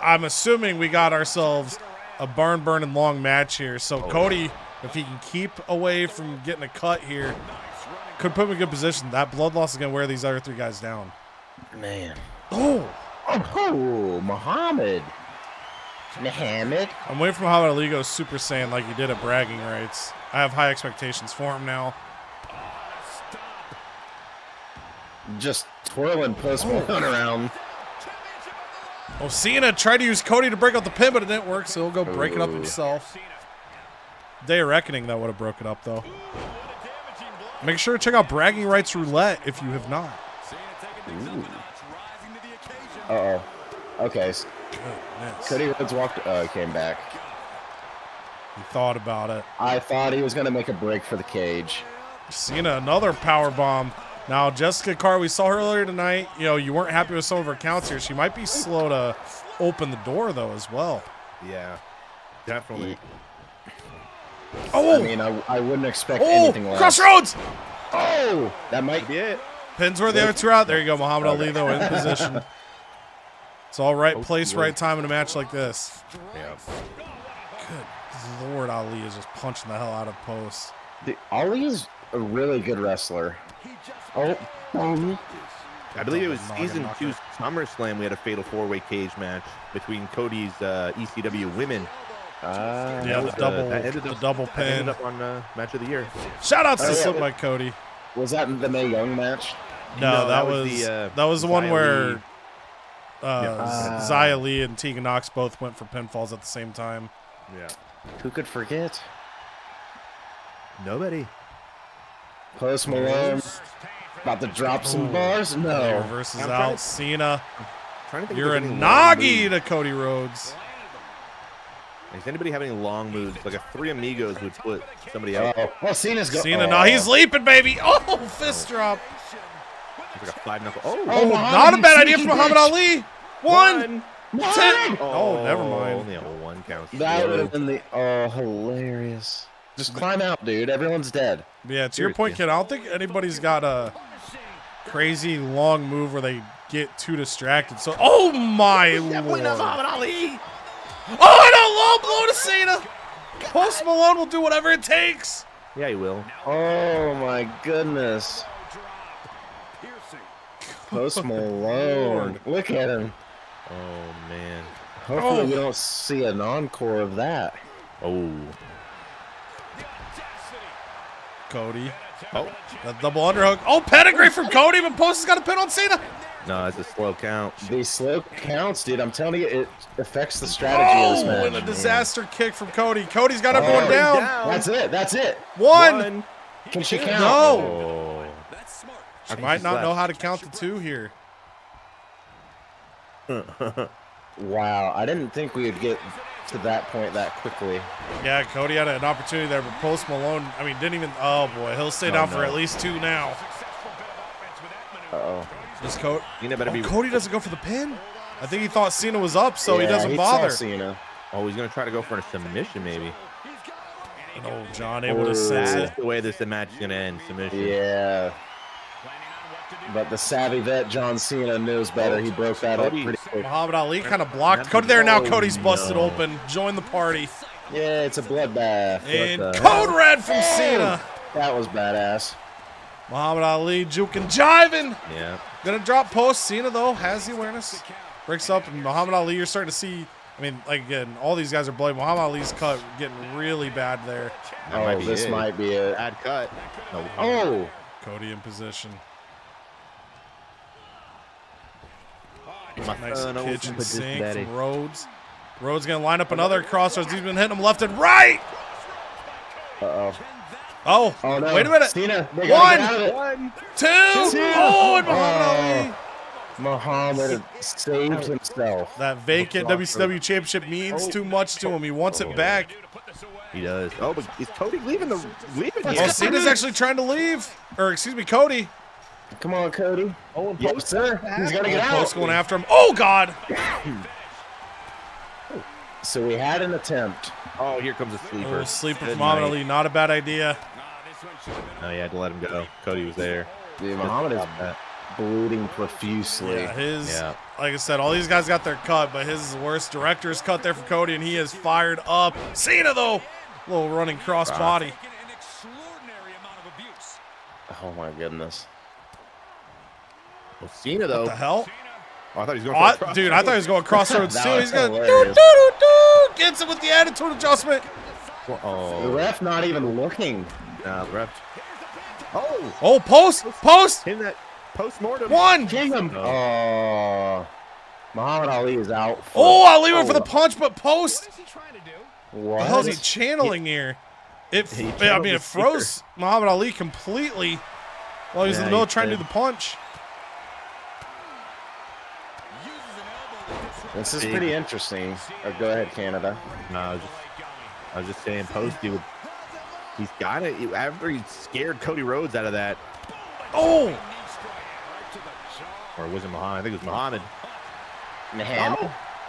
I'm assuming we got ourselves a barn burning long match here. So Cody, if he can keep away from getting a cut here, could put him in a good position. That blood loss is going to wear these other 3 guys down. Man. Oh, Muhammad. I'm waiting for Muhammad Ali to go Super Saiyan like he did at Bragging Rights. I have high expectations for him now. Just twirling Post Malone around. Oh, Cena tried to use Cody to break up the pin, but it didn't work, so he'll go break it up himself. Day of Reckoning, that would have broke it up, though. Make sure to check out Bragging Rights Roulette if you have not. Uh-oh. Okay. Goodness. Cody Rhodes came back. He thought about it. I thought he was going to make a break for the cage. Cena, another power bomb. Now, Jessica Carr, we saw her earlier tonight. You know, you weren't happy with some of her counts here. She might be slow to open the door, though, as well. Yeah, definitely. Oh! I mean, I wouldn't expect anything less. Crossroads! Oh! That might be it. Pins where the other 2 are out. There you go, Muhammad Ali, though, in position. It's all right place, right time in a match like this. Yeah. Good Lord, Ali is just punching the hell out of posts. Ali is a really good wrestler. I believe it was season 2 SummerSlam. We had a fatal 4-way cage match between Cody's ECW women. Yeah, the double pin. Ended up on match of the year. Shout outs to Slip by Cody. Was that the Mae Young match? No, that was the one where Xia Li and Tegan Knox both went for pinfalls at the same time. Yeah. Who could forget? Nobody. Post Malone about to drop some bars? No. Reverses out. Cena. You're You're a Nagi to Cody Rhodes. Is anybody having long moves? Like a 3 Amigos would put somebody out. Oh, Cena's going. Cena, no, he's leaping, baby. Oh, fist drop. It's like a 5-knuckle. Oh, not a bad idea for Muhammad Ali. 1, 2. Oh, never mind. Only a 1 count. That would have been hilarious. Just climb out, dude. Everyone's dead. Yeah, to your point, kid, I don't think anybody's got a crazy long move where they get too distracted. So, oh my Lord. Ali. Oh, and a low blow to Cena. Post Malone will do whatever it takes. Yeah, he will. Oh my goodness. Post Malone. Look at him. Oh man. Hopefully we don't see an encore of that. Oh. Cody. Oh. The double underhook. Oh, pedigree from Cody, but Post has got a pin on Cena. No, it's a slow count. These slow counts, dude. I'm telling you, it affects the strategy of this match. And a disaster kick from Cody. Cody's got everyone down. That's it. That's it. 1. Can she count? No. Oh. She might not know how to count the 2 here. Wow. I didn't think we would get to that point that quickly. Yeah, Cody had an opportunity there, but Post Malone, I mean, didn't even. Oh boy, he'll stay down for at least 2 now. Uh-oh. Does Cody? Better be. Cody doesn't go for the pin. I think he thought Cena was up, so he doesn't he bother. saw Cena. Oh, he's gonna try to go for a submission, maybe. And old John able to sense That's it. the way this match is gonna end. Submission. Yeah. But the savvy vet John Cena knows better. He broke that up pretty quick. Muhammad Ali kind of blocked. Cody there now. Cody's busted open. Join the party. Yeah, it's a bloodbath. And code red from Cena. That was badass. Muhammad Ali juking, jiving. Yeah. Gonna drop Post. Cena though has the awareness. Breaks up, and Muhammad Ali. You're starting to see. I mean, like again, all these guys are bloody. Muhammad Ali's cut getting really bad there. This might be it. Bad cut. No. Oh. Cody in position. My Nice son always kitchen put this sink daddy. from Rhodes. Rhodes gonna line up another crossroads. He's been hitting him left and right. Uh-oh. Oh, no. wait a minute. Cena, 1, 2. Two. Oh, and Muhammad Ali. Muhammad saved himself. That vacant WCW championship means too much to him. He wants it back. He does. Oh, but is Cody leaving? Oh, Cena's actually trying to leave. Or, excuse me, Cody. Come on, Cody. Oh, Yes, sir. He's got to get out. Post going after him. Oh, God. So we had an attempt. Oh, here comes a sleeper. Oh, sleeper Good from Muhammad night. Ali. Not a bad idea. No, you had to let him go. Cody was there. Dude, Muhammad is bleeding profusely. Yeah, his like I said, all these guys got their cut, but his is worse. Director's cut there for Cody, and he is fired up. Cena, though, little running cross body. Oh, my goodness. Well, Cena, though. What the hell? Oh, I thought he was going for dude, I thought he was going crossroads, too. He's going hilarious. to gets it with the attitude adjustment. The ref not even looking. Nah, the ref. Oh, post. In that post-mortem. One. King him. Oh. Muhammad Ali is out. Oh, Ali went for the punch, but post. What? The hell's he channeling here? It froze Muhammad Ali completely while he was in the middle trying to do the punch. This is pretty interesting. Go ahead, Canada. No, I was just saying, Posty would. He's got it. After he scared Cody Rhodes out of that. Oh! Or was it Muhammad? I think it was Muhammad.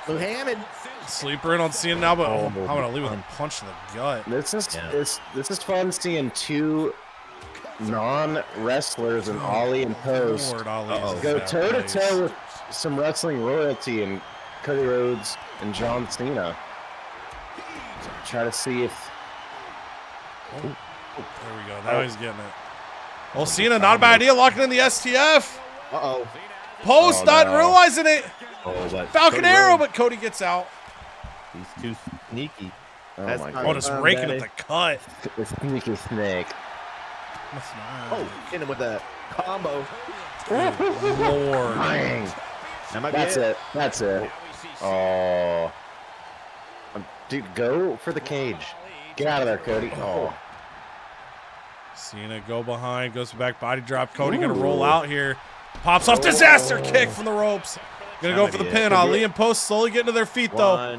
Muhammad. Sleeper in on Cena now, but Muhammad Ali with a punch to the gut. This is fun seeing two non-wrestlers and Ali and Post go toe-to-toe with some wrestling royalty and Cody Rhodes and John Cena. Try to see if... There we go. Now he's getting it. Well, Cena, not a bad idea. Locking in the STF. Uh-oh. Post not realizing it. But Falcon Arrow, but Cody gets out. He's too sneaky. Oh, just raking at the cut. The sneaky snake. Oh, hit him with a combo. Lord. Dang. That's it. That's it. Oh. Dude, go for the cage. Get out of there, Cody. Oh. Cena go behind, goes back, body drop. Cody gonna roll out here. Pops off, disaster kick from the ropes. Gonna go for the pin. Ali and Post slowly getting to their feet, though.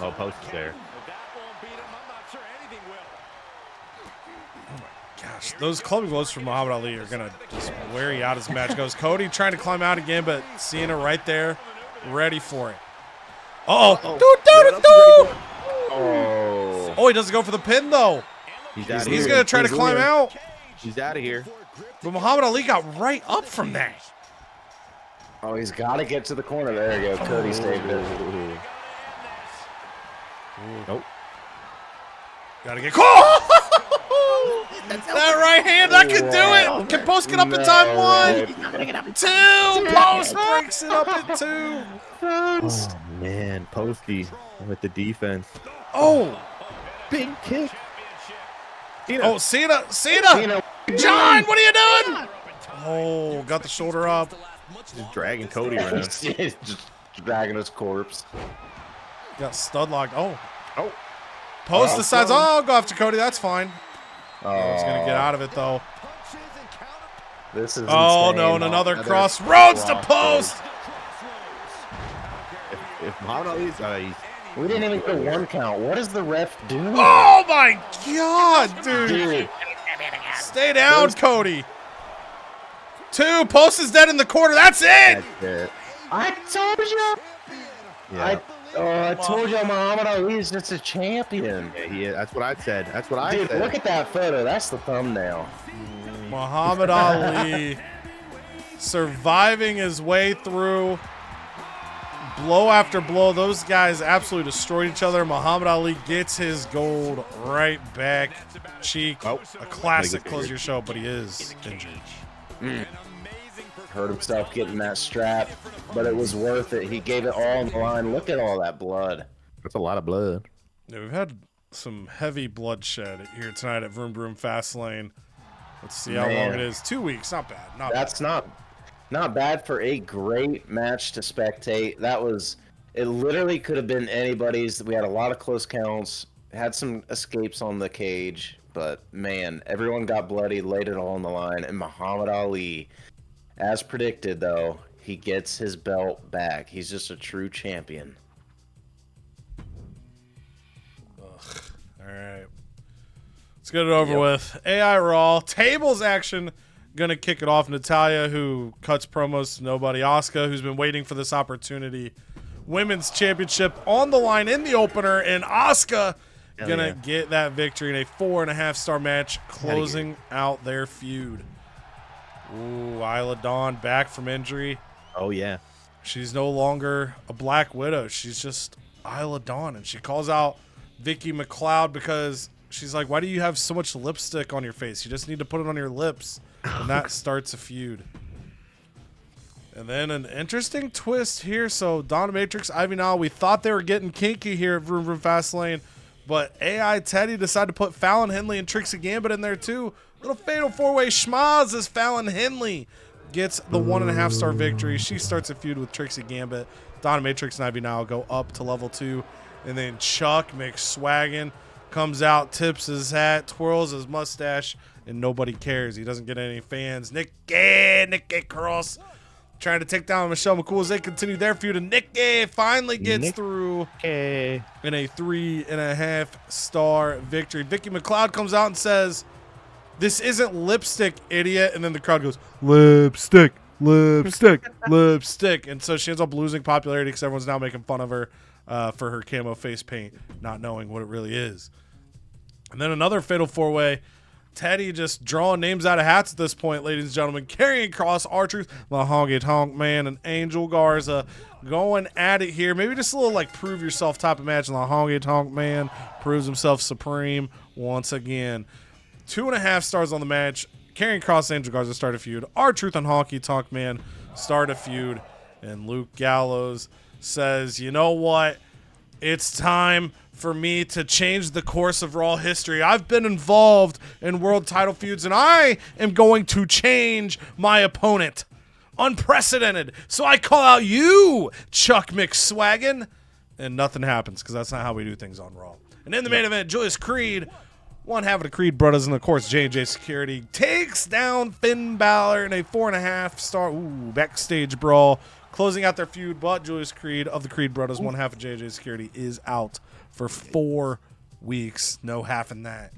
Oh, Post is there. Gosh, those clubbing blows from Muhammad Ali are gonna just wear you out as the match goes. Cody trying to climb out again, but Cena right there, ready for it. Oh, he doesn't go for the pin though. He's gonna try to climb out. He's out of here. But Muhammad Ali got right up from that. Oh, he's got to get to the corner. There you go. Cody saved it. Nope. Gotta get caught. That right hand, that could do it. Can Post get up in time? 1, 2. Post breaks it up in 2. Oh, man. Posty with the defense. Oh. Big kick. Cena. Oh, Cena. John, what are you doing? Oh, got the shoulder up. Just dragging Cody around. Just dragging his corpse. Got stud locked. Oh. Post decides, I'll go after Cody. That's fine. He's going to get out of it, though. This is insane. No, and another cross. Rhodes to Post. If Muhammad Ali's... we didn't even get 1 count. What does the ref do? Oh, my God, dude. Stay down, Cody. 2. Post is dead in the corner. That's it. I told you. Yeah. I told you Muhammad Ali is just a champion. Yeah, he is. That's what I said. That's what I said. Dude, look at that photo. That's the thumbnail. Muhammad Ali surviving his way through blow after blow. Those guys absolutely destroyed each other. Muhammad Ali gets his gold right back cheek. A classic close your show, but he is injured. Hurt himself getting that strap, but it was worth it. He gave it all on the line. Look at all that blood. That's a lot of blood. Yeah, we've had some heavy bloodshed here tonight at Vroom Vroom Fastlane. Let's see how long it is. 2 weeks, not bad. That's not bad for a great match to spectate. It literally could have been anybody's. We had a lot of close counts, had some escapes on the cage, but man, everyone got bloody, laid it all on the line, and Muhammad Ali, as predicted though, he gets his belt back. He's just a true champion. All right. Let's get it over with. AI Raw. Tables action. Going to kick it off. Natalya, who cuts promos to nobody. Asuka, who's been waiting for this opportunity. Women's Championship on the line in the opener. And Asuka going to get that victory in a 4.5-star match, closing out their feud. Ooh, Isla Dawn back from injury. Oh, yeah. She's no longer a Black Widow. She's just Isla Dawn. And she calls out Vicky McLeod because she's like, why do you have so much lipstick on your face? You just need to put it on your lips. And that starts a feud. And then an interesting twist here. So Dominatrix, Ivy Nile, we thought they were getting kinky here at Vroom Vroom Fastlane. But AI Teddy decided to put Fallon Henley and Trixie Gambit in there too. Little fatal four-way schmaz as Fallon Henley gets the 1.5 star victory. She starts a feud with Trixie Gambit. Dominatrix and Ivy Nile go up to level 2. And then Chuck McSwaggin comes out, tips his hat, twirls his mustache, and nobody cares. He doesn't get any fans. Nikki Cross trying to take down Michelle McCool as they continue their feud. And Nikki finally gets through in a 3.5 star victory. Vicky McLeod comes out and says, "This isn't lipstick, idiot." And then the crowd goes, "Lipstick, lipstick, lipstick." And so she ends up losing popularity because everyone's now making fun of her for her camo face paint, not knowing what it really is. And then another fatal four-way. Teddy just drawing names out of hats at this point, ladies and gentlemen. Karrion Kross, R-Truth, the Honk Man, and Angel Garza going at it here. Maybe just a little like prove yourself type of match. And the Honk Man proves himself supreme once again. 2.5 stars on the match. Karrion Kross, Angel Garza start a feud. R-Truth and Honk Man start a feud. And Luke Gallows says, you know what? It's time for me to change the course of Raw history. I've been involved in world title feuds, and I am going to change my opponent. Unprecedented. So I call out you, Chuck McSwaggin. And nothing happens because that's not how we do things on Raw. And in the main event, Julius Creed, one half of the Creed brothers, and of course J&J Security, takes down Finn Balor in a 4.5 star backstage brawl, closing out their feud. But Julius Creed of the Creed brothers, one half of J&J Security, is out for 4 weeks. No half in that.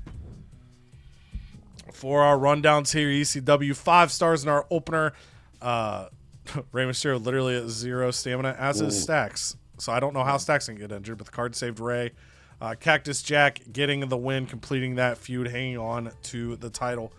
For our rundowns here, ECW 5 stars in our opener. Rey Mysterio literally at 0 stamina, as is Stax. So I don't know how Stax can get injured, but the card saved Rey. Cactus Jack getting the win, completing that feud, hanging on to the title.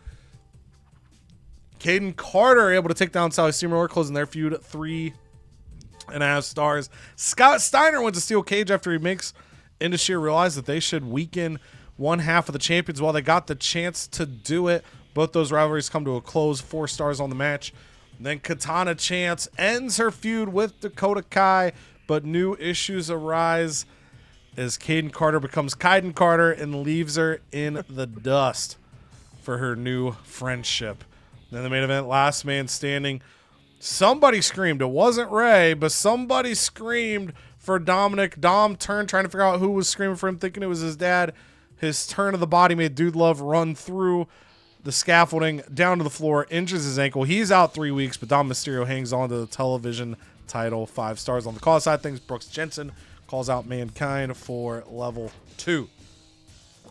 Caden Carter able to take down Sally Steamroller, closing their feud 3.5 stars. Scott Steiner wins a steel cage after he makes Industry realize that they should weaken one half of the champions while they got the chance to do it. Both those rivalries come to a close, 4 stars on the match. And then Katana Chance ends her feud with Dakota Kai, but new issues arise as Caden Carter becomes Kaiden Carter and leaves her in the dust for her new friendship. Then the main event, last man standing. Somebody screamed. It wasn't Ray, but somebody screamed for Dominic. Dom turned trying to figure out who was screaming for him, thinking it was his dad. His turn of the body made Dude Love run through the scaffolding down to the floor, injures his ankle. He's out 3 weeks, but Dom Mysterio hangs on to the television title. 5 stars on the call side things. Brooks Jensen calls out Mankind for level 2.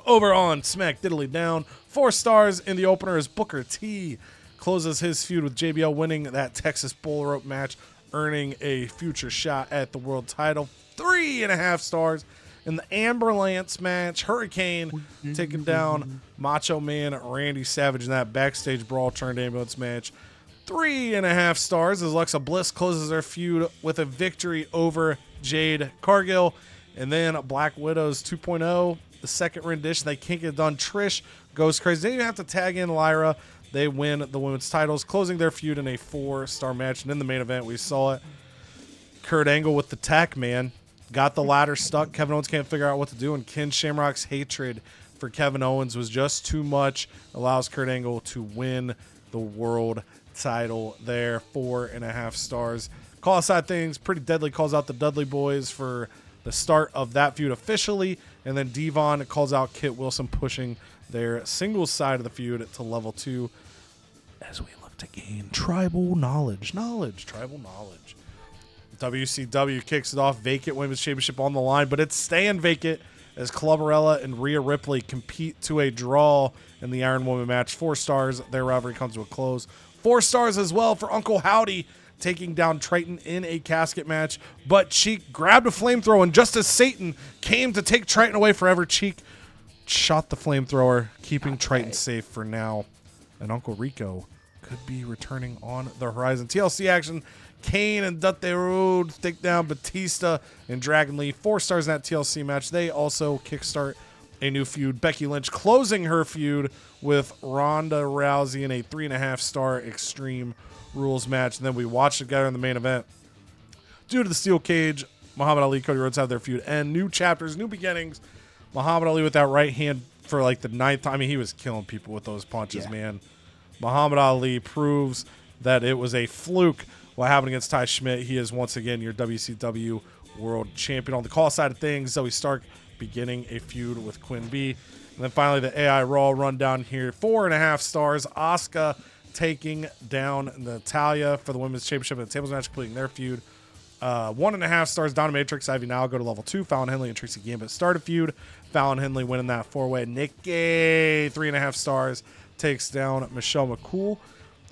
Over on Smack Diddly Down, 4 stars in the opener as Booker T closes his feud with JBL, winning that Texas Bull Rope match, earning a future shot at the world title. 3.5 stars in the Amber Lance match. Hurricane taking down Macho Man Randy Savage in that backstage brawl turned ambulance match. 3.5 stars as Alexa Bliss closes their feud with a victory over Jade Cargill. And then Black Widows 2.0, the second rendition. They can't get it done. Trish goes crazy. They didn't even have to tag in Lyra. They win the women's titles, closing their feud in a 4-star match. And in the main event, we saw it. Kurt Angle with the tack, man. Got the ladder stuck. Kevin Owens can't figure out what to do. And Ken Shamrock's hatred for Kevin Owens was just too much. Allows Kurt Angle to win the world title there. 4.5 stars. Call aside things. Pretty Deadly calls out the Dudley Boys for the start of that feud officially. And then Devon calls out Kit Wilson, pushing their singles side of the feud to level 2 as we look to gain tribal knowledge. Tribal knowledge. WCW kicks it off. Vacant Women's Championship on the line, but it's staying vacant as Clubberella and Rhea Ripley compete to a draw in the Iron Woman match. 4 stars. Their rivalry comes to a close. 4 stars as well for Uncle Howdy taking down Triton in a casket match. But Cheek grabbed a flamethrower, and just as Satan came to take Triton away forever, Cheek shot the flamethrower, keeping Triton safe for now. And Uncle Rico could be returning on the horizon. TLC action Kane and Dante Road take down Batista and Dragon Lee. 4 stars in that TLC match. They also kickstart a new feud. Becky Lynch closing her feud with Ronda Rousey in a 3.5-star Extreme Rules match. And then we watch together in the main event. Due to the steel cage, Muhammad Ali, Cody Rhodes have their feud end. New chapters, new beginnings. Muhammad Ali with that right hand for like the 9th time. I mean, he was killing people with those punches, man. Muhammad Ali proves that it was a fluke what happened against Ty Schmidt. He is once again your WCW World Champion. On the call side of things, Zoe Stark beginning a feud with Quinn B. And then finally the AI Raw rundown here. 4.5 stars. Asuka taking down Natalya for the Women's Championship in the tables match, completing their feud. 1.5 stars. Dominatrix, Ivy now go to level 2. Fallon Henley and Tracy Gambit start a feud. Fallon Henley winning that 4-way. Nikki, 3.5 stars, takes down Michelle McCool.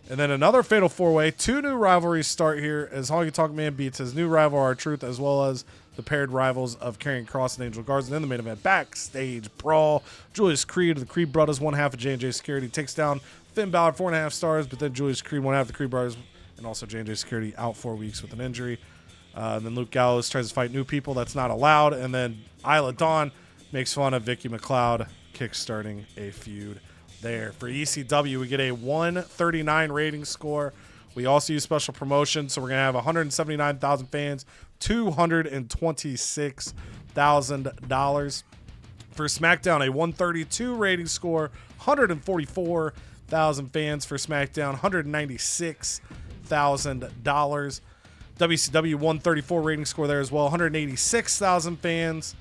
And then another fatal 4-way. 2 new rivalries start here as Honky Tonk Man beats his new rival, R-Truth, as well as the paired rivals of Karrion Kross and Angel Garza. And then the main event, backstage brawl. Julius Creed, the Creed brothers, 1/2 of J&J Security, takes down Finn Balor, 4.5 stars, but then Julius Creed, 1/2 of the Creed brothers, and also J&J Security out 4 weeks with an injury. And then Luke Gallows tries to fight new people. That's not allowed. And then Isla Dawn makes fun of Vicky McLeod, kickstarting a feud there. For ECW, we get a 139 rating score. We also use special promotion, so we're going to have 179,000 fans, $226,000. For SmackDown, a 132 rating score, 144,000 fans. For SmackDown, $196,000. WCW 134 rating score there as well, 186,000 fans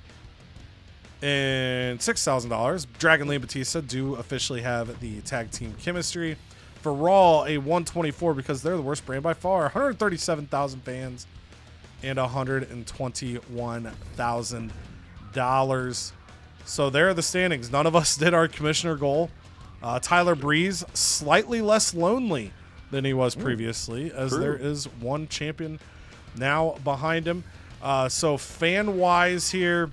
and $6,000. Dragon Lee and Batista do officially have the tag team chemistry. For Raw, a 124 because they're the worst brand by far, 137,000 fans and $121,000. So there are the standings. None of us did our commissioner goal. Tyler Breeze, slightly less lonely than he was previously, as there is one champion now behind him. So fan-wise here,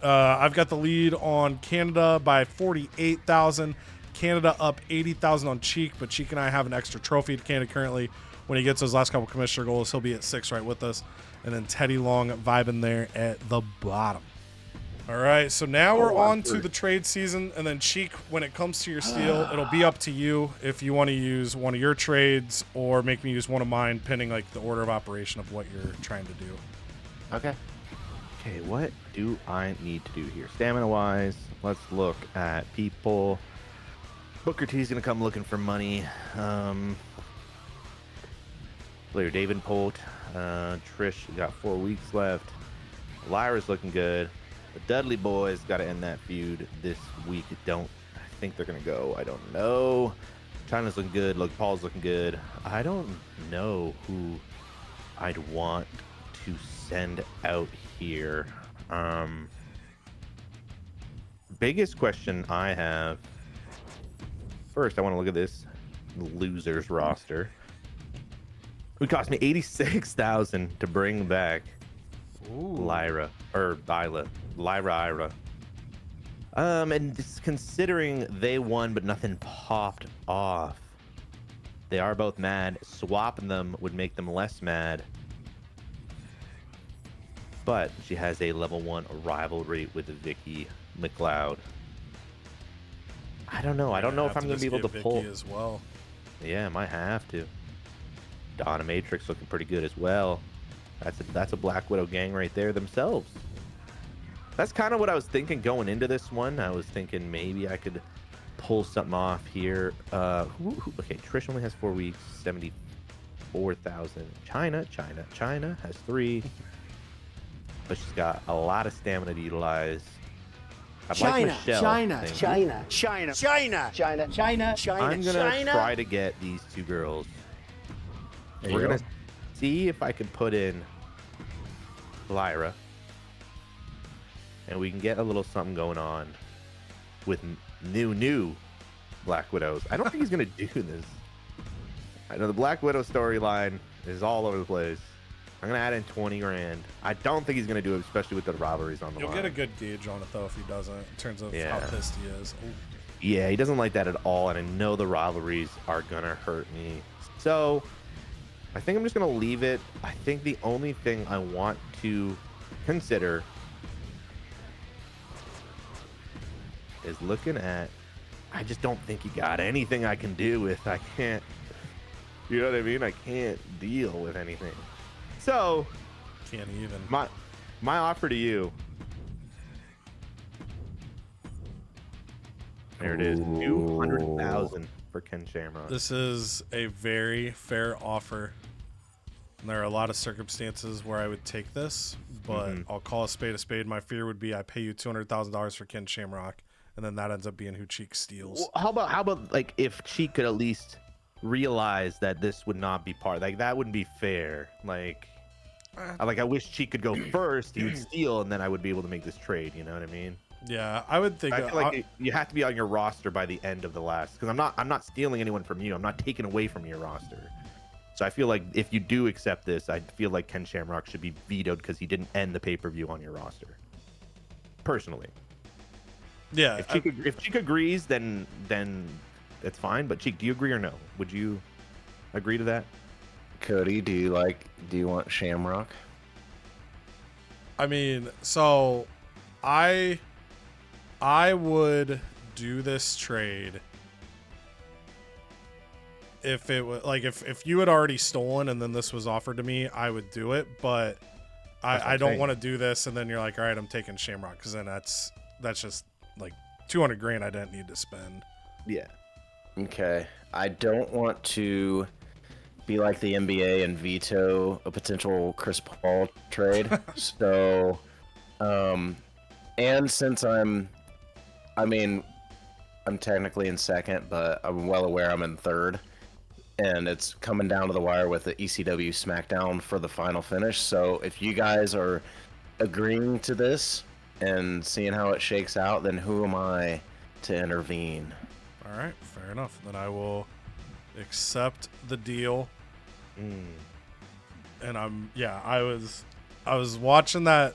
I've got the lead on Canada by 48,000. Canada up 80,000 on Cheek, but Cheek and I have an extra trophy to Canada currently. When he gets those last couple commissioner goals, he'll be at 6 right with us. And then Teddy Long vibing there at the bottom. All right, so now we're on to the trade season, and then Cheek, when it comes to your steel, it'll be up to you if you want to use one of your trades or make me use one of mine, pending like the order of operation of what you're trying to do. Okay, what do I need to do here? Stamina-wise, let's look at people. Booker T's going to come looking for money. Player David Polt. Trish got 4 weeks left. Lyra's looking good. The Dudley boys got to end that feud this week. I think they're going to go. I don't know. China's looking good. Look, Paul's looking good. I don't know who I'd want to send out here. Biggest question I have. First, I want to look at this losers roster. It would cost me $86,000 to bring back Lyra. And just considering they won, but nothing popped off. They are both mad. Swapping them would make them less mad. But she has a level 1 rivalry with Vicky McLeod. I don't know. I don't know if I'm going to be able to pull as well. Yeah, might have to. Donna Matrix looking pretty good as well. That's a Black Widow gang right there themselves. That's kind of what I was thinking going into this one. I was thinking maybe I could pull something off here. Okay, Trish only has 4 weeks, 74,000. China has 3, but she's got a lot of stamina to utilize. China. I'm gonna try to get these two girls. We're gonna see if I can put in Lyra, and we can get a little something going on with new Black Widows. I don't think he's gonna do this. I know the Black Widow storyline is all over the place. I'm gonna add in 20 grand. I don't think he's gonna do it, especially with the rivalries on the line. You'll get a good gauge on it though if he doesn't, in terms of how pissed he is. Ooh. Yeah, he doesn't like that at all, and I know the rivalries are gonna hurt me. So I think I'm just gonna leave it. I think the only thing I want to consider is looking at. I just don't think you got anything I can do with. I can't. You know what I mean? I can't deal with anything. So Can't even. My offer to you. There it is. 200,000 for Ken Shamrock. This is a very fair offer. And there are a lot of circumstances where I would take this, but I'll call a spade a spade. My fear would be I pay you $200,000 for Ken Shamrock, and then that ends up being who Cheek steals. Well, how about like if Cheek could at least realize that this would not be part, like that wouldn't be fair. Like I wish Cheek could go first, he would steal, and then I would be able to make this trade. You know what I mean? Yeah, I would think. I feel like you have to be on your roster by the end of the last, because I'm not stealing anyone from you. I'm not taking away from your roster. So I feel like if you do accept this, I feel like Ken Shamrock should be vetoed because he didn't end the pay-per-view on your roster. Personally. Yeah. If Cheek agrees, then that's fine. But Cheek, do you agree or no? Would you agree to that? Cody, do you want Shamrock? I mean, so I would do this trade if it was like if you had already stolen and then this was offered to me, I would do it, but I don't want to do this and then you're like, all right, I'm taking Shamrock, because then that's just like $200,000 I didn't need to spend. Yeah. Okay. I don't want to be like the NBA and veto a potential Chris Paul trade. So, and since I'm technically in second, but I'm well aware I'm in third, and it's coming down to the wire with the ECW SmackDown for the final finish. So if you guys are agreeing to this and seeing how it shakes out, then who am I to intervene? All right, fair enough. Then I will accept the deal. And I was watching that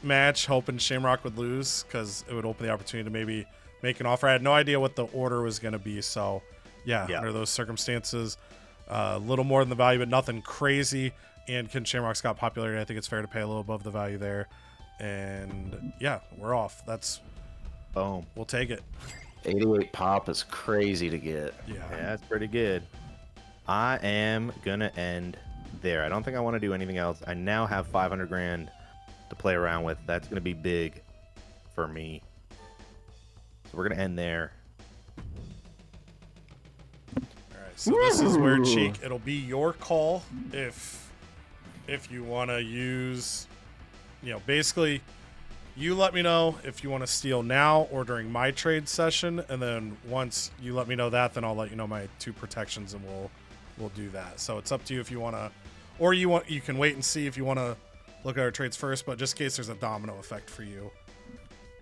match hoping Shamrock would lose because it would open the opportunity to maybe make an offer. I had no idea what the order was going to be, so yeah, under those circumstances, a little more than the value, but nothing crazy. And Ken Shamrock's got popularity. I think it's fair to pay a little above the value there. And yeah, we're off. That's boom. We'll take it. 88 pop is crazy to get. Yeah, that's pretty good. I am gonna end there. I don't think I want to do anything else. I now have $500,000 to play around with. That's gonna be big for me. So we're gonna end there. All right, so this is where Cheek. It'll be your call if you want to use, basically. You let me know if you want to steal now or during my trade session, and then once you let me know that, then I'll let you know my 2 protections, and we'll do that. So it's up to you if you want to, or you can wait and see if you want to look at our trades first. But just in case there's a domino effect for you,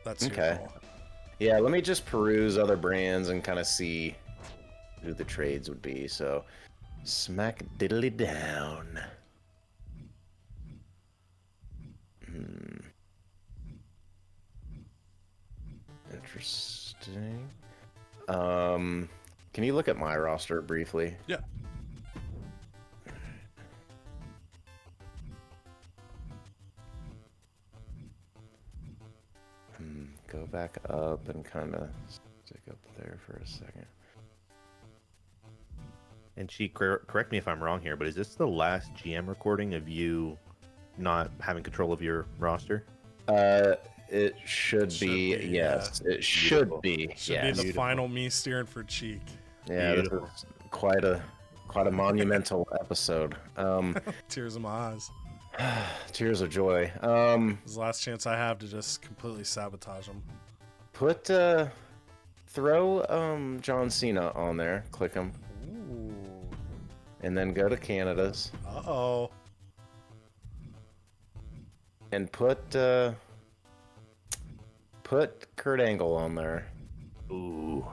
that's your call. Yeah, let me just peruse other brands and kind of see who the trades would be. So, smack diddly down. Interesting. Can you look at my roster briefly? Yeah. Go back up and kind of stick up there for a second. And Cheek, correct me if I'm wrong here, but is this the last GM recording of you not having control of your roster? It should be, yes. It should be. Should be the final me steering for Cheek. Yeah, this is quite a monumental episode. Tears in my eyes. Tears of joy. This is the last chance I have to just completely sabotage him. Throw John Cena on there. Click him. Ooh. And then go to Canada's. Uh-oh. And put Kurt Angle on there. Ooh.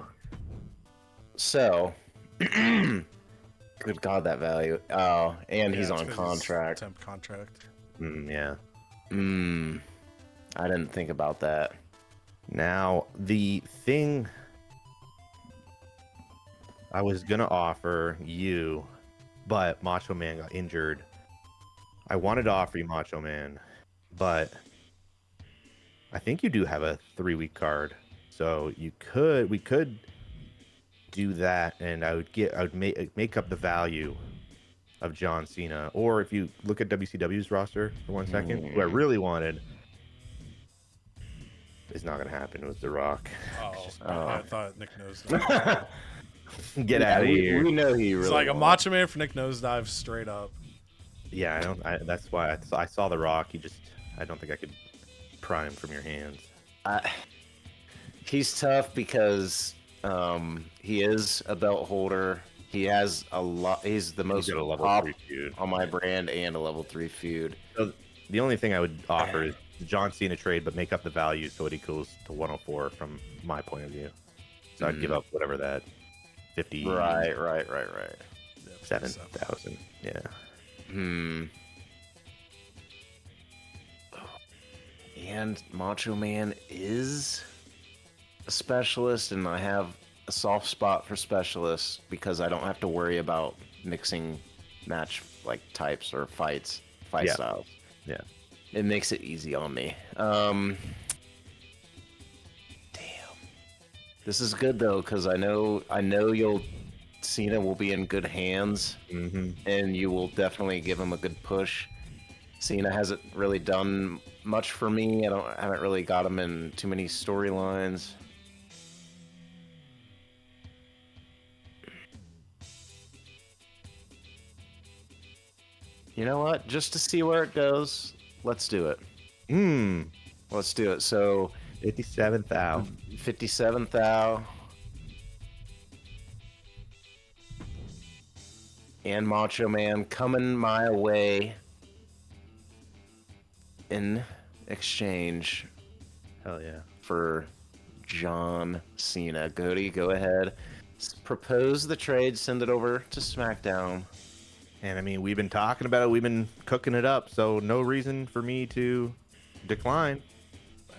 So, good God, that value. Oh, and he's on contract. Temp contract. Yeah. I didn't think about that. Now, the thing I was gonna offer you but Macho Man got injured. I wanted to offer you Macho Man, but I think you do have a 3-week card, so we could do that, and I would make up the value of John Cena. Or if you look at WCW's roster for 1 second, who I really wanted is not going to happen with The Rock. Oh, I thought Nick knows. Get out of here. We know he really. It's like a Macho Man for Nick Nosedive straight up. Yeah, that's why I saw The Rock. I don't think I could pry him from your hands. He's tough because he is a belt holder. He has a lot. He's the most got a level pop 3 feud on my brand and a level 3 feud. So the only thing I would offer is the John Cena trade, but make up the value so it equals to 104 from my point of view. So I'd give up whatever that 50. Right. 7,000. Yeah. And Macho Man is a specialist, and I have a soft spot for specialists because I don't have to worry about mixing match like types or fight styles. Yeah. It makes it easy on me. Damn. This is good though, because I know Cena will be in good hands, and you will definitely give him a good push. Cena hasn't really done much for me. I haven't really got him in too many storylines. You know what? Just to see where it goes, let's do it. Let's do it. So 57,000. 57,000. And Macho Man coming my way in exchange. Hell yeah. For John Cena. Cody, go ahead. Propose the trade. Send it over to SmackDown. And I mean, we've been talking about it. We've been cooking it up. So no reason for me to decline.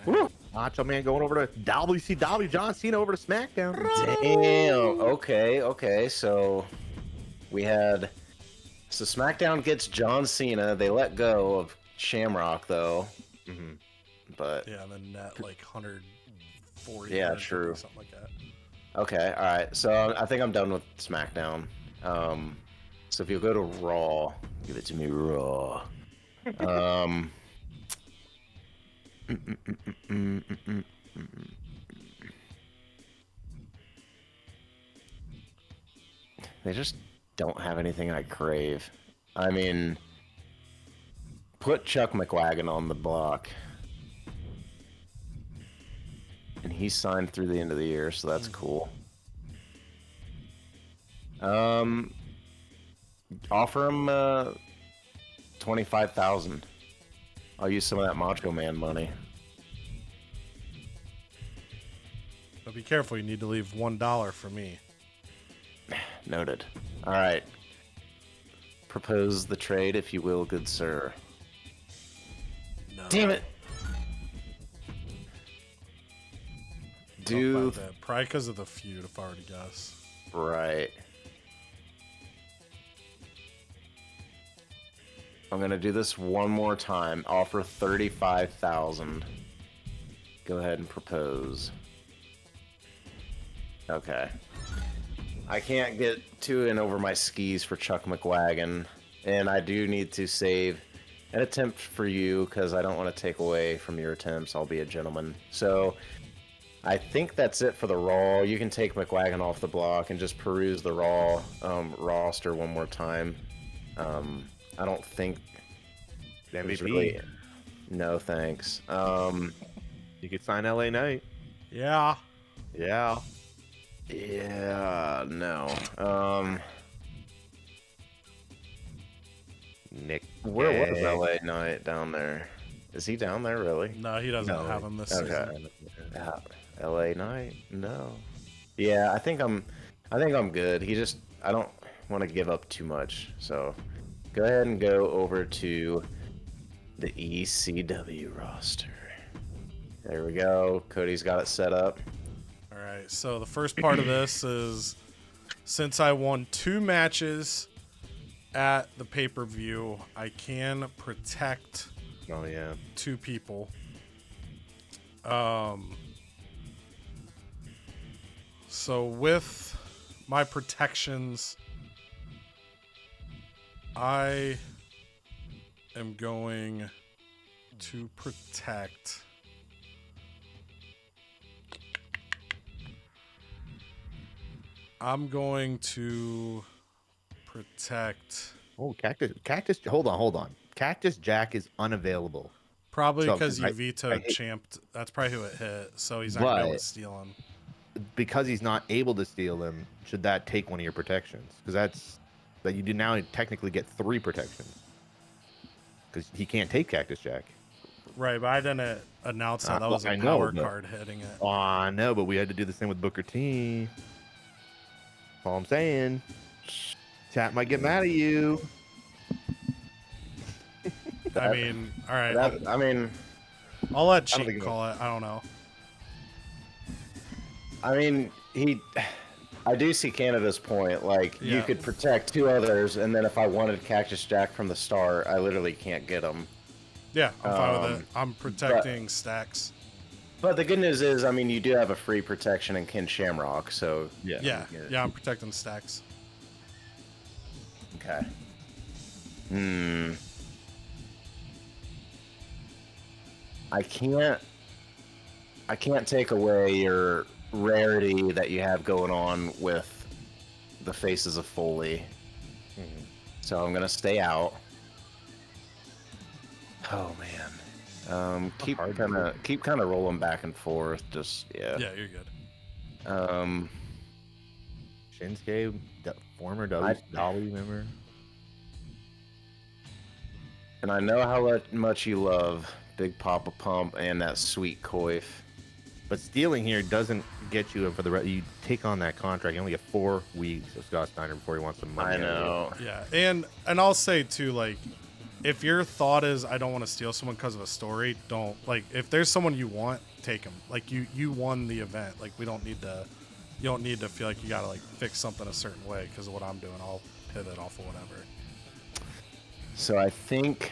Woo. Macho Man going over to WCW. John Cena over to SmackDown. Damn. Okay. So SmackDown gets John Cena. They let go of Shamrock though. But yeah, and then net like 140. Yeah, true. Something like that. Okay, all right. So I think I'm done with SmackDown. So if you'll go to Raw, give it to me Raw. They just don't have anything I crave. I mean, put Chuck McWagon on the block. And he's signed through the end of the year, so that's cool. Offer him 25,000. I'll use some of that Macho Man money. But be careful, you need to leave $1 for me. Noted. All right. Propose the trade, if you will, good sir. No. Damn it. Probably because of the feud, if I were to guess. Right. I'm gonna do this one more time. Offer 35,000. Go ahead and propose. Okay. I can't get too in over my skis for Chuck McWagon, and I do need to save an attempt for you because I don't want to take away from your attempts. I'll be a gentleman. So I think that's it for the Raw. You can take McWagon off the block and just peruse the Raw roster one more time. I don't think MVP. Really... No, thanks. You could sign LA Knight. Yeah. Yeah. Yeah, no. Nick. Where was LA Knight down there? Is he down there really? No, he doesn't have him this season. LA Knight? No. Yeah, I think I'm good. I don't want to give up too much. So go ahead and go over to the ECW roster. There we go. Cody's got it set up. All right. So the first part of this is since I won 2 matches at the pay-per-view, I can protect Oh yeah. 2 people. So with my protections, I am going to protect Oh, Cactus. Hold on. Cactus Jack is unavailable. probably So, because you I vetoed hate- Champ. That's probably who it hit. So he's not going to be able But- to steal him. Because he's not able to steal him, should that take one of your protections? Because that you do now technically get 3 protections. Because he can't take Cactus Jack. Right, but I didn't announce that. That Well, was a I know, power but- card hitting it. Oh, I know, but we had to do the same with Booker T. That's all I'm saying. Chat might get mad at you. I mean, all right. I mean, I'll let I don't Cheek think it call it. I don't know. I mean, I do see Canada's point. Like, you Yeah. could protect 2 others, and then if I wanted Cactus Jack from the start, I literally can't get him. Yeah, I'm fine with it. I'm protecting stacks. But the good news is, I mean, you do have a free protection in Ken Shamrock, so Yeah, I'm protecting stacks. okay. I can't take away your rarity that you have going on with the Faces of Foley. So I'm gonna stay out. Oh man. Keep kind of rolling back and forth. Just yeah. Yeah, you're good. Shinsuke, the former Dolly member. And I know how much you love Big Papa Pump and that sweet coif. But stealing here doesn't get you for the you take on that contract. You only get 4 weeks of Scott Steiner before he wants some money. I know. Yeah, and I'll say too, like, if your thought is I don't want to steal someone because of a story, don't, like, if there's someone you want, take them. Like, you won the event. Like, you don't need to feel like you gotta like fix something a certain way because of what I'm doing. I'll pivot off of whatever. So I think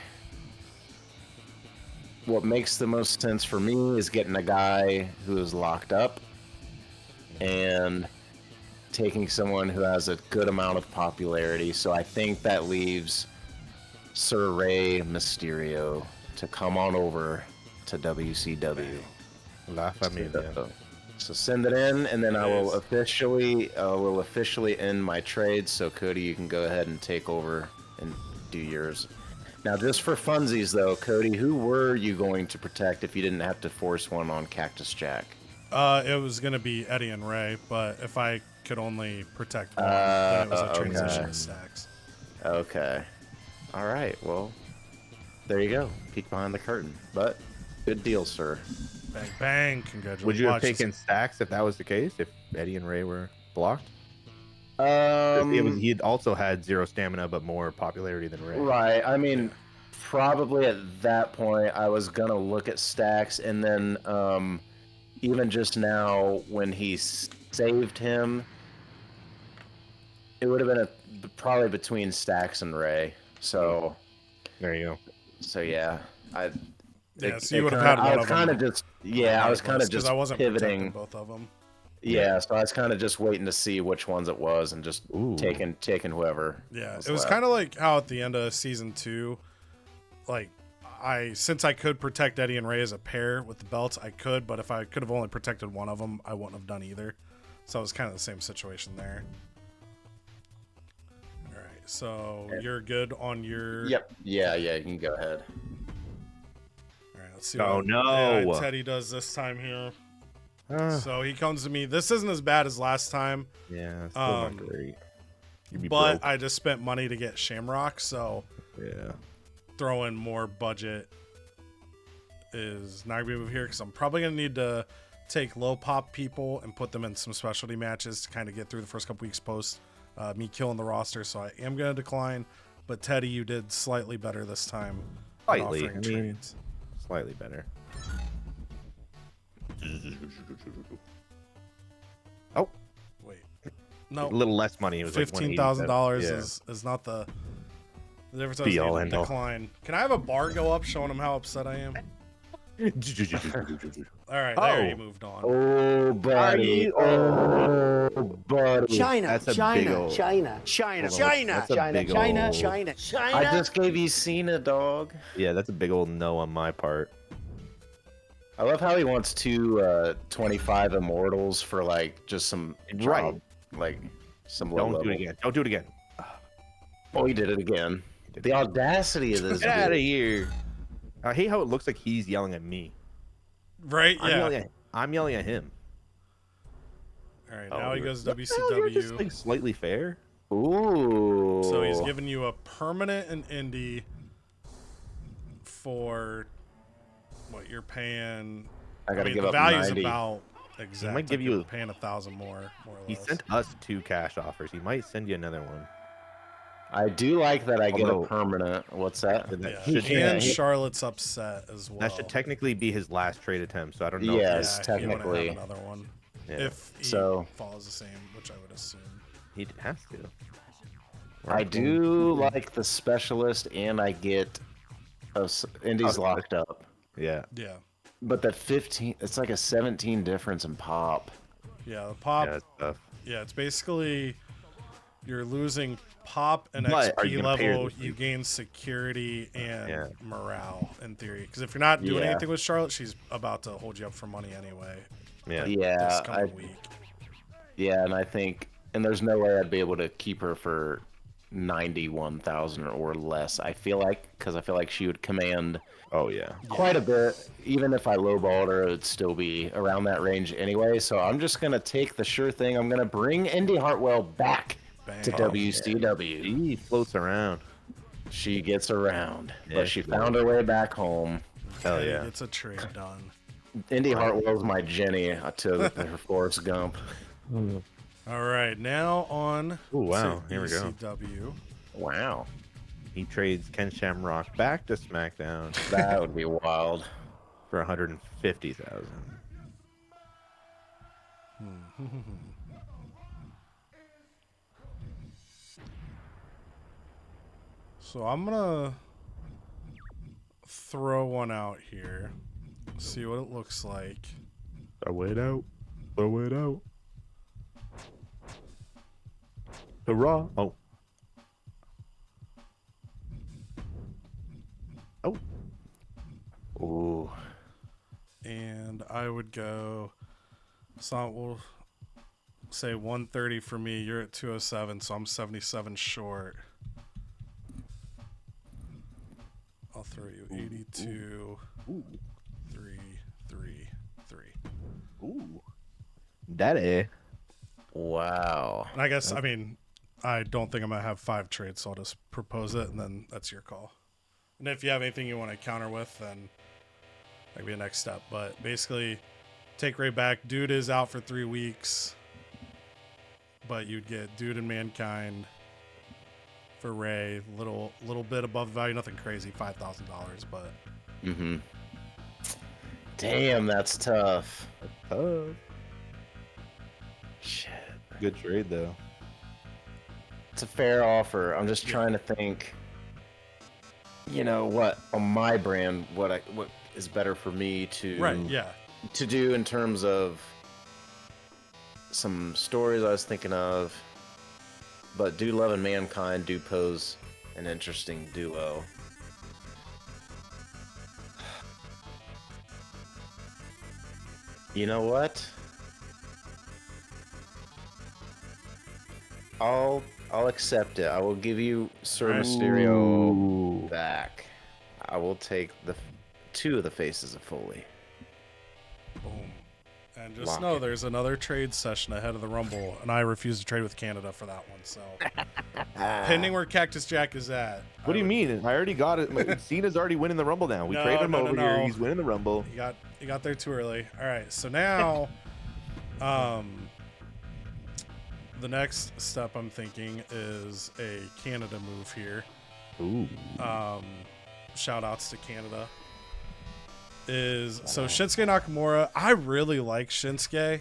what makes the most sense for me is getting a guy who is locked up and taking someone who has a good amount of popularity. So I think that leaves Sir Rey Mysterio to come on over to WCW. La Familia. So send it in, and then I will officially end my trade. So Cody, you can go ahead and take over and do yours. Now, just for funsies, though, Cody, who were you going to protect if you didn't have to force one on Cactus Jack? It was gonna be Eddie and Ray, but if I could only protect one, then it was a transition to stacks. Okay. All right. Well, there you go. Peek behind the curtain. But good deal, sir. Bang bang! Congratulations. Would you have taken stacks if that was the case? If Eddie and Ray were blocked? He had also had 0 stamina but more popularity than Ray. Right. I mean, probably at that point, I was gonna look at stacks, and then even just now when he saved him, it would have been probably between stacks and Ray. So there you go. So yeah, so you would have had one I was of them. kind of just I was kind of just I wasn't pivoting protecting both of them. Yeah, so I was kind of just waiting to see which ones it was and just taking whoever. Yeah, it was kind of like how at the end of season 2, like since I could protect Eddie and Ray as a pair with the belts, I could, but if I could have only protected one of them, I wouldn't have done either. So it was kind of the same situation there. All right, so you're good on your. Yep. Yeah, you can go ahead. All right, let's see. No. Teddy does this time here. So he comes to me. This isn't as bad as last time. Yeah, still not great. But broke. I just spent money to get Shamrock, so yeah, throwing more budget is not gonna be a move here because I'm probably gonna need to take low pop people and put them in some specialty matches to kind of get through the first couple weeks post me killing the roster. So I am gonna decline. But Teddy, you did slightly better this time. Slightly, slightly better. Wait, no, a little less money. It was $15,000 is not the The difference Be is all the end all. decline. Can I have a bar go up showing him how upset I am? All right, there he moved on. Oh, buddy. Oh, buddy. China, That's a China, big ol'- China, China, Hold on, China, that's a China, big China, ol'- China, China. I just gave you Cena, dog. Yeah, that's a big old no on my part. I love how he wants 25 immortals for like just some Right. like some low Don't level. do it again. Don't do it again. Oh, he did it again. The audacity of this. Get out of dude. here. I hate how it looks like he's yelling at me. Right? Yeah. I'm yelling at him. All right, now he goes What the hell, you're just, WCW. like, slightly fair. Ooh. So he's giving you a permanent and indie for what you're paying. I gotta give the up value's 90. about exact. might give like you you're paying 1,000 more or He less. sent us 2 cash offers. He might send you another one. I do like that I get Although- a permanent. What's that? And that, Yeah. should, And Charlotte's upset as well. that should technically be his last trade attempt. So I don't know. Yes, yeah, he wouldn't technically. have another one. Yeah. If he So- follows the same, which I would assume. He has to. I do like the specialist, and I get Indy's locked up. Yeah. Yeah. But that 15, it's like a 17 difference in pop. Yeah, the pop. Yeah, that's tough. Yeah, it's basically you're losing pop and But are XP you gonna pay her level. this You week? gain security and Yeah. morale in theory. Because if you're not doing Yeah. anything with Charlotte, she's about to hold you up for money anyway. Yeah. Yeah, This coming week. Yeah, and I think, and there's no way I'd be able to keep her for 91,000 or less. I feel like, because I feel like she would command Oh yeah. quite a bit. Even if I lowballed her, it'd still be around that range anyway. So I'm just gonna take the sure thing. I'm gonna bring Indy Hartwell back to Bang. WCW. He floats around. She gets around, Yeah, but she she does. found her way back home. Hell Okay, yeah. It's a trade done. Indy Hartwell's my Jenny to her Forrest Gump. All right, now on. Ooh, wow. to Here we go. ECW. Wow, He trades Ken Shamrock back to SmackDown that would be wild. for 150,000. So I'm gonna throw one out here. See what it looks like. Throw it out. Throw it out. Hurrah. Oh. Oh. Ooh, And I would go. So we'll say 130 for me. You're at 207, so I'm 77 short. I'll throw you 82. 3, 3, 3. Ooh. Daddy. wow. And I guess, I mean, I don't think I'm going to have 5 trades, so I'll just propose it, and then that's your call. And if you have anything you want to counter with, then that could be a next step. But basically, take Ray back. Dude is out for 3 weeks, but you'd get Dude and Mankind for Ray. Little bit above value, nothing crazy, $5,000, but Mm-hmm. Damn, that's tough. Tough. Shit. Good trade, though. It's a fair offer. I'm just trying to think. You know what on my brand? What is better for me to right, yeah. to do in terms of some stories I was thinking of. But Dude Love and Mankind do pose an interesting duo. You know what? I'll accept it. I will give you Sir Mysterio back. I will take the 2 of the faces of Foley. Boom. And just Lock know it. there's another trade session ahead of the Rumble, and I refuse to trade with Canada for that one. So, pending where Cactus Jack is at. What do you mean? I already got it. Cena's already winning the Rumble now. We No, traded him no, over no. here. He's winning the Rumble. You got there too early. All right, so now, the next step I'm thinking is a Canada move here. Ooh. Shout outs to Canada. So Shinsuke Nakamura, I really like Shinsuke.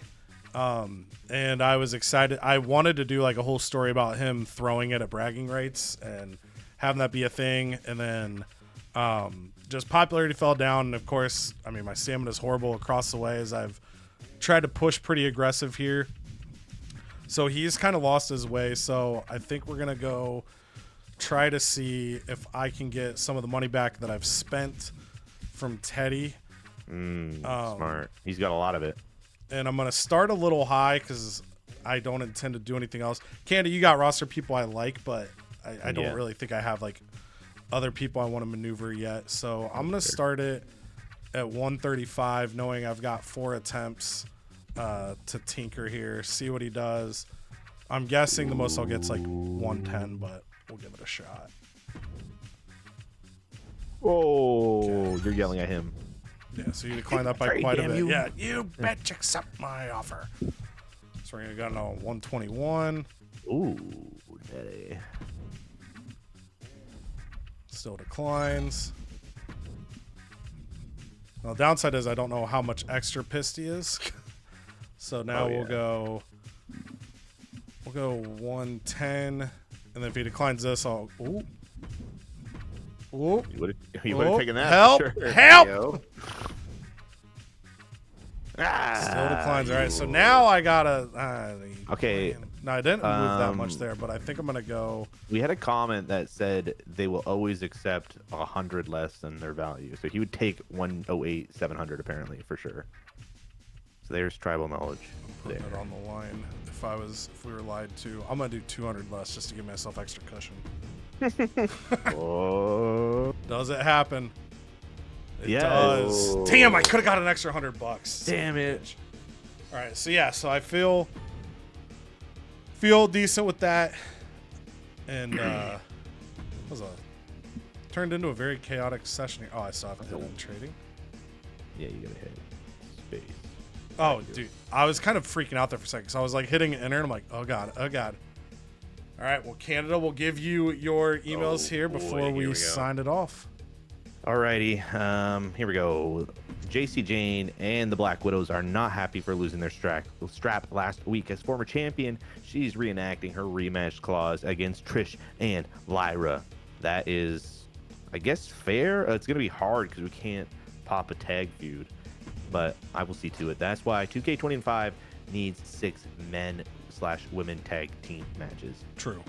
And I was excited. I wanted to do like a whole story about him throwing it at bragging rights and having that be a thing, and then just popularity fell down. And of course, I mean, my stamina is horrible across the way as I've tried to push pretty aggressive here. So he's kind of lost his way. So I think we're gonna go try to see if I can get some of the money back that I've spent from Teddy. Smart. He's got a lot of it. And I'm gonna start a little high because I don't intend to do anything else. Candy, you got roster people I like, but I don't really think I have like other people I want to maneuver yet. So I'm gonna start it at 135, knowing I've got 4 attempts to tinker here, see what he does. I'm guessing the most I'll get's like 110, but we'll give it a shot. Oh, you're yelling at him. Yeah, so you decline that by quite a bit. Yeah, you betcha accept my offer. So we're gonna go on 121. Ooh, Daddy. Still declines. Well, downside is I don't know how much extra pissed he is. So now we'll go 110, and then if he declines this, I'll You would have taken that. Help! For sure. Help! Still declines. All right, so now I gotta. Okay. No, I didn't move that much there, but I think I'm gonna go. We had a comment that said they will always accept 100 less than their value, so he would take 108,700 apparently for sure. So there's tribal knowledge. Putting it on the line. If we were lied to, I'm gonna do 200 less just to give myself extra cushion. Oh. Does it happen? It Yes. does. Damn, I could have got an extra $100. Damn it. All right, so yeah, so I feel decent with that, and turned into a very chaotic session here. Oh, I still have to hit on trading. Yeah, you gotta hit space. Oh, dude, I was kind of freaking out there for a second. So I was like hitting enter, and I'm like, oh god, oh god. All right, well, Canada will give you your emails here before we sign it off. Alrighty, here we go. JC Jane and the Black Widows are not happy for losing their strap last week. As former champion, she's reenacting her rematch clause against Trish and Lyra. That is, I guess, fair. It's going to be hard because we can't pop a tag feud, but I will see to it. That's why 2K25 needs 6 men/women tag team matches. True.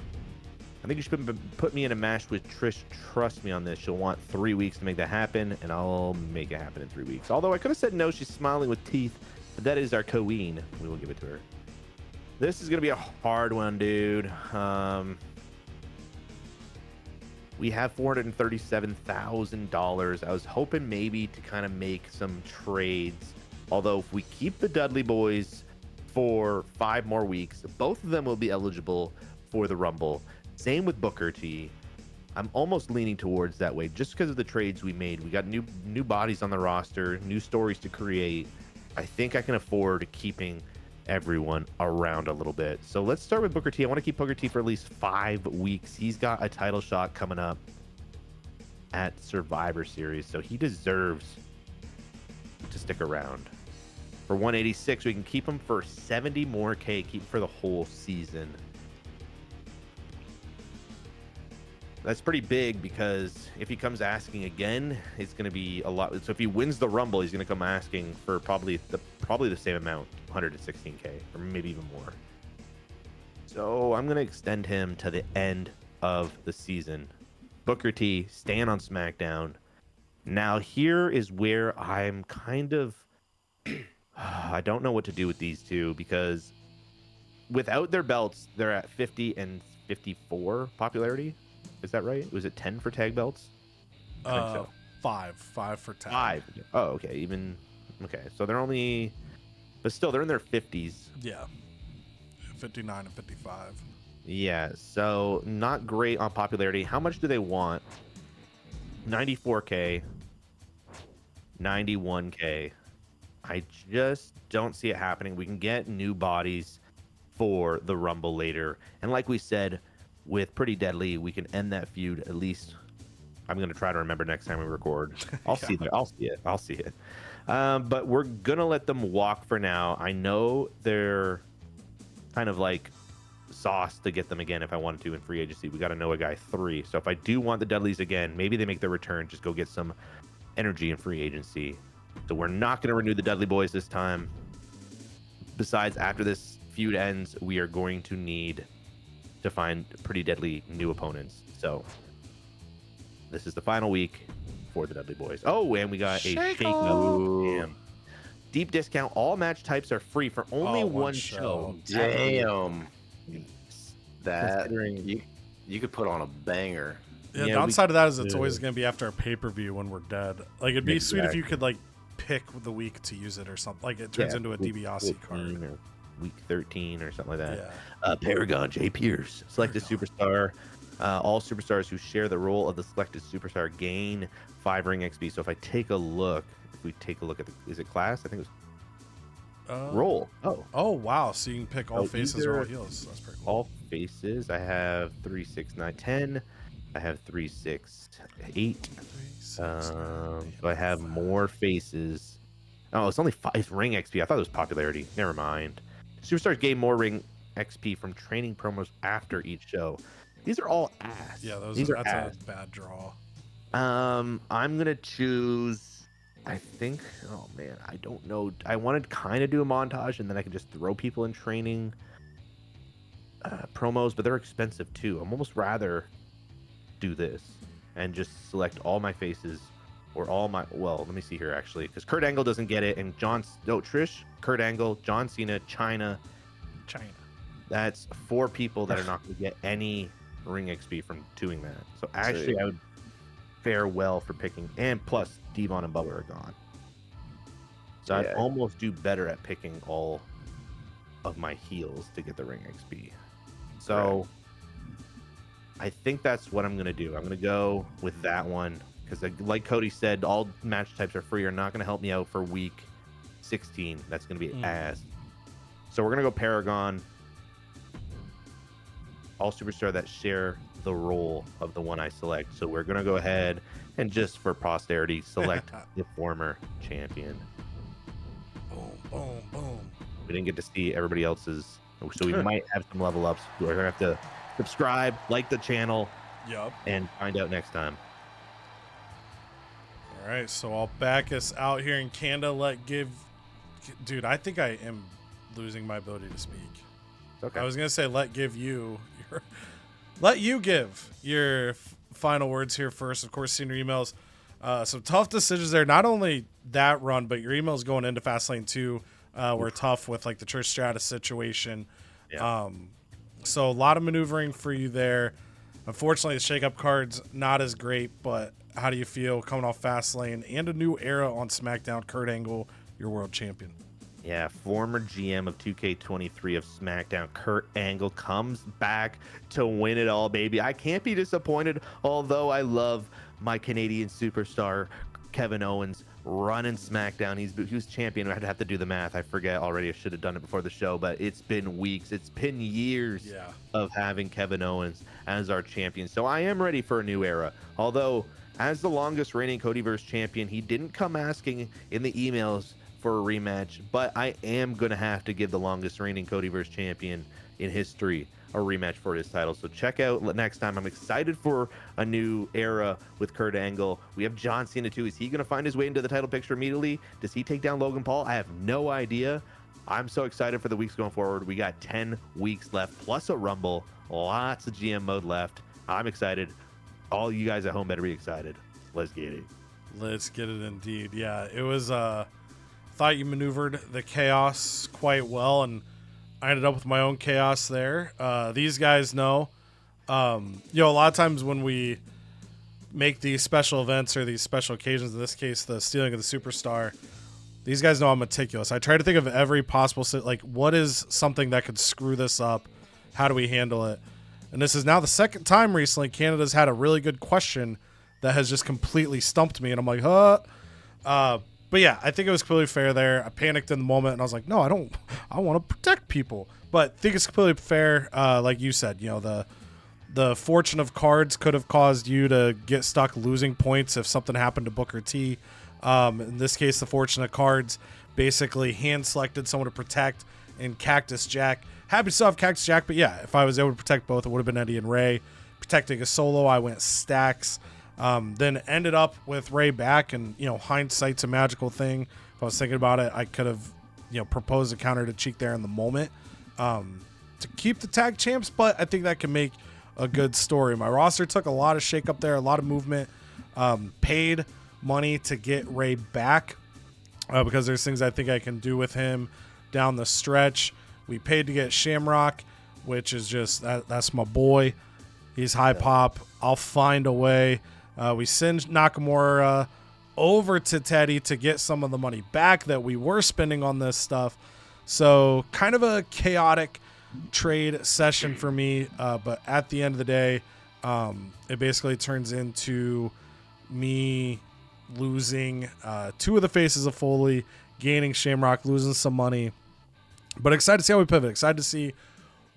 I think you should put me in a match with Trish. Trust me on this. She'll want 3 weeks to make that happen, and I'll make it happen in 3 weeks. Although I could have said no, she's smiling with teeth, but that is our queen. We will give it to her. This is going to be a hard one, dude. We have $437,000. I was hoping maybe to kind of make some trades. Although if we keep the Dudley boys for 5 more weeks, both of them will be eligible for the Rumble. Same with Booker T. I'm almost leaning towards that way just because of the trades we made. We got new bodies on the roster, new stories to create. I think I can afford keeping everyone around a little bit. So let's start with Booker T. I want to keep Booker T for at least 5 weeks. He's got a title shot coming up at Survivor Series, so he deserves to stick around. For 186, we can keep him for 70 more K, keep him for the whole season. That's pretty big because if he comes asking again, it's going to be a lot. So if he wins the Rumble, he's going to come asking for probably the same amount, 116K, or maybe even more. So I'm going to extend him to the end of the season. Booker T, staying on SmackDown. Now here is where I'm kind of, I don't know what to do with these two because without their belts, they're at 50 and 54 popularity. Is that right? Was it 10 for tag belts? I think so. 5 for tag. 5. Oh, okay. Okay. So they're only, but still, they're in their 50s. Yeah. 59 and 55. Yeah. So not great on popularity. How much do they want? 94K. 91K. I just don't see it happening. We can get new bodies for the Rumble later. And like we said, with Pretty Deadly, we can end that feud at least. I'm going to try to remember next time we record. I'll see it. But we're going to let them walk for now. I know they're kind of like sauce to get them again if I wanted to in free agency. We got to know a guy 3. So if I do want the Dudleys again, maybe they make their return. Just go get some energy in free agency. So we're not going to renew the Dudley Boys this time. Besides, after this feud ends, we are going to need to find pretty deadly new opponents. So this is the final week for the Dudley Boys. Oh, and we got a shake-up. Deep discount. All match types are free for only one show. Damn. That you could put on a banger. Yeah, downside of that is it's always going to be after a pay-per-view when we're dead. Like, it'd be sweet if you could, like, pick the week to use it or something. Like, it turns into a DiBiase card. Or week 13 or something like that. Yeah. Paragon J. Pierce. Selected superstar. All superstars who share the role of the selected superstar gain 5 ring XP. So if I take a look, at the, is it class? I think it was role. Oh, wow. So you can pick all faces or all heels. That's pretty cool. All faces. I have 3, 6, 9, 10. I have 3, 6, 8. So I have more faces. Oh, it's only 5 ring XP. I thought it was popularity. Never mind. Superstars gain more ring XP from training promos after each show. These are all ass. Yeah, that's ass. a bad draw. I'm gonna choose. I think. Oh man, I don't know. I wanted to kind of do a montage, and then I could just throw people in training promos, but they're expensive too. I'm almost rather do this and just select all my faces or all my. Well, let me see here actually, because Kurt Angle doesn't get it, and Trish, Kurt Angle, John Cena, China. That's 4 people that are not going to get any ring XP from doing that. So actually, I would fare well for picking, and plus Devon and Bubba are gone. So I'd almost do better at picking all of my heels to get the ring XP. So I think that's what I'm going to do. I'm going to go with that one because, like Cody said, all match types are free. Are not going to help me out for week 16. That's going to be ass. So we're going to go Paragon. All superstar that share the role of the one I select. So we're going to go ahead and just for posterity select the former champion. Boom, boom, boom. We didn't get to see everybody else's, so we might have some level ups. We're going to have to subscribe, like the channel, and find out next time. All right, so I'll back us out here in Canada. Dude, I think I am losing my ability to speak. Okay. I was going to say let you give your final words here first. Of course, seeing your emails. Some tough decisions there. Not only that run, but your emails going into Fastlane 2 were tough with like the Trish Stratus situation. Yeah. So a lot of maneuvering for you there. Unfortunately, the shake-up card's not as great, but how do you feel coming off Fastlane and a new era on SmackDown? Kurt Angle, your world champion. Yeah, former GM of 2K23 of SmackDown, Kurt Angle comes back to win it all, baby. I can't be disappointed, although I love my Canadian superstar, Kevin Owens, running SmackDown. He was champion. I'd have to do the math. I forget already. I should have done it before the show, but it's been weeks. It's been years of having Kevin Owens as our champion. So I am ready for a new era. Although, as the longest reigning CodyVerse champion, he didn't come asking in the emails for a rematch, but I am going to have to give the longest reigning CodyVerse champion in history a rematch for his title. So check out next time. I'm excited for a new era with Kurt Angle. We have John Cena too. Is he going to find his way into the title picture immediately? Does he take down Logan Paul? I have no idea. I'm so excited for the weeks going forward. We got 10 weeks left, plus a Rumble. Lots of GM mode left. I'm excited. All you guys at home better be excited. Let's get it. Let's get it indeed. Yeah, it was... thought you maneuvered the chaos quite well, and I ended up with my own chaos there. These guys know, a lot of times when we make these special events or these special occasions, in this case, the stealing of the superstar, these guys know I'm meticulous. I try to think of every possible, what is something that could screw this up? How do we handle it? And this is now the second time recently Canada's had a really good question that has just completely stumped me, and I'm like, But yeah, I think it was completely fair there. I panicked in the moment, and I was like, no, I want to protect people. But I think it's completely fair. Like you said, the fortune of cards could have caused you to get stuck losing points if something happened to Booker T. In this case, the fortune of cards basically hand-selected someone to protect and Cactus Jack. Happy to still have Cactus Jack, but yeah, if I was able to protect both, it would have been Eddie and Ray. Protecting a solo, I went Stacks. Then ended up with Ray back, and hindsight's a magical thing. If I was thinking about it, I could have proposed a counter to Cheek there in the moment to keep the tag champs, but I think that can make a good story. My roster took a lot of shake up there, a lot of movement. Paid money to get Ray back because there's things I think I can do with him down the stretch. We paid to get Shamrock, which is just that's my boy. He's high pop. I'll find a way. We send Nakamura over to Teddy to get some of the money back that we were spending on this stuff. So kind of a chaotic trade session for me. But at the end of the day, it basically turns into me losing 2 of the faces of Foley, gaining Shamrock, losing some money. But excited to see how we pivot. Excited to see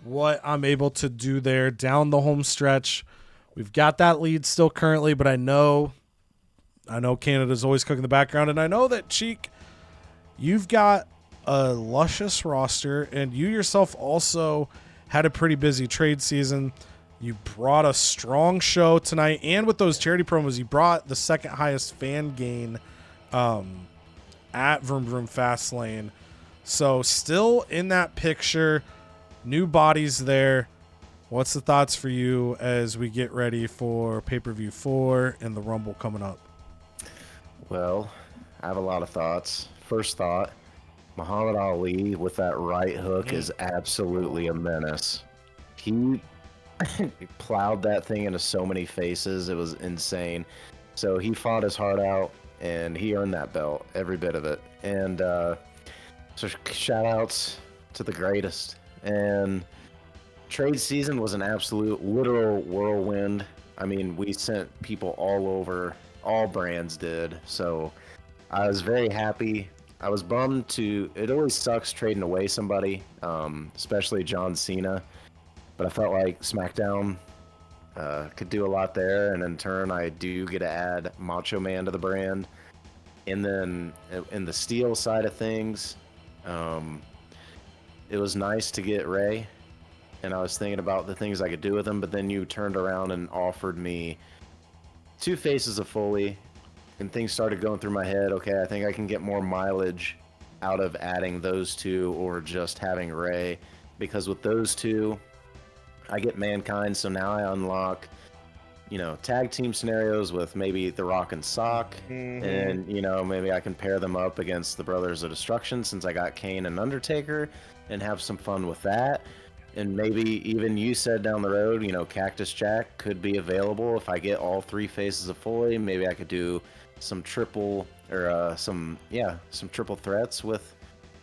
what I'm able to do there down the home stretch. We've got that lead still currently, but I know Canada's always cooking the background, and I know that Cheek, you've got a luscious roster, and you yourself also had a pretty busy trade season. You brought a strong show tonight, and with those charity promos, you brought the second highest fan gain at VROOM VROOM Fastlane. So still in that picture, new bodies there. What's the thoughts for you as we get ready for pay-per-view 4 and the Rumble coming up? Well, I have a lot of thoughts. First thought, Muhammad Ali with that right hook is absolutely a menace. He plowed that thing into so many faces. It was insane. So he fought his heart out, and he earned that belt, every bit of it. And so shout outs to the greatest. And trade season was an absolute literal whirlwind. I mean, we sent people all over, all brands did. So I was very happy. I was bummed it always sucks trading away somebody, especially John Cena. But I felt like SmackDown could do a lot there. And in turn, I do get to add Macho Man to the brand. And then in the steel side of things, it was nice to get Ray, and I was thinking about the things I could do with him, but then you turned around and offered me 2 faces of Foley, and things started going through my head. Okay, I think I can get more mileage out of adding those 2 or just having Ray, because with those 2, I get Mankind, so now I unlock tag team scenarios with maybe The Rock and Sock, and maybe I can pair them up against the Brothers of Destruction since I got Kane and Undertaker, and have some fun with that. And maybe even you said down the road, Cactus Jack could be available if I get all 3 faces of Foley. Maybe I could do some triple threats with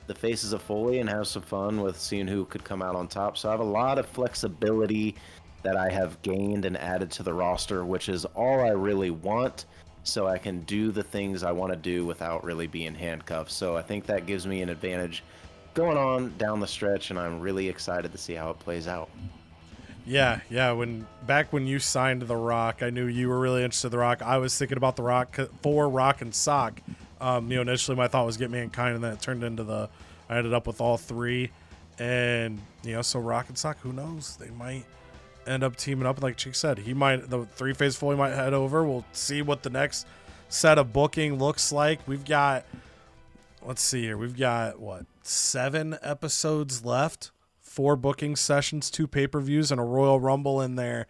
the faces of Foley and have some fun with seeing who could come out on top. So I have a lot of flexibility that I have gained and added to the roster, which is all I really want, so I can do the things I want to do without really being handcuffed. So I think that gives me an advantage going on down the stretch, and I'm really excited to see how it plays out. Yeah. Back when you signed The Rock, I knew you were really interested in The Rock. I was thinking about The Rock for Rock and Sock. Initially my thought was get Mankind, and then it turned into I ended up with all 3. And, so Rock and Sock, who knows? They might end up teaming up. Like Cheek said, the 3-phase Foley might head over. We'll see what the next set of booking looks like. We've got, let's see here. We've got 7 episodes left, 4 booking sessions, 2 pay-per-views, and a Royal Rumble in there.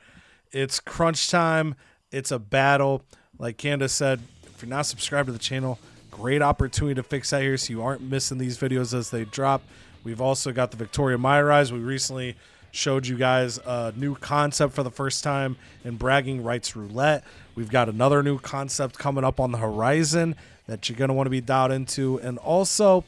It's crunch time. It's a battle. Like Candace said, if you're not subscribed to the channel, great opportunity to fix that here so you aren't missing these videos as they drop. We've also got the Victoria My Rise. We recently showed you guys a new concept for the first time in Bragging Rights Roulette. We've got another new concept coming up on the horizon that you're going to want to be dialed into. And also,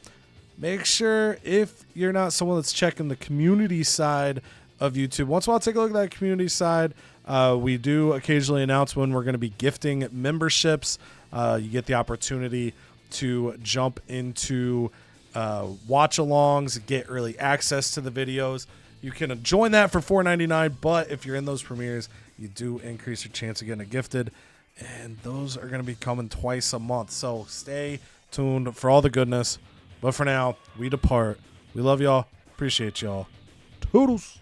make sure if you're not someone that's checking the community side of YouTube, once in a while, take a look at that community side. We do occasionally announce when we're going to be gifting memberships. You get the opportunity to jump into watch-alongs, get early access to the videos. You can join that for $4.99, but if you're in those premieres, you do increase your chance of getting it gifted, and those are going to be coming twice a month. So stay tuned for all the goodness. But for now, we depart. We love y'all. Appreciate y'all. Toodles.